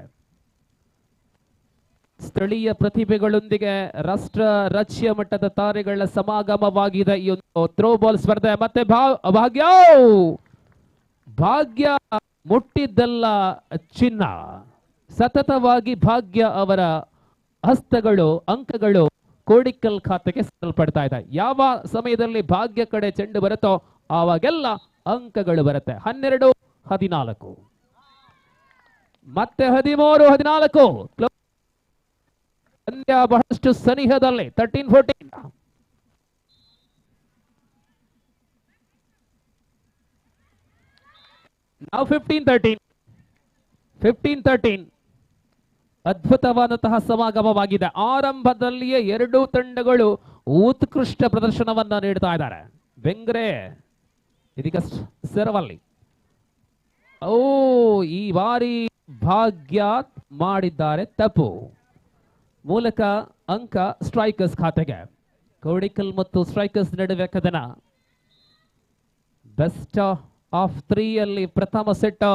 ಸ್ಥಳೀಯ ಪ್ರತಿಭೆಗಳೊಂದಿಗೆ ರಾಷ್ಟ್ರ ರಾಜ್ಯ ಮಟ್ಟದ ತಾರೆಗಳ ಸಮಾಗಮವಾಗಿದೆ ಈ ಒಂದು ಥ್ರೋಬಾಲ್ ಸ್ಪರ್ಧೆ. ಮತ್ತೆ ಭಾಗ್ಯ ಮುಟ್ಟಿದ್ದಲ್ಲ ಚಿನ್ನ. ಸತತವಾಗಿ ಭಾಗ್ಯ ಅವರ ಹಸ್ತಗಳು ಅಂಕಗಳು ಕೋಡಿಕಲ್ ಖಾತೆಗೆ ಸಲ್ಪಡ್ತಾ ಇದೆ. ಯಾವ ಸಮಯದಲ್ಲಿ ಭಾಗ್ಯ ಕಡೆ ಚೆಂಡು ಬರುತ್ತೋ ಆವಾಗೆಲ್ಲ ಅಂಕಗಳು ಬರುತ್ತೆ. 12-14 ಮತ್ತೆ 13-14 ಪಂದ್ಯ ಬಹಳಷ್ಟು ಸನಿಹದಲ್ಲಿ 13-14 now 15-13 15-13 ಅದ್ಭುತವಾದಂತಹ ಸಮಾಗಮವಾಗಿದೆ. ಆರಂಭದಲ್ಲಿಯೇ ಎರಡೂ ತಂಡಗಳು ಉತ್ಕೃಷ್ಟ ಪ್ರದರ್ಶನವನ್ನ ನೀಡ್ತಾ ಇದ್ದಾರೆ. ಬೆಂಗ್ರೆ ಇದೀಗ ಸರ್ವಲ್ಲಿ ಈ ಬಾರಿ ಭಾಗ್ಯ ಮಾಡಿದ್ದಾರೆ ತಪ್ಪು. ಮೂಲಕ ಅಂಕ ಸ್ಟ್ರೈಕರ್ಸ್ ಖಾತೆಗೆ. ಕೋಡಿಕಲ್ ಮತ್ತು ಸ್ಟ್ರೈಕರ್ಸ್ ನಡುವೆ ಕದನ. ಬೆಸ್ಟ್ ಆಫ್ 3 ಅಲ್ಲಿ ಪ್ರಥಮ ಸೆಟ್.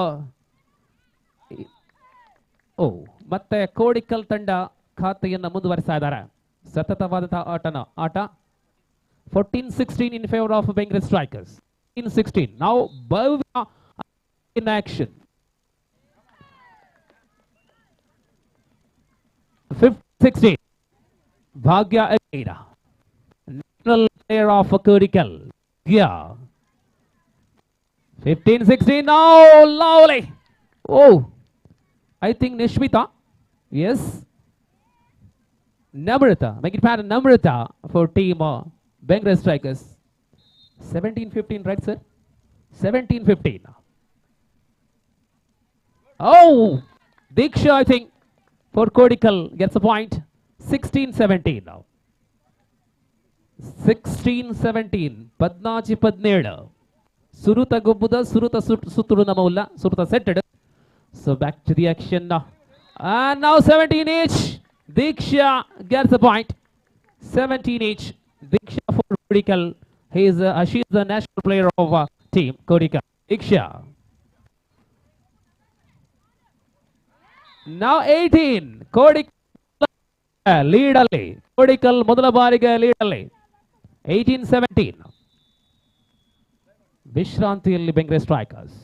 ಮತ್ತೆ ಕೋಡಿಕಲ್ ತಂಡ ಖಾತೆಯನ್ನು ಮುಂದುವರಿಸ್ತಾ ಇದ್ದಾರೆ. ಸತತವಾದಂತಹ ಆಟ 14-16 in favor of Bengal Strikers. 14-16 now Bhavya in action. 15-16 Bhagya again, national player of Kodikal. Yeah, 15-16 now. Lovely. I think Nishmita, yes, Namrata, make it pattern Namrata for team Bengal Strikers. 17-15, right sir? 17-15. Diksha, I think, for Kodikal gets a point. 16-17 now. 16-17. Padnachi Padneda. Suruta Gubuda, Suruta Suturuna Mola, Suruta setted. So back to the action now. And now 17 each. Diksha gets a point. 17 each. Diksha for Kodikal. She's the national player of team Kodikal. Diksha. Now 18. Lead ಅಲ್ಲಿ ಕೋಡಿಕಲ್ ಮೊದಲ ಬಾರಿಗೆ lead ಅಲ್ಲಿ 18-17. ವಿಶ್ರಾಂತಿಯಲ್ಲಿ Bengre strikers.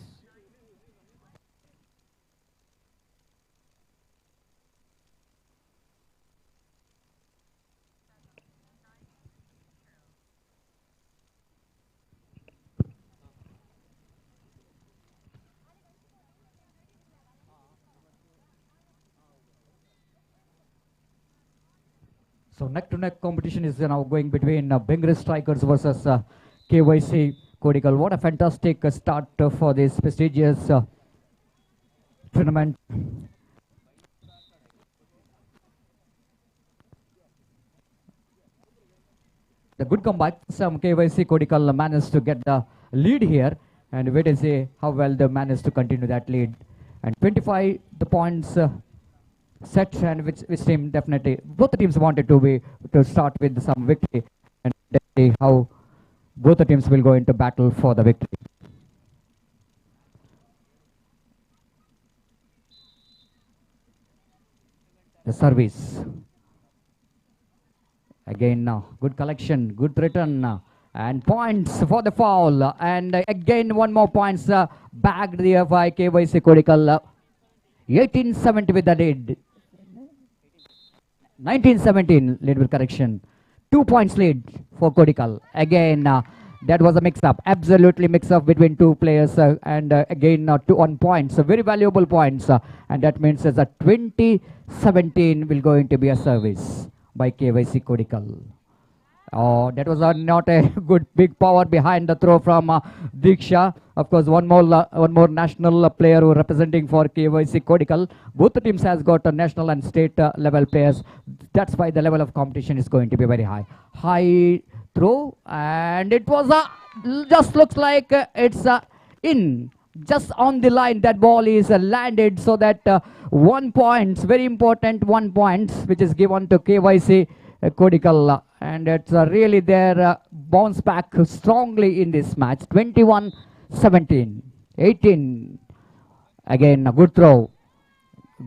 So neck-to-neck competition is now going between Bengre Strikers versus KYC Kodikal. What a fantastic start for this prestigious tournament. The good comeback. Some KYC Kodikal managed to get the lead here, and wait and see how well they managed to continue that lead. And 25 the points. Set, and which team definitely both the teams wanted to start with some victory, and see how both the teams will go into battle for the victory. The service again now, good collection, good return, and points for the foul, and again one more points bagged there by KYC Kodikal. 18-70 with the lead. 19-17 lead with correction. 2 points lead for Kodikal. Again, that was a mix-up. Absolutely mix-up between two players, and again 2 points. So very valuable points, and that means as a 20-17 will going to be a service by KYC Kodikal. Oh, that was not a good big power behind the throw from Diksha. Of course, one more national player who representing for KYC Kodikal. Both the teams has got national and state level players. That's why the level of competition is going to be very high. High throw, and it was just looks like it's in. Just on the line, that ball is landed, so that 1 point, very important 1 point, which is given to KYC Kodikal, and it's really their bounce back strongly in this match. 21-17, 18. Again, a good throw,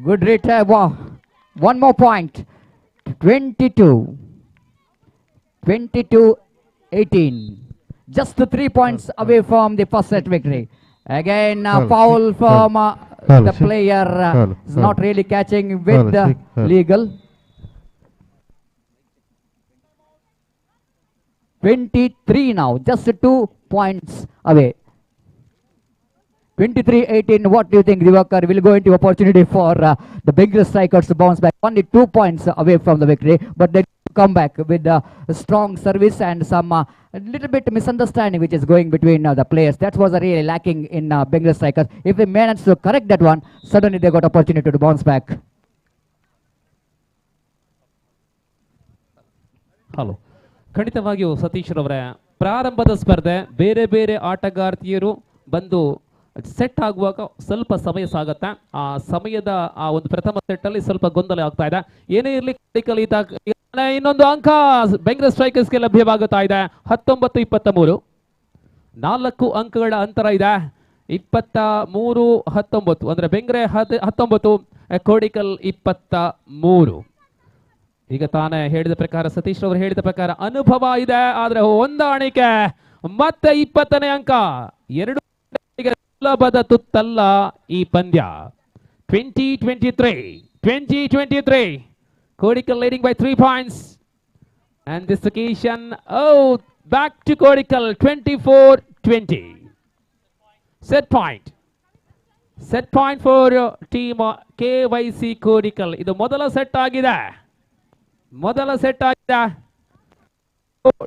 good return. Wow. 1 more point. 22-18. Just 3 points away from the first set victory. Again, foul from the player. Is not really catching with the legal. 23 now, just 2 points away. 23-18. What do you think, Divakar? Will go into opportunity for the Bengre Strikers to bounce back. Only 2 points away from the victory, but they come back with a strong service and some a little bit misunderstanding which is going between the players. That was really lacking in Bengre Strikers. If they manage to correct that one, suddenly they got opportunity to bounce back. Hello, ಖಂಡಿತವಾಗಿಯೂ ಸತೀಶ್ ರವರೇ, ಪ್ರಾರಂಭದ ಸ್ಪರ್ಧೆ ಬೇರೆ ಬೇರೆ ಆಟಗಾರ್ತಿಯರು ಬಂದು set ಆಗುವಾಗ ಸ್ವಲ್ಪ ಸಮಯ ಸಾಗತ್ತೆ. ಆ ಸಮಯದ ಆ ಒಂದು ಪ್ರಥಮ ಸೆಟ್ ಅಲ್ಲಿ ಸ್ವಲ್ಪ ಗೊಂದಲ ಆಗ್ತಾ ಇದೆ. ಏನೇ ಇರಲಿ, ಇನ್ನೊಂದು ಅಂಕ ಬೆಂಗ್ರೆ ಸ್ಟ್ರೈಕರ್ಸ್ಗೆ ಲಭ್ಯವಾಗುತ್ತಾ ಇದೆ. 19-23, 4 ಅಂಕಗಳ ಅಂತರ ಇದೆ. 23-19 ಅಂದ್ರೆ ಬೆಂಗ್ರೆ 19, ಕೋಡಿಕಲ್ 23. ಈಗ ತಾನೇ ಹೇಳಿದ ಪ್ರಕಾರ, ಸತೀಶ್ ಅವರು ಹೇಳಿದ ಪ್ರಕಾರ ಅನುಭವ ಇದೆ, ಆದ್ರೆ ಹೊಂದಾಣಿಕೆ ಮತ್ತೆ 20ನೇ ಅಂಕ. 2 ಸುಲಭದ ತುತ್ತಲ್ಲ ಈ ಪಂದ್ಯ. 20-23, Kodikal leading by 3 points, and this occasion, back to Kodikal. 24-20. Set point for team KYC Kodikal. ಇದು ಮೊದಲ ಸೆಟ್ ಆಗಿದೆ.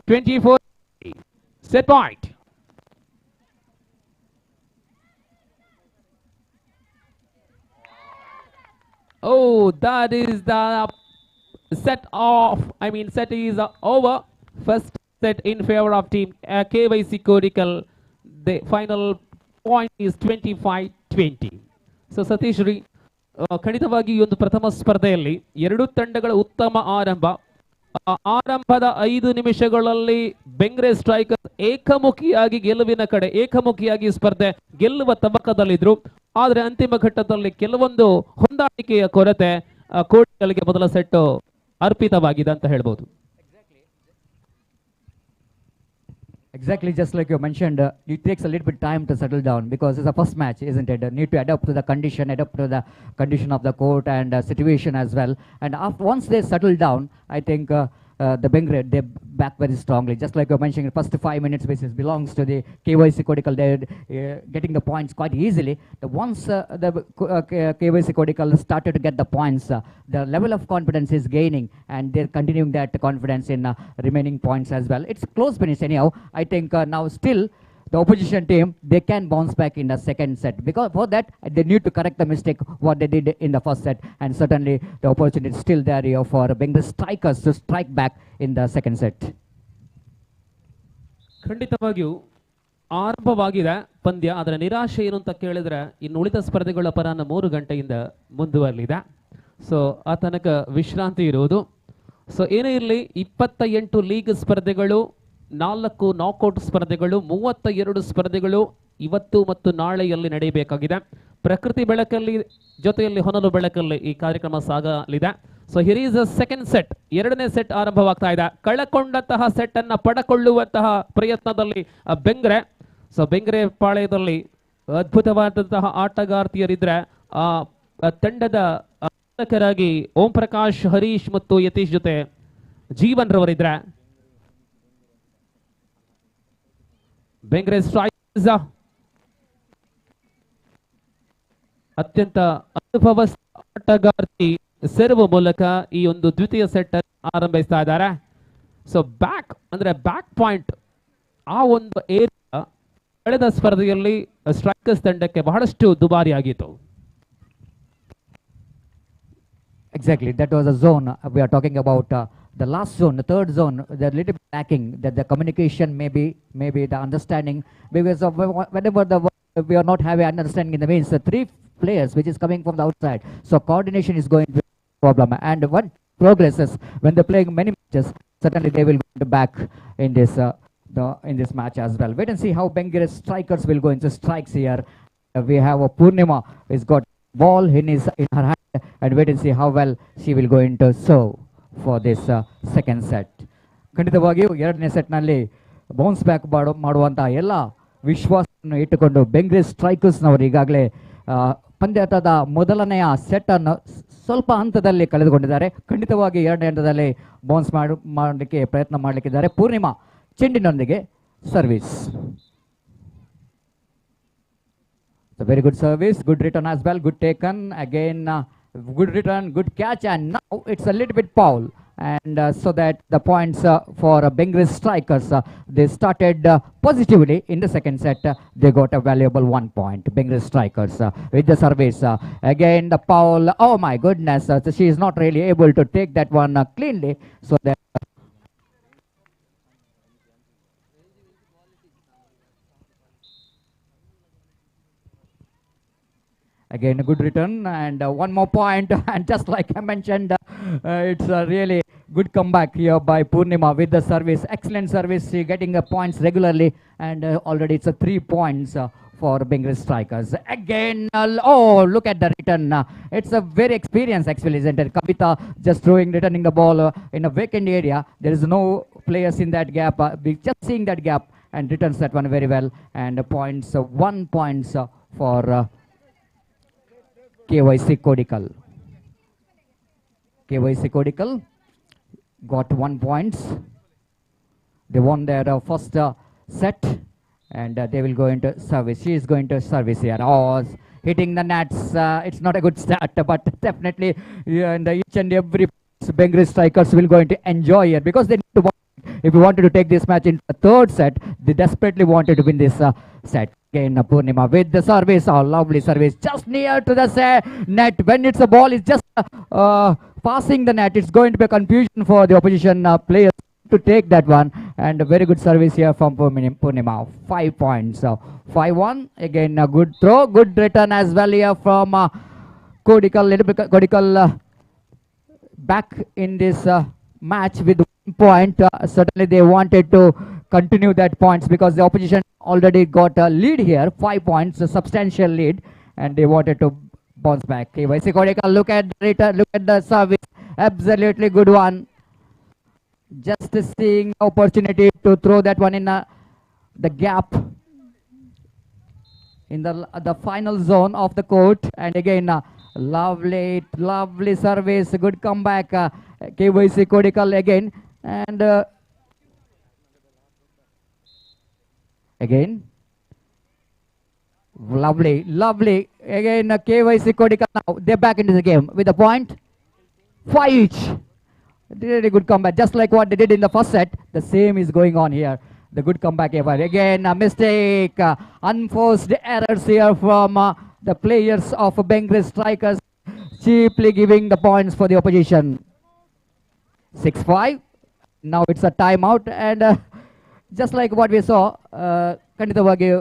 24 set point. That is the set is over. First set in favor of team KYC Kodikal. The final point is 25-20. So Satish Ri, ಖಂಡಿತವಾಗಿ ಈ ಒಂದು ಪ್ರಥಮ ಸ್ಪರ್ಧೆಯಲ್ಲಿ 2 ತಂಡಗಳ ಉತ್ತಮ ಆರಂಭ. ಆರಂಭದ 5 ನಿಮಿಷಗಳಲ್ಲಿ ಬೆಂಗ್ರೆ ಸ್ಟ್ರೈಕರ್ಸ್ ಏಕಮುಖಿಯಾಗಿ ಗೆಲುವಿನ ಕಡೆ, ಏಕಮುಖಿಯಾಗಿ ಸ್ಪರ್ಧೆ ಗೆಲ್ಲುವ ತವಕದಲ್ಲಿದ್ರು. ಆದರೆ ಅಂತಿಮ ಘಟ್ಟದಲ್ಲಿ ಕೆಲವೊಂದು ಹೊಂದಾಣಿಕೆಯ ಕೊರತೆ ಕೋಡಿಗಳಿಗೆ ಮೊದಲ ಸೆಟ್ ಅರ್ಪಿತವಾಗಿದೆ ಅಂತ ಹೇಳ್ಬೋದು. Exactly, just like you mentioned, it takes a little bit time to settle down because it's a first match, isn't it? Need to adapt to the condition of the court and situation as well. And once they settle down, I think the Bengre, they back very strongly. Just like you're mentioning, the first 5 minutes basis belongs to the KYC Kodical. They're getting the points quite easily. Once the KYC Kodical started to get the points, the level of confidence is gaining, and they're continuing that confidence in remaining points as well. It's close finish anyhow. I think now still the opposition team, they can bounce back in the second set, because for that they need to correct the mistake what they did in the first set, and certainly the opportunity is still there here for Bengal strikers to strike back in the second set. ಖಂಡಿತವಾಗಿಯೂ ಆರಂಭವಾಗಿದೆ ಪಂದ್ಯ. ಅದರ ನಿರಾಶೆ ಏನು ಅಂತ ಕೇಳಿದ್ರೆ ಇನ್ನು ಉಳಿದ ಸ್ಪರ್ಧೆಗಳ ಪರಾನ 3 ಗಂಟೆಯಿಂದ ಮುಂದುವರಲಿದೆ. ಸೊ ಆ ತನಕ ವಿಶ್ರಾಂತಿ ಇರುವುದು. ಸೊ ಏನೇ ಇರಲಿ, 28 ಲೀಗ್ ಸ್ಪರ್ಧೆಗಳು, 4 ನಾಕ್ಔಟ್ ಸ್ಪರ್ಧೆಗಳು, 32 ಸ್ಪರ್ಧೆಗಳು ಇವತ್ತು ಮತ್ತು ನಾಳೆಯಲ್ಲಿ ನಡೆಯಬೇಕಾಗಿದೆ. ಪ್ರಕೃತಿ ಬೆಳಕಲ್ಲಿ ಜೊತೆಯಲ್ಲಿ ಹೊನಲು ಬೆಳಕಲ್ಲಿ ಈ ಕಾರ್ಯಕ್ರಮ ಸಾಗಲಿದೆ. So here is a second set, ಎರಡನೇ ಸೆಟ್ ಆರಂಭವಾಗ್ತಾ ಇದೆ. ಕಳಕೊಂಡಂತಹ ಸೆಟ್ ಅನ್ನ ಪಡಕೊಳ್ಳುವಂತಹ ಪ್ರಯತ್ನದಲ್ಲಿ ಬೆಂಗ್ರೆ. ಸೊ ಬೆಂಗ್ರೆ ಪಾಳ್ಯದಲ್ಲಿ ಅದ್ಭುತವಾದಂತಹ ಆಟಗಾರ್ತಿಯರಿದ್ರೆ ಆ ತಂಡದ ನಾಯಕರಾಗಿ ಓಂ ಪ್ರಕಾಶ್, ಹರೀಶ್ ಮತ್ತು ಯತೀಶ್ ಜೊತೆ ಜೀವನ್ ರವರಿದ್ರೆ. ಬೆಂಗ್ರೆ ಸ್ಟ್ರೈಕರ್ಸ್ ಅತ್ಯಂತ ಅನುಭವಸ್ಥ ಆಟಗಾರ್ತಿ ಸರ್ವ್ ಮೂಲಕ ಈ ಒಂದು ದ್ವಿತೀಯ ಸೆಟ್ ಆರಂಭಿಸ್ತಾ ಇದ್ದಾರೆ. ಸೊ ಬ್ಯಾಕ್ ಅಂದ್ರೆ ಬ್ಯಾಕ್ ಪಾಯಿಂಟ್ ಆ ಒಂದು ಏರಿಯಾ ಕಳೆದ ಸ್ಪರ್ಧೆಯಲ್ಲಿ ಸ್ಟ್ರೈಕರ್ಸ್ ತಂಡಕ್ಕೆ ಬಹಳಷ್ಟು ದುಬಾರಿಯಾಗಿತ್ತು. Exactly, that was a zone we are talking about. The last zone, the third zone, they're a little bit lacking. That the communication, maybe the understanding, because of whenever we are not having understanding in the means, the 3 players which is coming from the outside, so coordination is going to be a problem. And one progresses when they're playing many matches, certainly they will go back in this match as well. Wait and see how Bengal strikers will go into strikes here. We have a Purnima who's got ball in her hand, and wait and see how well she will go into serve for this second set. ಖಂಡಿತವಾಗಿಯೂ ಎರಡನೇ ಸೆಟ್ನಲ್ಲಿ bounce back ಮಾಡುವಂಥ ಎಲ್ಲ ವಿಶ್ವಾಸವನ್ನು ಇಟ್ಟುಕೊಂಡು ಬೆಂಗ್ರೆ ಸ್ಟ್ರೈಕರ್ಸ್ನವರು ಈಗಾಗಲೇ ಪಂದ್ಯದ ಮೊದಲನೆಯ ಸೆಟ್ಟನ್ನು ಸ್ವಲ್ಪ ಹಂತದಲ್ಲಿ ಕಳೆದುಕೊಂಡಿದ್ದಾರೆ. ಖಂಡಿತವಾಗಿ ಎರಡನೇ ಹಂತದಲ್ಲಿ ಬೌನ್ಸ್ ಮಾಡಲಿಕ್ಕೆ ಪ್ರಯತ್ನ ಮಾಡಲಿಕ್ಕಿದ್ದಾರೆ. ಪೂರ್ಣಿಮಾ ಚೆಂಡಿನೊಂದಿಗೆ service. So very good service, good return as well, good taken again, good return, good catch, and now it's a little bit foul, and so that the points for Bengal strikers, they started positively in the second set. They got a valuable 1 point. Bengal strikers with the service again, the foul. Oh my goodness, she is not really able to take that one cleanly, so that again a good return, and one more point. And just like I mentioned, it's a really good comeback here by Purnima with the service. Excellent service, she getting points regularly, and already it's a 3 points for Bengal strikers. Again, oh, look at the return. It's a very experienced actually, isn't it? Kavita just returning the ball in a vacant area. There is no players in that gap. Just seeing that gap and returns that one very well. And points, 1 points for KYC Kodical. KYC Kodical got 1 point. They won their first set, and they will go into service. She is going to service here. Oh, hitting the nets. It's not a good start, but definitely and each and every Bengal strikers will going to enjoy it, because they need to. If you wanted to take this match in the third set, they desperately wanted to win this set. Again, Purnima with the service. Oh, lovely service, just near to the net. When it's a ball, it's just passing the net. It's going to be a confusion for the opposition players to take that one. And a very good service here from Purnima. 5 points. 5-1. Again, a good throw, good return as well here from Kodical. Kodical back in this match with 1 point. Certainly they wanted to continue that points, because the opposition already got a lead here, 5 points, a substantial lead. and they wanted to bounce back. KYC Kodikal, look at the return, look at the service, absolutely good one. Just seeing the opportunity to throw that one in the gap in the final zone of the court, and again lovely service, good comeback, KYC Kodikal again, and again lovely again, KYC Kodikal. Now they're back into the game with a point, 5 each. Really good comeback, just like what they did in the first set. The same is going on here. The good comeback ever. Again, a mistake, unforced errors here from the players of Bengre strikers, cheaply giving the points for the opposition. 6-5. Now it's a timeout, and just like what we saw, Kanditavagi.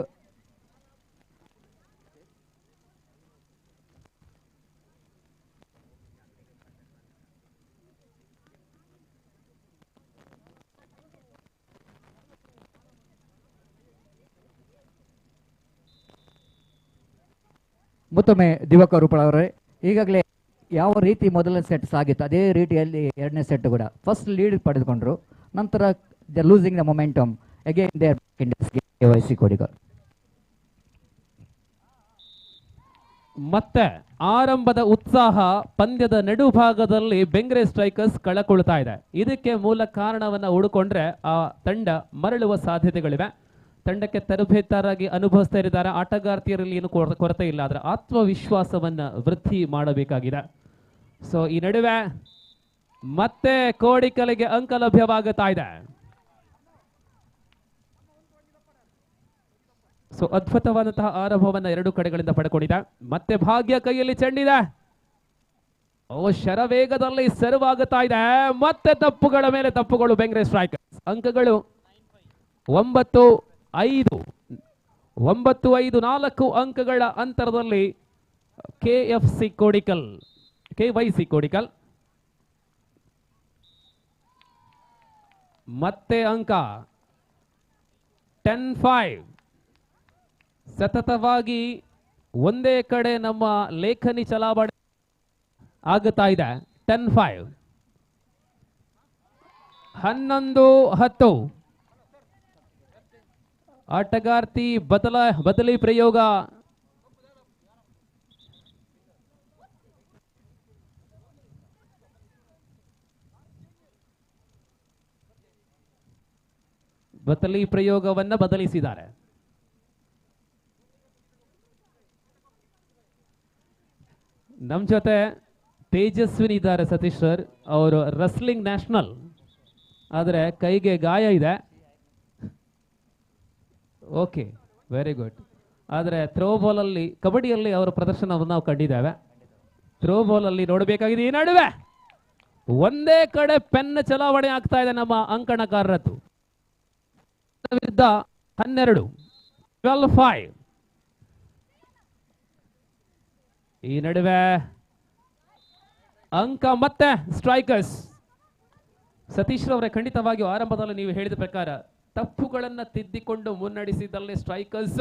ಮತ್ತೊಮ್ಮೆ ದಿವಾಕರ್ ರೂಪಳ ಅವರೇ, ಈಗಾಗಲೇ ಯಾವ ರೀತಿ ಮೊದಲನೇ set ಸಾಗಿತ್ತು ಅದೇ ರೀತಿಯಲ್ಲಿ ಎರಡನೇ set ಕೂಡ ಫಸ್ಟ್ ಲೀಡ್ ಪಡೆದುಕೊಂಡ್ರು, ನಂತರ they losing the momentum again they are back in this game. KYC Kodikal ಮತ್ತೆ ಆರಂಭದ ಉತ್ಸಾಹ ಪಂದ್ಯದ ನಡುಭಾಗದಲ್ಲಿ ಬೆಂಗ್ರೆ ಸ್ಟ್ರೈಕರ್ಸ್ ಕಳಕೊಳ್ತಾ ಇದೆ. ಇದಕ್ಕೆ ಮೂಲ ಕಾರಣವನ್ನ ಹುಡುಕೊಂಡ್ರೆ ಆ ತಂಡ ಮರಳುವ ಸಾಧ್ಯತೆಗಳಿವೆ. ತಂಡಕ್ಕೆ ತರಬೇತಾರಾಗಿ ಅನುಭವಿಸ್ತಾ ಇದ್ದಾರೆ, ಆಟಗಾರ್ತಿಯರಲ್ಲಿ ಏನು ಕೊರತೆ ಇಲ್ಲ, ಆದರೆ ಆತ್ಮವಿಶ್ವಾಸವನ್ನ ವೃದ್ಧಿ ಮಾಡಬೇಕಾಗಿದೆ. ಸೊ ಈ ನಡುವೆ ಮತ್ತೆ ಕೋಡಿಕಲ್ಗೆ ಅಂಕ ಲಭ್ಯವಾಗುತ್ತಾ ಇದೆ. ಸೊ ಅದ್ಭುತವಾದಂತಹ ಆರಂಭವನ್ನ ಎರಡು ಕಡೆಗಳಿಂದ ಪಡ್ಕೊಂಡಿದೆ. ಮತ್ತೆ ಭಾಗ್ಯ ಕೈಯಲ್ಲಿ ಚೆಂಡಿದೆ, ಶರವೇಗದಲ್ಲಿ ಸರ್ವ್ ಆಗುತ್ತಾ ಇದೆ. ಮತ್ತೆ ತಪ್ಪುಗಳ ಮೇಲೆ ತಪ್ಪುಗಳು ಬೆಂಗ್ರೆ ಸ್ಟ್ರೈಕರ್ಸ್. ಅಂಕಗಳು 9-5 4 ಅಂಕಗಳ ಅಂತರದಲ್ಲಿ KYC Kodikal ಮತ್ತೆ ಅಂಕ 10-5. ಸತತವಾಗಿ ಒಂದೇ ಕಡೆ ನಮ್ಮ ಲೇಖನಿ ಚಲಾವಣೆ ಆಗುತ್ತಾ ಇದೆ. 10-5 11-10. ಆಟಗಾರ್ತಿ ಬದಲಿ ಪ್ರಯೋಗ, ಪ್ರಯೋಗವನ್ನ ಬದಲಿಸಿದ್ದಾರೆ. ನಮ್ಮ ಜೊತೆ ತೇಜಸ್ವಿನಿ ಇದ್ದಾರೆ, ಸತೀಶ್ ಸರ್. ಅವರು ರಸ್ಲಿಂಗ್ ನ್ಯಾಷನಲ್, ಆದರೆ ಕೈಗೆ ಗಾಯ ಇದೆ. Okay, very good. ಆದರೆ ಥ್ರೋಬಾಲ್ ಅಲ್ಲಿ, ಕಬಡ್ಡಿಯಲ್ಲಿ ಅವರ ಪ್ರದರ್ಶನವನ್ನು ನಾವು ಕಂಡಿದ್ದೇವೆ. ಥ್ರೋಬಾಲ್ ಅಲ್ಲಿ ನೋಡಬೇಕಾಗಿದೆ. ಈ ನಡುವೆ ಒಂದೇ ಕಡೆ ಪೆನ್ ಚಲಾವಣೆ ಆಗ್ತಾ ಇದೆ ನಮ್ಮ ಅಂಕಣಕಾರರದ್ದು. ವಿರುದ್ಧ 12-5. ಈ ನಡುವೆ ಅಂಕ ಮತ್ತೆ ಸ್ಟ್ರೈಕರ್ಸ್. ಸತೀಶ್ ರವರೇ, ಖಂಡಿತವಾಗಿಯೂ ಆರಂಭದಲ್ಲಿ ನೀವು ಹೇಳಿದ ಪ್ರಕಾರ ತಪ್ಪುಗಳನ್ನು ತಿದ್ದಿಕೊಂಡು ಮುನ್ನಡೆಸಿದಲ್ಲಿ ಸ್ಟ್ರೈಕರ್ಸ್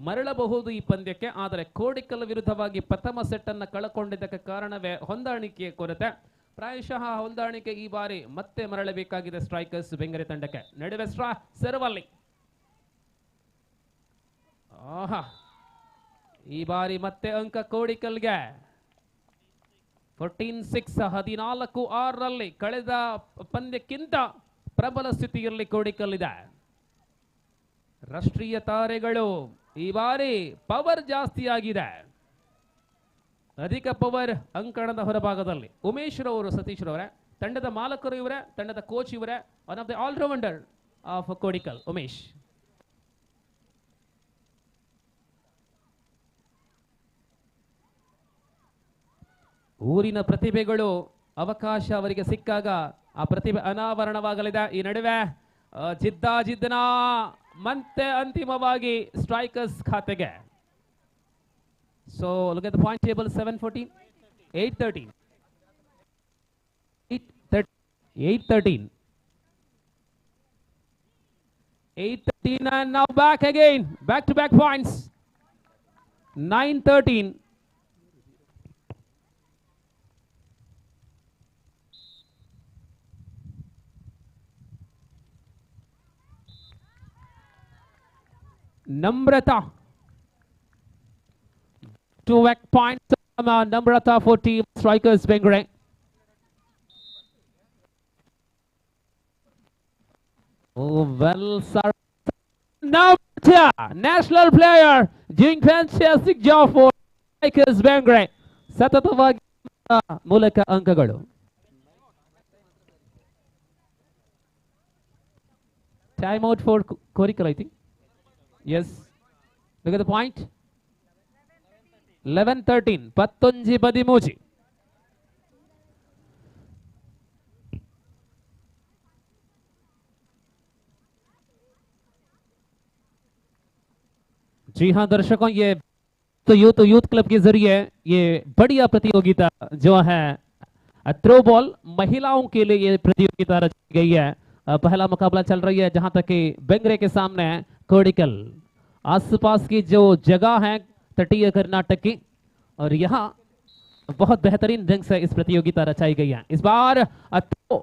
ಮರಳಬಹುದು ಈ ಪಂದ್ಯಕ್ಕೆ. ಆದರೆ ಕೋಡಿಕಲ್ ವಿರುದ್ಧವಾಗಿ ಪ್ರಥಮ ಸೆಟ್ ಅನ್ನು ಕಳಕೊಂಡಿದ್ದಕ್ಕೆ ಕಾರಣವೇ ಹೊಂದಾಣಿಕೆಯ ಕೊರತೆ. ಪ್ರಾಯಶಃ ಹೊಂದಾಣಿಕೆ ಈ ಬಾರಿ ಮತ್ತೆ ಮರಳಬೇಕಾಗಿದೆ ಸ್ಟ್ರೈಕರ್ಸ್ ಬೆಂಗರೆ ತಂಡಕ್ಕೆ. ನಡುವೆ ಸರ್ವಲ್ಲಿ ಈ ಬಾರಿ ಮತ್ತೆ ಅಂಕ ಕೋಡಿಕಲ್ಗೆ 14-6 14-6 ಕಳೆದ ಪಂದ್ಯಕ್ಕಿಂತ ಪ್ರಬಲ ಸ್ಥಿತಿಯಲ್ಲಿ ಕೋಡಿಕಲ್ ಇದೆ. ರಾಷ್ಟ್ರೀಯ ತಾರೆಗಳು ಈ ಬಾರಿ ಪವರ್ ಜಾಸ್ತಿ ಆಗಿದೆ, ಅಧಿಕ ಪವರ್ ಅಂಕಣದ ಹೊರಭಾಗದಲ್ಲಿ. ಉಮೇಶ್ ರವರು, ಸತೀಶ್ ರವರೇ, ತಂಡದ ಮಾಲಕರು ಇವರೇ, ತಂಡದ ಕೋಚ್ ಇವರೇ, one of the allrounder of Kodikal Umesh. ಊರಿನ ಪ್ರತಿಭೆಗಳು ಅವಕಾಶ ಅವರಿಗೆ ಸಿಕ್ಕಾಗ ಆ ಪ್ರತಿಭೆ ಅನಾವರಣವಾಗಲಿದೆ. ಈ ನಡುವೆ ಜಿದ್ದನ ಮತ್ತೆ ಅಂತಿಮವಾಗಿ ಸ್ಟ್ರೈಕರ್ಸ್ ಖಾತೆಗೆ. So look at the point table. 7-14, 8-13, 8-13, 8-13, and now back again, back to back points. 9-13. Namrata. 2 back points. Namrata for team strikers Bengre. Oh, well, sir. Namrata, national player, doing fantastic job for strikers Bengre. Satatavagi ಮೂಲಕ ಅಂಕಗಳು. Time out for Korikal, I think. Yes. Look at the point. 11-13. Pattonji Badimoji. जी हाँ दर्शकों, ये तो youth club के जरिए ये बढ़िया प्रतियोगिता जो है थ्रो बॉल महिलाओं के लिए ये प्रतियोगिता रची गई है। पहला मुकाबला चल रही है जहां तक कि बेंगरे के सामने कोडिकल। आसपास की जो जगह है तटीय कर्नाटक की, और यहाँ बहुत बेहतरीन ढंग से इस प्रतियोगिता रचाई गई है। इस बार थ्रो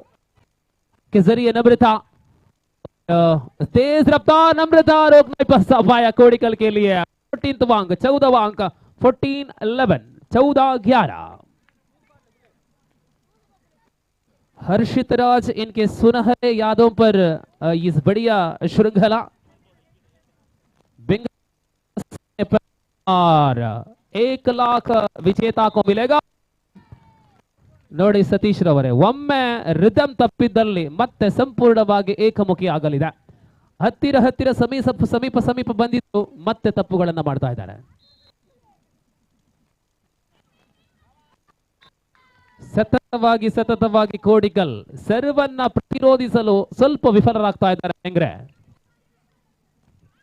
के जरिए नम्रता, तेज रफ्तार नम्रता रोकने पर पाया कोडिकल के लिए। 14वां अंक, 14वां अंक, 14-11, 14-11। हर्षित राज इनके सुनहरे यादों पर इस बढ़िया श्रृंखला और 1 लाख विजेता को मिलेगा। ನೋಡಿ ಸತೀಶ್ ರವರೇ, ಒಮ್ಮೆ ರಿದಮ್ ತಪ್ಪಿದ್ದಲ್ಲಿ ಮತ್ತೆ ಸಂಪೂರ್ಣವಾಗಿ ಏಕಮುಖಿ ಆಗಲಿದೆ. ಹತ್ತಿರ ಸಮೀಪ ಬಂದಿದ್ದು ಮತ್ತೆ ತಪ್ಪುಗಳನ್ನು ಮಾಡ್ತಾ ಇದ್ದಾರೆ. ಸತತವಾಗಿ ಕೋಡಿಕಲ್ ಸರ್ವನ್ನ ಪ್ರತಿರೋಧಿಸಲು ಸ್ವಲ್ಪ ವಿಫಲರಾಗ್ತಾ ಇದ್ದಾರೆ ಹೆಂಗ್ರೆ.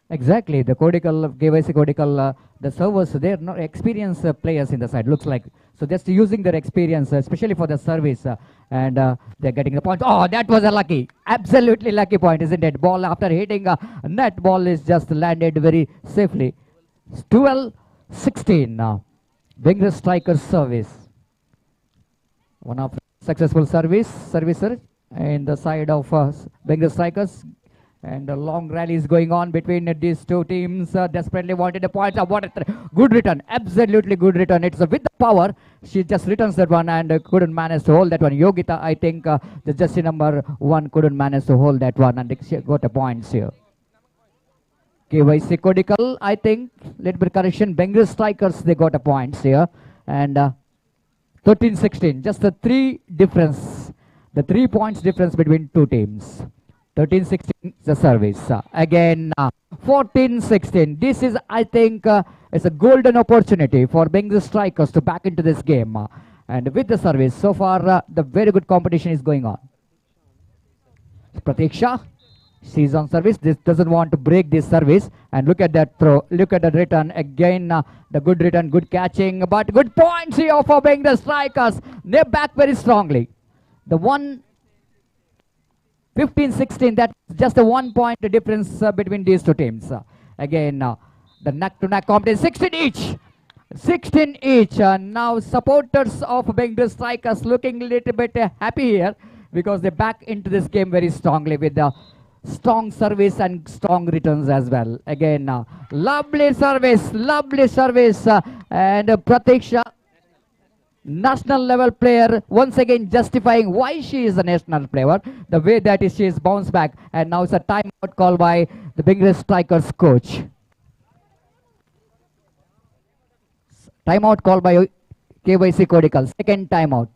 Exactly, the Kodikal, KYC Kodikal, the servers, they're not experienced players in the side, looks like. So just using their experience, especially for the service, and they're getting the point. Oh, that was a lucky, absolutely lucky point, isn't it? Ball after hitting a net, ball is just landed very safely. 12-16 now. Bengre striker service. One of successful servicer in the side of Bengre strikers. And a long rally is going on between these two teams. Desperately wanted a point. What a good return. Absolutely good return. It's with the power. She just returns that one and couldn't manage to hold that one. Yogita, I think the jersey number 1 couldn't manage to hold that one, and she got a points here. KYC Kodikal, I think, little bit correction. Bengre strikers, they got a points here. And 13-16. Just the 3 difference. The 3 points difference between two teams. 13-16 the service. Again 14-16. This is, I think, it's a golden opportunity for Bengre strikers to back into this game. And with the service, so far the very good competition is going on. Pratiksha, she's on service. This doesn't want to break this service. And look at that throw. Look at the return. Again, the good return, good catching. But good points here for Bengre strikers. They back very strongly. The one 15-16, that's just a 1 point difference between these two teams. Again, the neck-to-neck competition, 16 each. 16 each. Now supporters of Bengre strikers looking a little bit happy here because they back into this game very strongly with the strong service and strong returns as well. Again, lovely service, and Pratiksha, national level player, once again justifying why she is a national player, the way that she is bounced back. And now it's a timeout call by the Bengre strikers coach. Timeout call by KYC Kodikal, second timeout.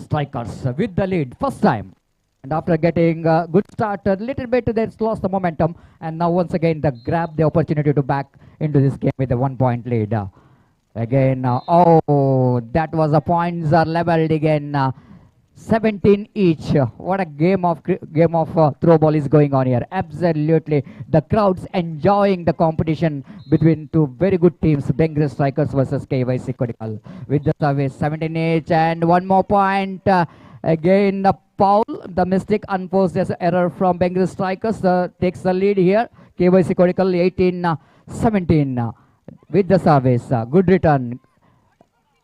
Strikers with the lead first time, and after getting a good start, a little bit they lost the momentum, and now once again they grab the opportunity to back into this game with a 1 point lead. Again, oh, that was a points are leveled again. 17 each. What a game of throw ball is going on here. Absolutely, the crowds enjoying the competition between two very good teams, Bengal Strikers versus KYC Kodikal. With the service, 17 each, and one more point. Again, the foul, the mistake, unforced error from Bengal Strikers takes the lead here. KYC Kodikal 18-17 with the service. Good return.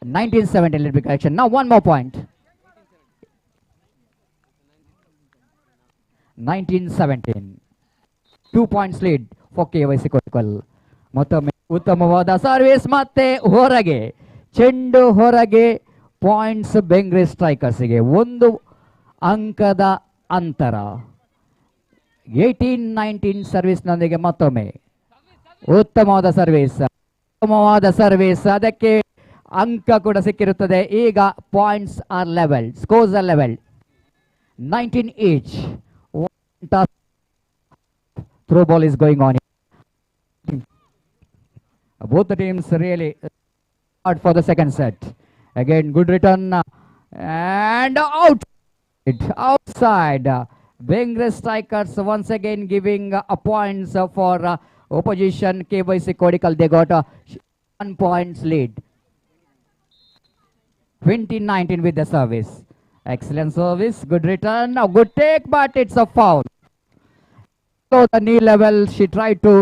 19-17, little bit correction. Now one more point. 19-17. 2 points lead for KYC Kodikal. ಮತ್ತೊಮ್ಮೆ ಉತ್ತಮವಾದ service ಮತ್ತೆ ಹೊರಗೆ ಚೆಂಡು ಹೊರಗೆ points Bengre ಸ್ಟ್ರೈಕರ್ಸ್ಗೆ 1 ಅಂಕದ ಅಂತರ. 18-19 ಸರ್ವಿಸ್ನೊಂದಿಗೆ ಮತ್ತೊಮ್ಮೆ ಉತ್ತಮವಾದ ಸರ್ವಿಸ್ ಅದಕ್ಕೆ ಅಂಕ ಕೂಡ ಸಿಕ್ಕಿರುತ್ತದೆ. ಈಗ points are level, scores are level. 19 each. Throw ball is going on. Both the teams really hard for the second set. Again, good return and outside. Bengal Strikers once again giving points for opposition KYC Kodikal. They got a 1 points lead. 20-19 with the service. Excellent service, good return, now good take, but it's a foul. So the knee level, she tried to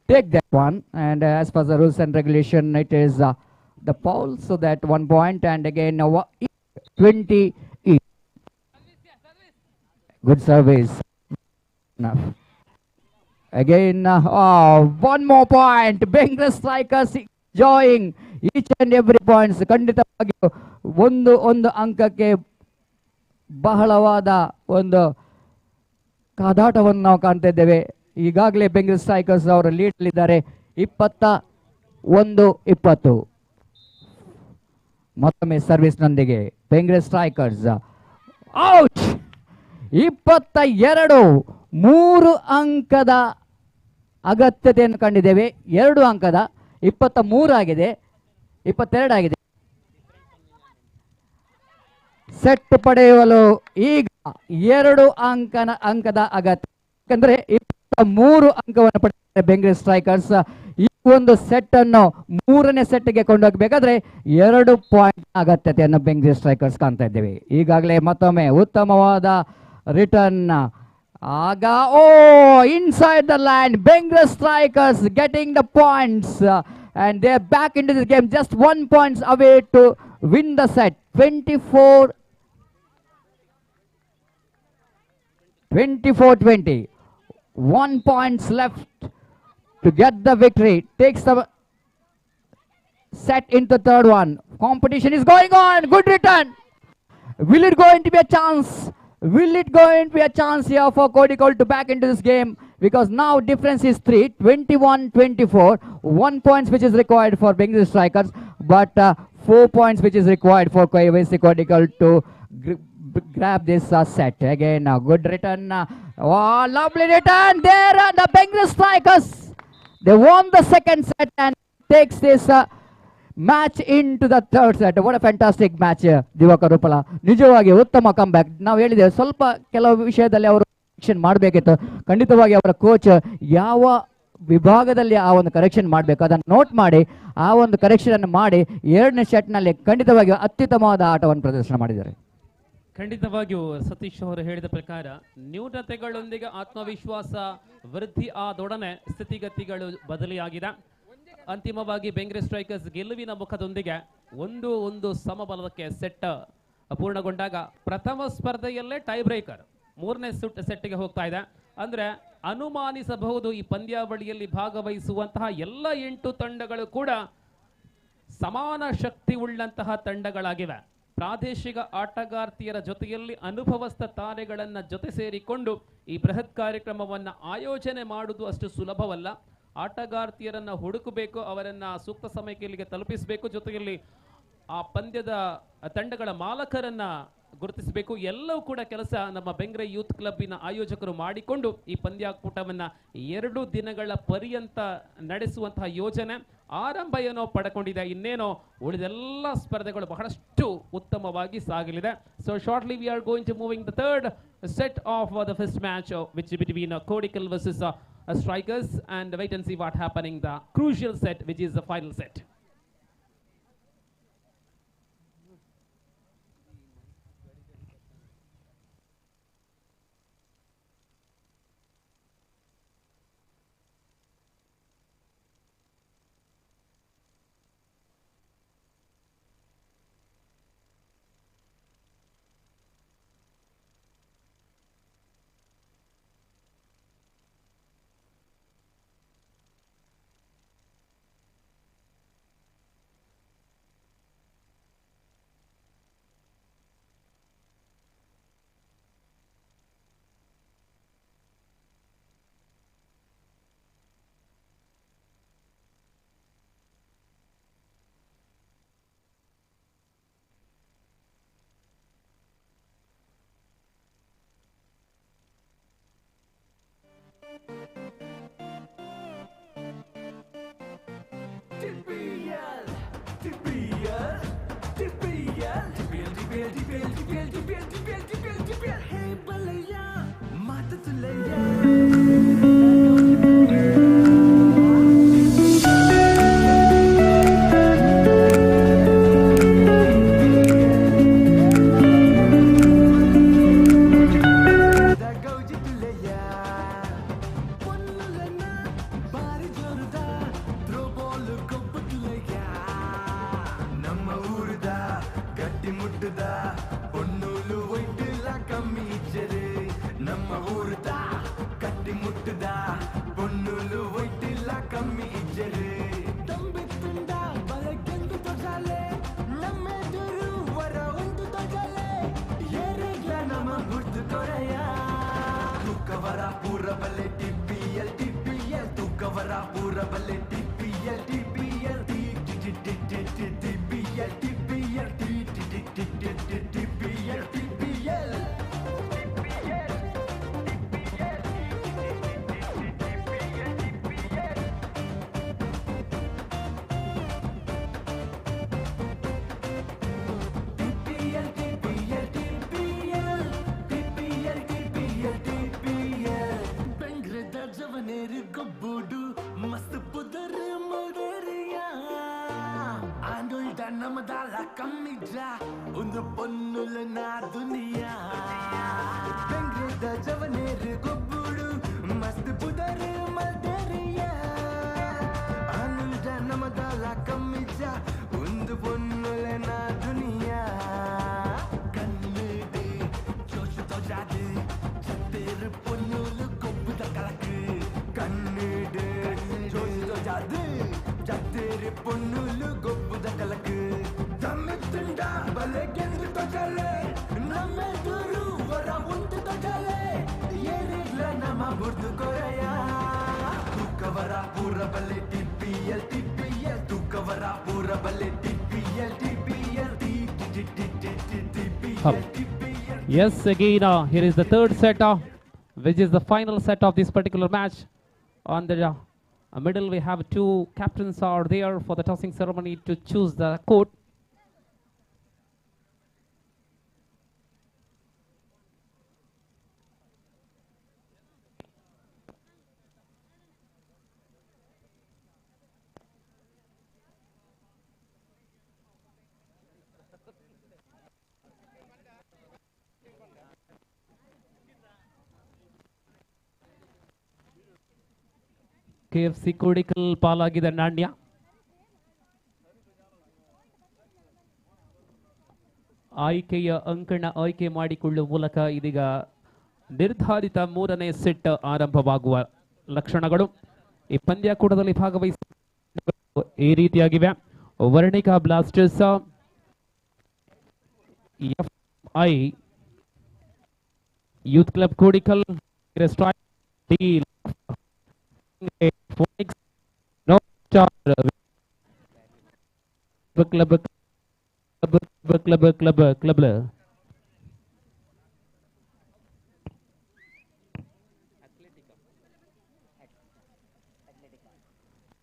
take that one, and as per the rules and regulation, it is the foul, so that 1 point, and again 20 each. Good service. Enough. Again, 1 more point. Bengal Strikers enjoying each and every points. ಖಂಡಿತವಾಗಿ ಒಂದು ಅಂಕಕ್ಕೆ ಬಹಳವಾದ ಒಂದು ಕಾದಾಟವನ್ನು ನಾವು ಕಾಣ್ತಾ ಇದ್ದೇವೆ. ಈಗಾಗಲೇ Bengal strikers ಅವರ ಲೀಡಲ್ಲಿದ್ದಾರೆ 21-20. ಮತ್ತೊಮ್ಮೆ ಸರ್ವಿಸ್ನೊಂದಿಗೆ Bengal strikers out. 22, 3 ಅಂಕದ ಅಗತ್ಯತೆಯನ್ನು ಕಂಡಿದ್ದೇವೆ. 2 ಅಂಕದ 23 ಆಗಿದೆ, 22 ಆಗಿದೆ. ಸೆಟ್ ಪಡೆಯಲು ಈಗ 2 ಅಂಕದ ಅಗತ್ಯ. ಯಾಕಂದ್ರೆ 23 ಅಂಕವನ್ನು ಪಡೆದಿದ್ದಾರೆ ಬೆಂಗಲ್ ಸ್ಟ್ರೈಕರ್ಸ್. ಈ ಒಂದು ಸೆಟ್ ಅನ್ನು 3ನೇ ಸೆಟ್ಗೆ ಕೊಂಡೋಗಬೇಕಾದ್ರೆ 2 ಪಾಯಿಂಟ್ ಅಗತ್ಯತೆಯನ್ನು ಬೆಂಗಲ್ ಸ್ಟ್ರೈಕರ್ಸ್ ಕಾಣ್ತಾ ಇದ್ದೇವೆ. ಈಗಾಗಲೇ ಮತ್ತೊಮ್ಮೆ ಉತ್ತಮವಾದ ರಿಟರ್ನ್. ಆಗ inside the line, Bengal Strikers getting the points, and they are back into this game, just 1 point away to win the set. 24-20. 1 point left to get the victory. Takes the set into third one. Competition is going on. Good return. Will it going to be a chance? Will it going to be a chance here for Kodikal to back into this game? Because now difference is 3, 21-24. 1 point which is required for Bengal Strikers, but 4 points which is required for KYC Kodikal to grab this set. Again, good return. Lovely return there. The Bengal Strikers, they won the second set and takes this match into the third set. What a fantastic match, Diwakar ರೂಪಲ. ನಿಜವಾಗಿ ಉತ್ತಮ come back. ನಾವು ಹೇಳಿದ್ದೇವೆ ಸ್ವಲ್ಪ ಕೆಲವು ವಿಷಯದಲ್ಲಿ ಅವರು correction ಮಾಡಬೇಕಿತ್ತು. ಖಂಡಿತವಾಗಿ ಅವರ ಕೋಚ್ ಯಾವ ವಿಭಾಗದಲ್ಲಿ ಆ ಒಂದು ಕರೆಕ್ಷನ್ ಮಾಡಬೇಕು ಅದನ್ನು ನೋಟ್ ಮಾಡಿ ಆ ಒಂದು ಕರೆಕ್ಷನ್ ಅನ್ನು ಮಾಡಿ 2ನೇ ಸೆಟ್ನಲ್ಲಿ ಖಂಡಿತವಾಗಿ ಅತ್ಯುತ್ತಮವಾದ ಆಟವನ್ನು ಪ್ರದರ್ಶನ ಮಾಡಿದ್ದಾರೆ. ಖಂಡಿತವಾಗಿಯೂ ಸತೀಶ್ ಅವರು ಹೇಳಿದ ಪ್ರಕಾರ ನ್ಯೂನತೆಗಳೊಂದಿಗೆ ಆತ್ಮವಿಶ್ವಾಸ ವೃದ್ಧಿ ಆದೊಡನೆ ಸ್ಥಿತಿಗತಿಗಳು ಬದಲಿಯಾಗಿದೆ. ಅಂತಿಮವಾಗಿ ಬೆಂಗಲ್ ಸ್ಟ್ರೈಕರ್ಸ್ ಗೆಲುವಿನ ಮುಖದೊಂದಿಗೆ 1-1 ಸಮಬಲಕ್ಕೆ ಸೆಟ್ ಪೂರ್ಣಗೊಂಡಾಗ ಪ್ರಥಮ ಸ್ಪರ್ಧೆಯಲ್ಲೇ ಟೈ ಬ್ರೇಕರ್ 3ನೇ ಸೆಟ್ಗೆ ಹೋಗ್ತಾ ಇದೆ. ಅಂದ್ರೆ ಅನುಮಾನಿಸಬಹುದು ಈ ಪಂದ್ಯಾವಳಿಯಲ್ಲಿ ಭಾಗವಹಿಸುವಂತಹ ಎಲ್ಲ 8 ತಂಡಗಳು ಕೂಡ ಸಮಾನ ಶಕ್ತಿ ಉಳ್ಳಂತಹ ತಂಡಗಳಾಗಿವೆ. ಪ್ರಾದೇಶಿಕ ಆಟಗಾರ್ತಿಯರ ಜೊತೆಯಲ್ಲಿ ಅನುಭವಸ್ಥ ತಾರೆಗಳನ್ನ ಜೊತೆ ಸೇರಿಕೊಂಡು ಈ ಬೃಹತ್ ಕಾರ್ಯಕ್ರಮವನ್ನು ಆಯೋಜನೆ ಮಾಡುವುದು ಅಷ್ಟು ಸುಲಭವಲ್ಲ. ಆಟಗಾರ್ತಿಯರನ್ನ ಹುಡುಕಬೇಕು, ಅವರನ್ನ ಸೂಕ್ತ ಸಮಯಕ್ಕೆ ಇಲ್ಲಿಗೆ ತಲುಪಿಸಬೇಕು, ಜೊತೆಯಲ್ಲಿ ಆ ಪಂದ್ಯದ ತಂಡಗಳ ಮಾಲಕರನ್ನ ಗುರುತಿಸಬೇಕು. ಎಲ್ಲವೂ ಕೂಡ ಕೆಲಸ ನಮ್ಮ ಬೆಂಗ್ರೆ ಯೂತ್ ಕ್ಲಬ್ಬಿನ ಆಯೋಜಕರು ಮಾಡಿಕೊಂಡು ಈ ಪಂದ್ಯಾಕೂಟವನ್ನ 2 ದಿನಗಳ ಪರ್ಯಂತ ನಡೆಸುವಂತಹ ಯೋಜನೆ ಆರಂಭ ಏನೋ ಪಡ್ಕೊಂಡಿದೆ. ಇನ್ನೇನೋ ಉಳಿದೆಲ್ಲ ಸ್ಪರ್ಧೆಗಳು ಬಹಳಷ್ಟು ಉತ್ತಮವಾಗಿ ಸಾಗಲಿದೆ. So shortly we are going to moving the third set of the first match which between Kodikal versus Strikers, and wait and see what happening the crucial set which is the final set. Yes, again, here is the third set, which is the final set of this particular match. On the middle, we have 2 captains are there for the tossing ceremony to choose the court. KFC Kodikal ಪಾಲಾಗಿದೆ ನಾಣ್ಯ. ಆಯ್ಕೆಯ ಅಂಕಣ ಆಯ್ಕೆ ಮಾಡಿಕೊಳ್ಳುವ ಮೂಲಕ ಇದೀಗ ನಿರ್ಧಾರಿತ 3ನೇ set ಆರಂಭವಾಗುವ ಲಕ್ಷಣಗಳು. ಈ ಪಂದ್ಯಾಕೂಟದಲ್ಲಿ ಭಾಗವಹಿಸುವ ಈ ರೀತಿಯಾಗಿವೆ. Varnika blasters, FI youth club Kodikal, Phoenix, no star club club club club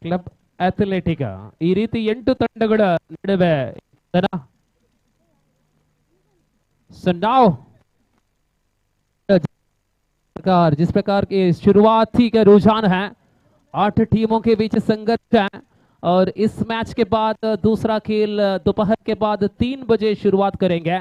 club Athletica ಈ ರೀತಿ 8 ತಂಡಗಳ ನಡುವೆ जिस प्रकार के शुरुआती के रुझान है 8 टीमों के बीच संघर्ष है और इस मैच के बाद दूसरा खेल दोपहर के बाद 3 बजे शुरुआत करेंगे।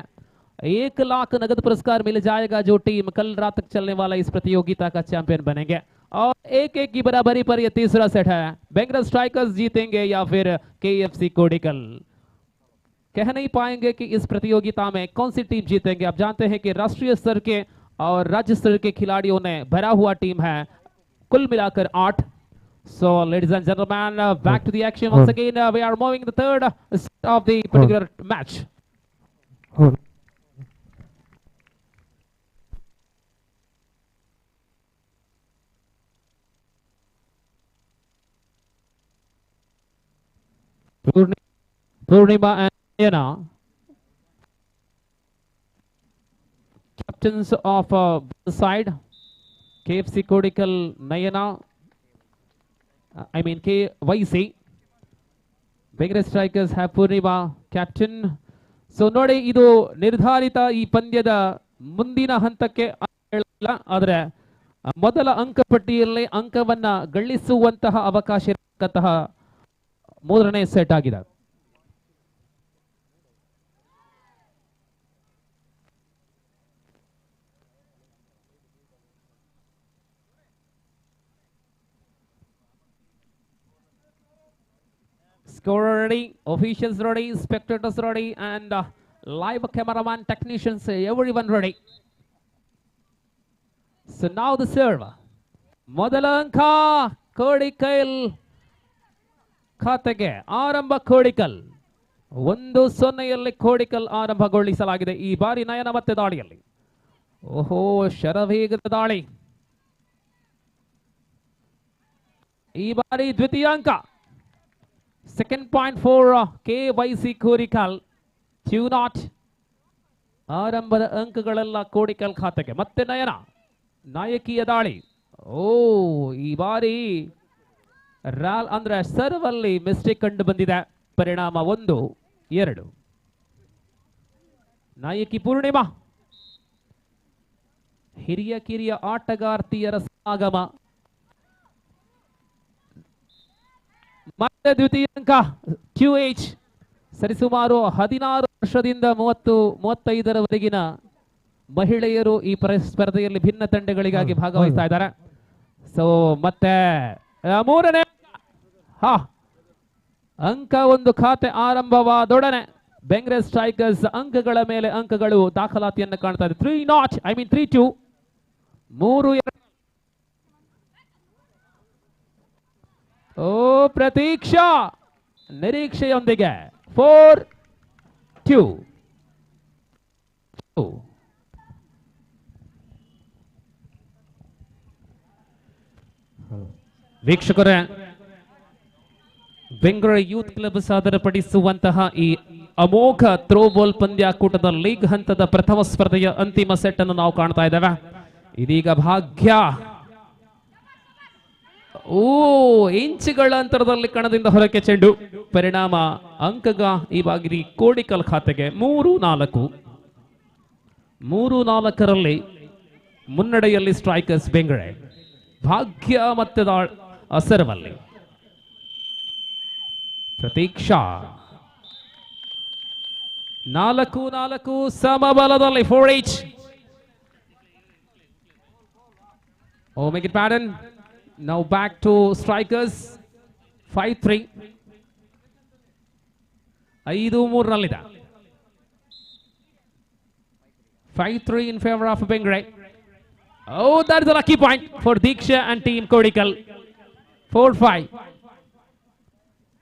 1 लाख नगद पुरस्कार मिल जाएगा जो टीम कल रात तक चलने वाला इस प्रतियोगिता का चैंपियन बनेंगे। और 1-1 की बराबरी पर यह तीसरा सेट है। बेंगरा स्ट्राइकर्स जीतेंगे या फिर केएफसी कोडिकल। कह नहीं पाएंगे कि इस प्रतियोगिता में कौन सी टीम जीतेंगे। आप जानते हैं कि राष्ट्रीय स्तर के और राज्य स्तर के खिलाड़ियों ने भरा हुआ टीम है, कुल मिलाकर 8। So ladies and gentlemen, back to the action once again. We are moving the third set of the particular match. Purnima and Nayana, captains of the side. KFC Kodikal Nayana, I mean KYC. Bengra Strikers have Purnima captain. So ನೋಡಿ ಇದು ನಿರ್ಧಾರಿತ ಈ ಪಂದ್ಯದ ಮುಂದಿನ ಹಂತಕ್ಕೆ ಹೇಳಲ್ಲ, ಆದರೆ ಮೊದಲ ಅಂಕಪಟ್ಟಿಯಲ್ಲಿ ಅಂಕವನ್ನ ಗಳಿಸುವಂತಹ ಅವಕಾಶ ಇರತಕ್ಕಂತಹ ಮೂರನೇ ಸೆಟ್ ಆಗಿದೆ. Scorer ready, officials ready, spectators ready, and live cameraman, technicians, everyone ready. So now the serve. ಮೊದಲ ಅಂಕ ಕೋಡಿಕಲ್ ಖಾತೆಗೆ ಆರಂಭ. ಕೋಡಿಕಲ್ 1-0 ಕೋಡಿಕಲ್ ಆರಂಭಗೊಳಿಸಲಾಗಿದೆ. ಈ ಬಾರಿ ನಯನ ಮತ್ತೆ ದಾಳಿಯಲ್ಲಿ. ಓಹೋ, ಶರವೇಗದ ದಾಳಿ. ಈ ಬಾರಿ ದ್ವಿತೀಯ ಅಂಕ. Second point for KYC Kodikal 2-0. ಆರಂಭದ ಅಂಕಗಳೆಲ್ಲ ಕೋಡಿಕಲ್ ಖಾತೆಗೆ. ಮತ್ತೆ ನಯನ ನಾಯಕೀಯ ದಾಳಿ. ಓ, ಈ ಬಾರಿ ರಾಲ್ ಅಂದ್ರೆ ಸರ್ವ್ ಅಲ್ಲಿ ಮಿಸ್ಟೇಕ್ ಕಂಡು ಬಂದಿದೆ. ಪರಿಣಾಮ 1-2. ನಾಯಕಿ ಪೂರ್ಣಿಮಾ, ಹಿರಿಯ ಕಿರಿಯ ಆಟಗಾರ್ತಿಯರ ಸಮಾಗಮ. ಮತ್ತೆ ದ್ವಿತೀಯ ಅಂಕ QH. ಸರಿಸುಮಾರು 16 ವರ್ಷದಿಂದ 30-35ರವರೆಗಿನ ಮಹಿಳೆಯರು ಈ ಸ್ಪರ್ಧೆಯಲ್ಲಿ ಭಿನ್ನ ತಂಡಗಳಿಗಾಗಿ ಭಾಗವಹಿಸ್ತಾ ಇದ್ದಾರೆ. ಸೊ ಮತ್ತೆ ಮೂರನೇ ಅಂಕ ಒಂದು ಖಾತೆ ಆರಂಭವಾದೊಡನೆ ಬೆಂಗ್ರೆ ಸ್ಟ್ರೈಕರ್ಸ್ ಅಂಕಗಳ ಮೇಲೆ ಅಂಕಗಳು ದಾಖಲಾತಿಯನ್ನು ಕಾಣ್ತಾ ಇದೆ. 3-0, I mean 3-2. 3-2. ಓ, ಪ್ರತೀಕ್ಷಾ ನಿರೀಕ್ಷೆಯೊಂದಿಗೆ 4-2. ವೀಕ್ಷಕರೇ, ಬೆಂಗಳೂರು ಯೂತ್ ಕ್ಲಬ್ ಸಾದರಪಡಿಸುವಂತಹ ಈ ಅಮೋಘ ಥ್ರೋಬಾಲ್ ಪಂದ್ಯಾಕೂಟದ ಲೀಗ್ ಹಂತದ ಪ್ರಥಮ ಸ್ಪರ್ಧೆಯ ಅಂತಿಮ ಸೆಟ್ ಅನ್ನು ನಾವು ಕಾಣ್ತಾ ಇದ್ದೇವೆ. ಇದೀಗ ಭಾಗ್ಯ ಇಂಚುಗಳ ಅಂತರದಲ್ಲಿ ಕಣದಿಂದ ಹೊರಕ್ಕೆ ಚೆಂಡು. ಪರಿಣಾಮ ಅಂಕಗ ಈ ಬಾಗಿ ಕೋಡಿಕಲ್ ಖಾತೆಗೆ 3-4. 3-4ರಲ್ಲಿ ಮುನ್ನಡೆಯಲ್ಲಿ ಸ್ಟ್ರೈಕರ್ಸ್ ಬೆಂಗಳೂರು. ಭಾಗ್ಯ ಮತ್ತೆ ಸರ್ವಲ್ಲಿ Pratiksha 4-4 ಸಮಬಲದಲ್ಲಿ 4H. Oh, make it pattern. Now back to strikers. 5-3. 5-3 ನಲ್ಲಿದೆ. 5-3 in favor of Bengaluru. Oh, that is a lucky point for Diksha and team Kodikal. 4-5.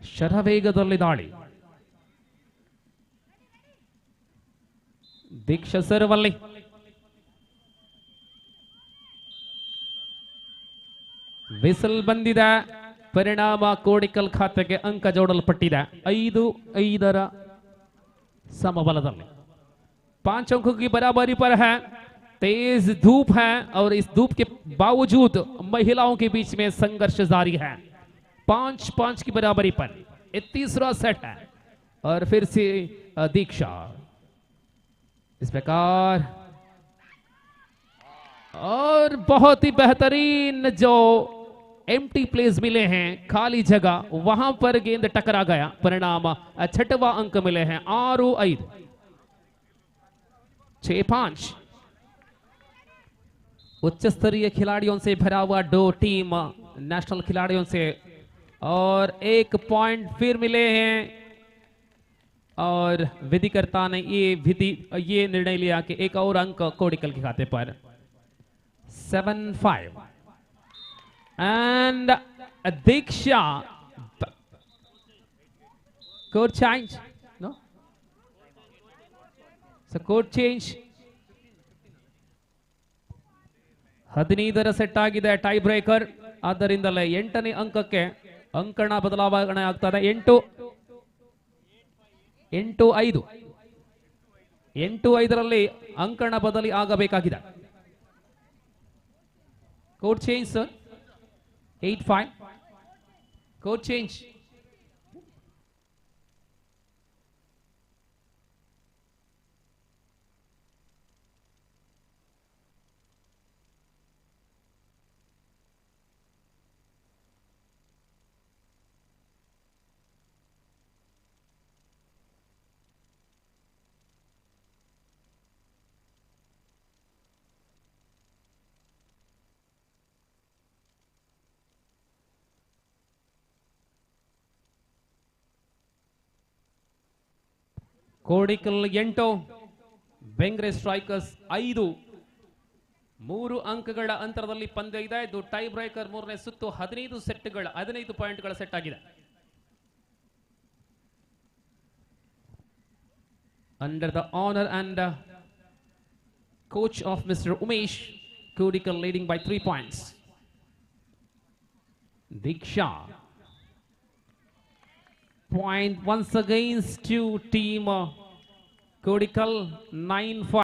ಶರವೇಗದಲ್ಲಿ ದಾಳಿ. ದೀಕ್ಷಾ ಸರ್ವಲ್ಲಿ. ವಿಸಲ್ ಬಂದಿದೆ. ಪರಿಣಾಮ ಕೋಡಿಕಲ್ ಖಾತೆಗೆ ಅಂಕ ಜೋಡಲ್ಪಟ್ಟಿದೆ. 5-5 समबलದಲ್ಲಿ 5 अंकों की बराबरी पर है। तेज धूप है और इस धूप के बावजूद महिलाओं के बीच में संघर्ष जारी है। 5-5 की बराबरी पर ये तीसरा सेट है और फिर से दीक्षा इस प्रकार और बहुत ही बेहतरीन जो एम्प्टी प्लेस मिले हैं, खाली जगह, वहां पर गेंद टकरा गया। परिणाम 6वां अंक मिले हैं 6-5 6-5। उच्च स्तरीय खिलाड़ियों से भरा हुआ 2 टीम नेशनल खिलाड़ियों से और 1 पॉइंट फिर मिले हैं और विधिकर्ता ने ये निर्णय लिया कि 1 और अंक कोडिकल के खाते पर। 7-5 and Diksha court change, no, so court change 15ರ ಸೆಟ್ ಆಗಿದೆ ಟೈ ಬ್ರೇಕರ್, ಆದ್ದರಿಂದಲೇ 8ನೇ ಅಂಕಕ್ಕೆ ಅಂಕಣ ಬದಲಾವಣೆ ಆಗ್ತದೆ। 8-5 8-5ರಲ್ಲಿ ಅಂಕಣ ಬದಲಿ ಆಗಬೇಕಾಗಿದೆ। Code change sir. 8-5 code change. Kodikal 8, Bengre strikers 5। 3 ಅಂಕಗಳ ಅಂತರದಲ್ಲಿ ಪಂದ್ಯ ಇದೆ। ಇದು ಟೈ ಬ್ರೇಕರ್ 3ನೇ ಸುತ್ತು 15 ಸೆಟ್ಗಳ 15 ಪಾಯಿಂಟ್ಗಳ ಸೆಟ್ ಆಗಿದೆ। Under the honour and coach of Mr. Umesh, Kodikal leading by 3 points. Diksha point once against to team Kodikal 9-5.